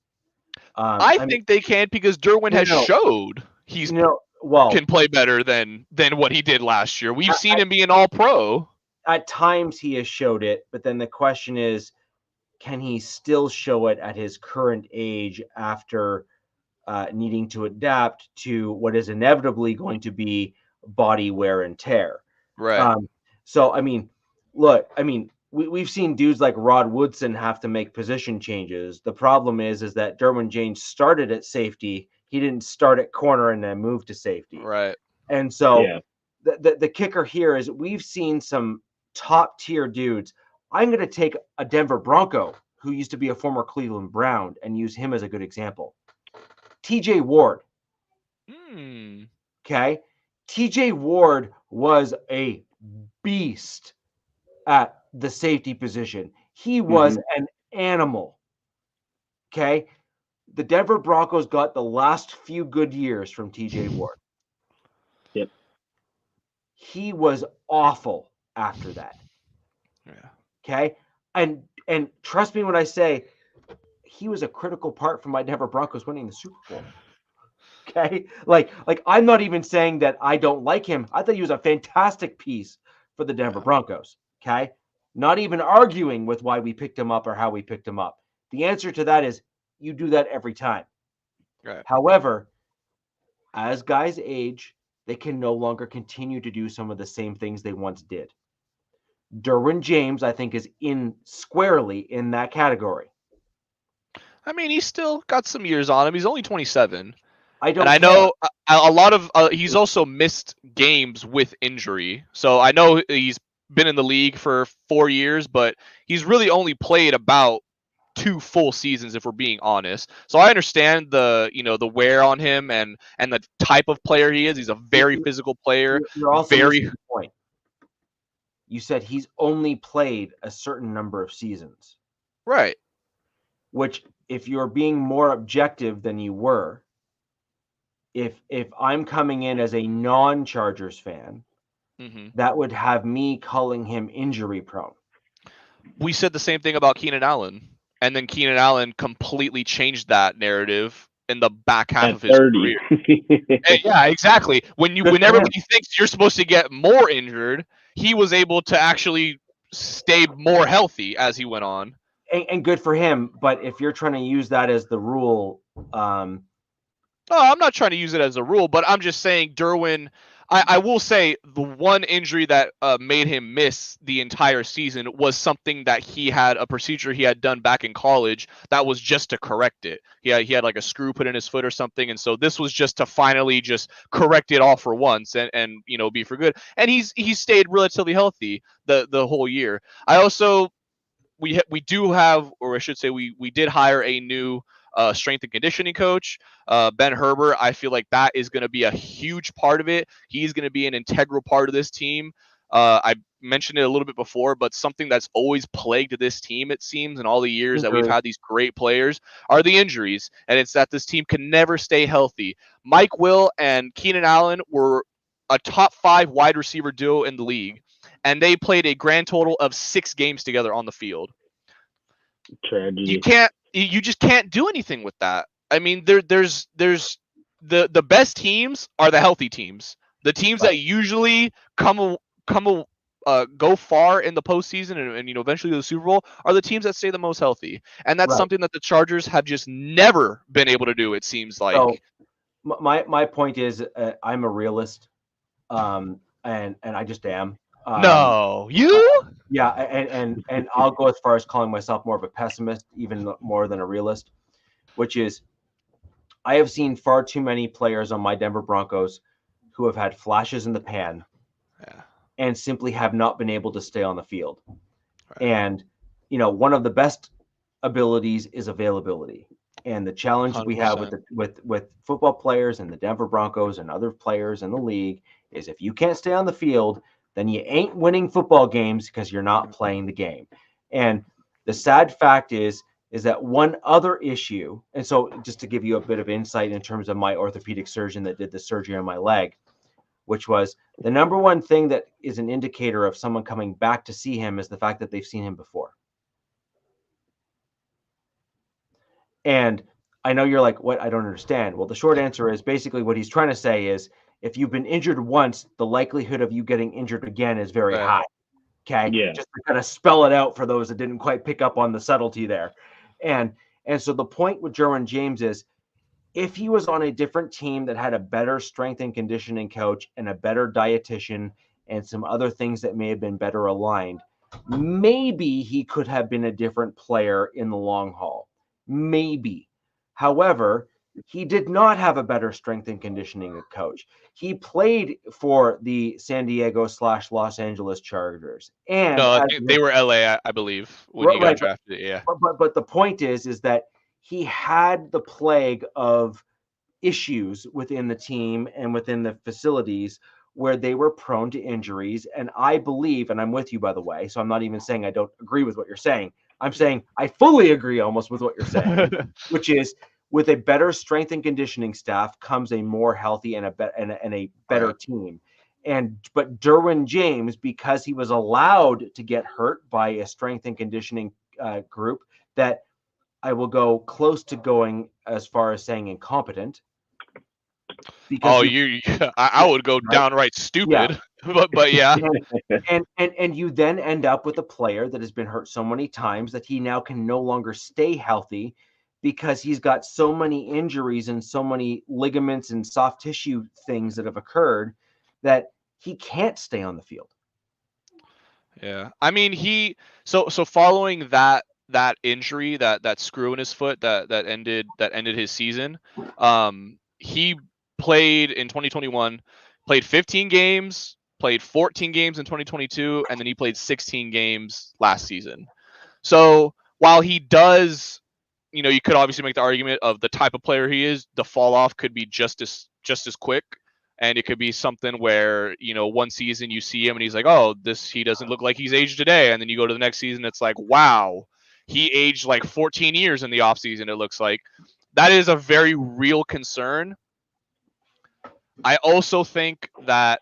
I think they can because Derwin has showed he's can play better than what he did last year. We've seen him be an all-pro. At times he has showed it, but then the question is, can he still show it at his current age after needing to adapt to what is inevitably going to be body wear and tear? Right. So, I mean, look, we've seen dudes like Rod Woodson have to make position changes. The problem is that Derwin James started at safety. He didn't start at corner and then move to safety. Right. And so the kicker here is we've seen some top tier dudes. I'm going to take a Denver Bronco who used to be a former Cleveland Brown and use him as a good example. TJ Ward. Okay. TJ Ward was a beast at the safety position. He was an animal. Okay. The Denver Broncos got the last few good years from TJ Ward. Yep. He was awful after that. Yeah. Okay. And trust me when I say he was a critical part for my Denver Broncos winning the Super Bowl. Okay. Like I'm not even saying that I don't like him. I thought he was a fantastic piece for the Denver Broncos. Okay. Not even arguing with why we picked him up or how we picked him up. The answer to that is you do that every time. Right. However, as guys age, they can no longer continue to do some of the same things they once did. Derwin James, I think, is squarely in that category. I mean, he's still got some years on him. He's only 27. I know a lot of he's also missed games with injury. So I know he's been in the league for 4 years, but he's really only played about 2 full seasons, if we're being honest. So I understand the wear on him and the type of player he is. He's a very physical player. You're also missing the point. You said he's only played a certain number of seasons. Right. Which, if you're being more objective than you were, if I'm coming in as a non-Chargers fan, that would have me calling him injury prone. We said the same thing about Keenan Allen, and then Keenan Allen completely changed that narrative in the back half of his career. Yeah, exactly. When everybody thinks you're supposed to get more injured, he was able to actually stay more healthy as he went on. And good for him. But if you're trying to use that as the rule, I'm not trying to use it as a rule, but I'm just saying Derwin. I will say the one injury that made him miss the entire season was something that he had a procedure he had done back in college that was just to correct it. He had like a screw put in his foot or something, and so this was just to finally just correct it all for once and be for good. And he stayed relatively healthy the whole year. I also we do have, or I should say we did hire a new strength and conditioning coach, Ben Herbert. I feel like that is going to be a huge part of it. He's going to be an integral part of this team. I mentioned it a little bit before, but something that's always plagued this team, it seems, in all the years that we've had these great players, are the injuries. And it's that this team can never stay healthy. Mike Will and Keenan Allen were a top 5 wide receiver duo in the league, and they played a grand total of 6 games together on the field. Tragedy. You just can't do anything with that. I mean, there's the best teams are the healthy teams. The teams that usually go far in the postseason and eventually to the Super Bowl are the teams that stay the most healthy. And that's something that the Chargers have just never been able to do, it seems like. So my point is I'm a realist, and I just am. No, you? Yeah, and I'll go as far as calling myself more of a pessimist, even more than a realist, which is I have seen far too many players on my Denver Broncos who have had flashes in the pan and simply have not been able to stay on the field. Right. And, one of the best abilities is availability. And the challenge 100%. We have with football players and the Denver Broncos and other players in the league is if you can't stay on the field, then you ain't winning football games because you're not playing the game. And the sad fact is that one other issue, and so just to give you a bit of insight in terms of my orthopedic surgeon that did the surgery on my leg, which was the number one thing that is an indicator of someone coming back to see him is the fact that they've seen him before. And I know you're like, what? I don't understand. Well, the short answer is basically what he's trying to say is, if you've been injured once, the likelihood of you getting injured again is very high. Okay. Yeah. Just to kind of spell it out for those that didn't quite pick up on the subtlety there. And so the point with Derwin James is if he was on a different team that had a better strength and conditioning coach and a better dietitian and some other things that may have been better aligned, Maybe he could have been a different player in the long haul. Maybe. However, he did not have a better strength and conditioning coach. He played for the San Diego / Los Angeles Chargers. And No, I think they were LA, I believe, when he got drafted. Yeah. But the point is that he had the plague of issues within the team and within the facilities where they were prone to injuries. And I believe, and I'm with you, by the way, so I'm not even saying I don't agree with what you're saying. I'm saying I fully agree almost with what you're saying, which is with a better strength and conditioning staff comes a more healthy and a better team. But Derwin James, because he was allowed to get hurt by a strength and conditioning group that I will go close to going as far as saying incompetent. I would go downright stupid, but yeah. And you then end up with a player that has been hurt so many times that he now can no longer stay healthy because he's got so many injuries and so many ligaments and soft tissue things that have occurred that he can't stay on the field. Yeah. I mean, so following that injury, that screw in his foot that ended his season, he played in 2021, played 15 games, played 14 games in 2022, and then he played 16 games last season. So while he does, you could obviously make the argument of the type of player he is, the fall off could be just as quick. And it could be something where, one season you see him and he's like, oh, he doesn't look like he's aged today. And then you go to the next season, it's like, wow, he aged like 14 years in the offseason, it looks like. That is a very real concern. I also think that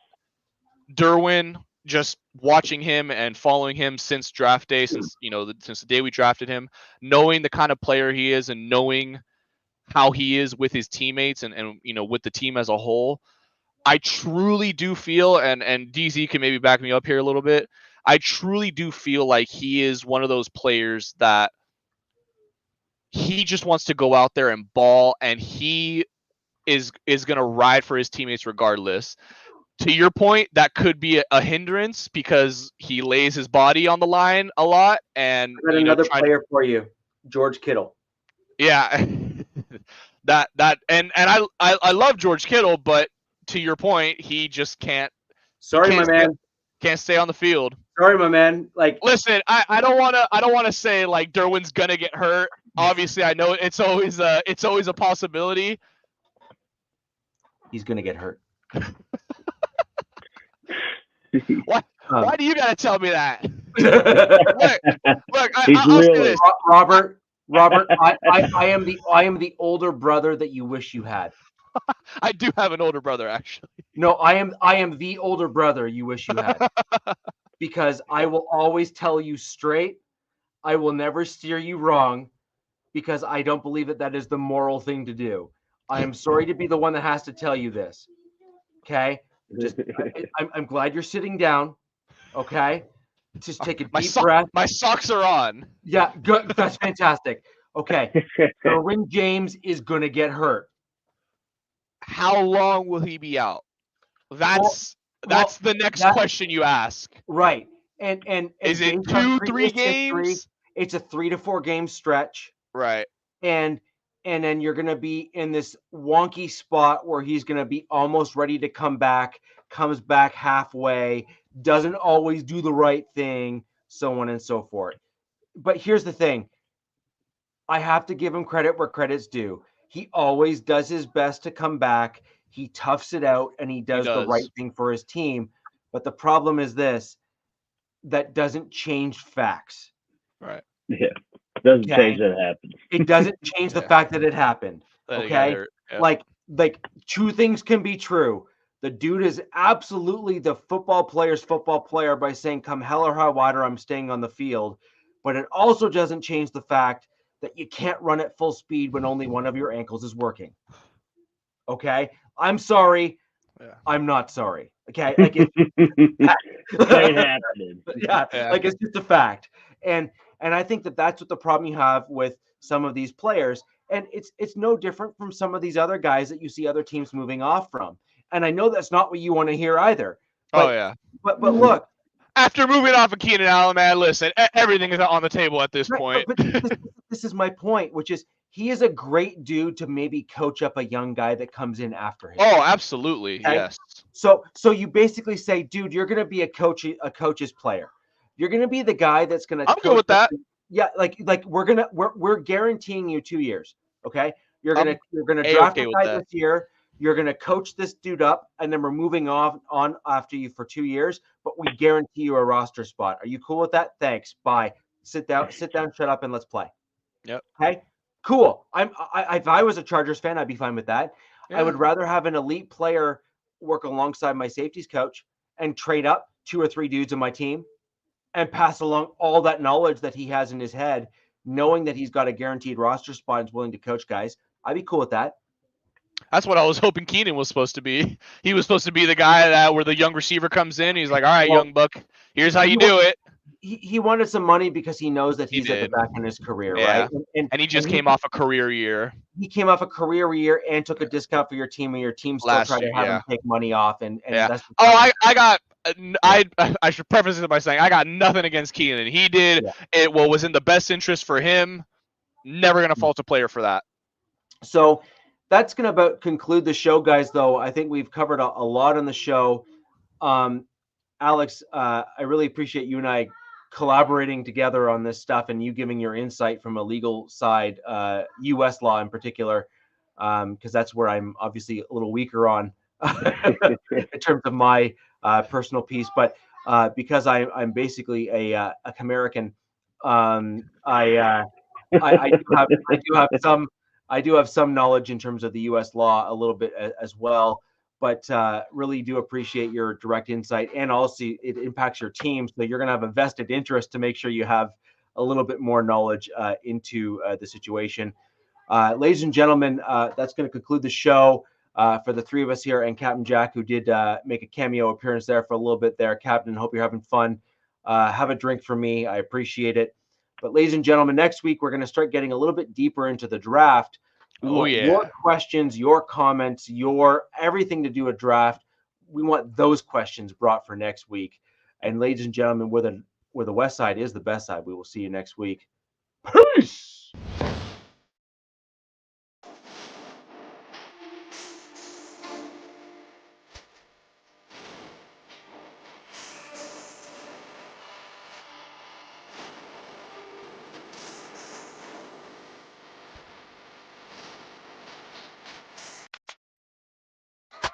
Derwin, just watching him and following him since draft day, since the day we drafted him, knowing the kind of player he is and knowing how he is with his teammates and with the team as a whole, I truly do feel, and DZ can maybe back me up here a little bit, I truly do feel like he is one of those players that he just wants to go out there and ball, and he is going to ride for his teammates regardless. To your point, that could be a hindrance because he lays his body on the line a lot. And I got another player for you, George Kittle. Yeah, and I love George Kittle, but to your point, he just can't. Sorry, my man. Can't stay on the field. Sorry, my man. Like, listen, I don't want to say like Derwin's gonna get hurt. Obviously, I know it's always a possibility. He's gonna get hurt. Why do you gotta tell me that? Look, I'll say this. Robert, I am the older brother that you wish you had. I do have an older brother, actually. No, I am the older brother you wish you had. Because I will always tell you straight. I will never steer you wrong because I don't believe that is the moral thing to do. I am sorry to be the one that has to tell you this. Okay? I'm glad you're sitting down. Okay? Just take a deep breath. My socks are on. Yeah, good. That's fantastic. Okay. Derwin James is going to get hurt. How long will he be out? That's the next question you ask. Right. And is it 2-3 games? It's a 3 to 4 game stretch. Right. And then you're going to be in this wonky spot where he's going to be almost ready to come back, comes back halfway, doesn't always do the right thing, so on and so forth. But here's the thing. I have to give him credit where credit's due. He always does his best to come back. He toughs it out, and he does the right thing for his team. But the problem is this. That doesn't change facts. Right. Yeah. Doesn't change that it happened. It doesn't change the fact that it happened. Okay? Yeah. Like two things can be true. The dude is absolutely the football player by saying, come hell or high water, I'm staying on the field. But it also doesn't change the fact that you can't run at full speed when only one of your ankles is working. Okay? I'm sorry. Yeah. I'm not sorry. Okay? Like it happened. Yeah, like it's just a fact. And I think that's what the problem you have with some of these players. And it's no different from some of these other guys that you see other teams moving off from. And I know that's not what you want to hear either. But, oh yeah. But look, After moving off of Keenan Allen, man, listen, everything is on the table at this point. But this is my point, which is he is a great dude to maybe coach up a young guy that comes in after him. Oh, absolutely, okay? Yes. So you basically say, dude, you're going to be a coach's player. You're going to be the guy that's going to. I'm good with that. Yeah, like we're guaranteeing you 2 years. Okay, you're gonna draft a guy this year. You're gonna coach this dude up, and then we're moving on after you for 2 years. But we guarantee you a roster spot. Are you cool with that? Thanks. Bye. Sit down, shut up, and let's play. Yep. Okay. Cool. If I was a Chargers fan, I'd be fine with that. Yeah. I would rather have an elite player work alongside my safeties coach and trade up 2 or 3 dudes on my team and pass along all that knowledge that he has in his head, knowing that he's got a guaranteed roster spot and is willing to coach guys. I'd be cool with that. That's what I was hoping Keenan was supposed to be. He was supposed to be the guy where the young receiver comes in. He's like, all right, young buck, here's how you do it. He wanted some money because he knows that he's at the back in his career, right? And he just came off a career year. He came off a career year and took a discount for your team, and your team still tried to have him take money off. That's I should preface it by saying I got nothing against Keenan. He did it what was in the best interest for him. Never going to fault a player for that. So that's going to about conclude the show, guys, though. I think we've covered a lot on the show. Alex, I really appreciate you and I collaborating together on this stuff and you giving your insight from a legal side, U.S. law in particular, because that's where I'm obviously a little weaker on in terms of my personal piece. But because I'm basically a American, I do have some knowledge in terms of the U.S. law a little bit as well. But really do appreciate your direct insight, and also it impacts your team. So you're going to have a vested interest to make sure you have a little bit more knowledge into the situation. Ladies and gentlemen, that's going to conclude the show for the 3 of us here and Captain Jack, who did make a cameo appearance there for a little bit there. Captain, hope you're having fun. Have a drink for me. I appreciate it. But ladies and gentlemen, next week we're going to start getting a little bit deeper into the draft. Your questions, your comments, your everything to do with draft. We want those questions brought for next week. And ladies and gentlemen, where the West Side is the best side, we will see you next week. Peace.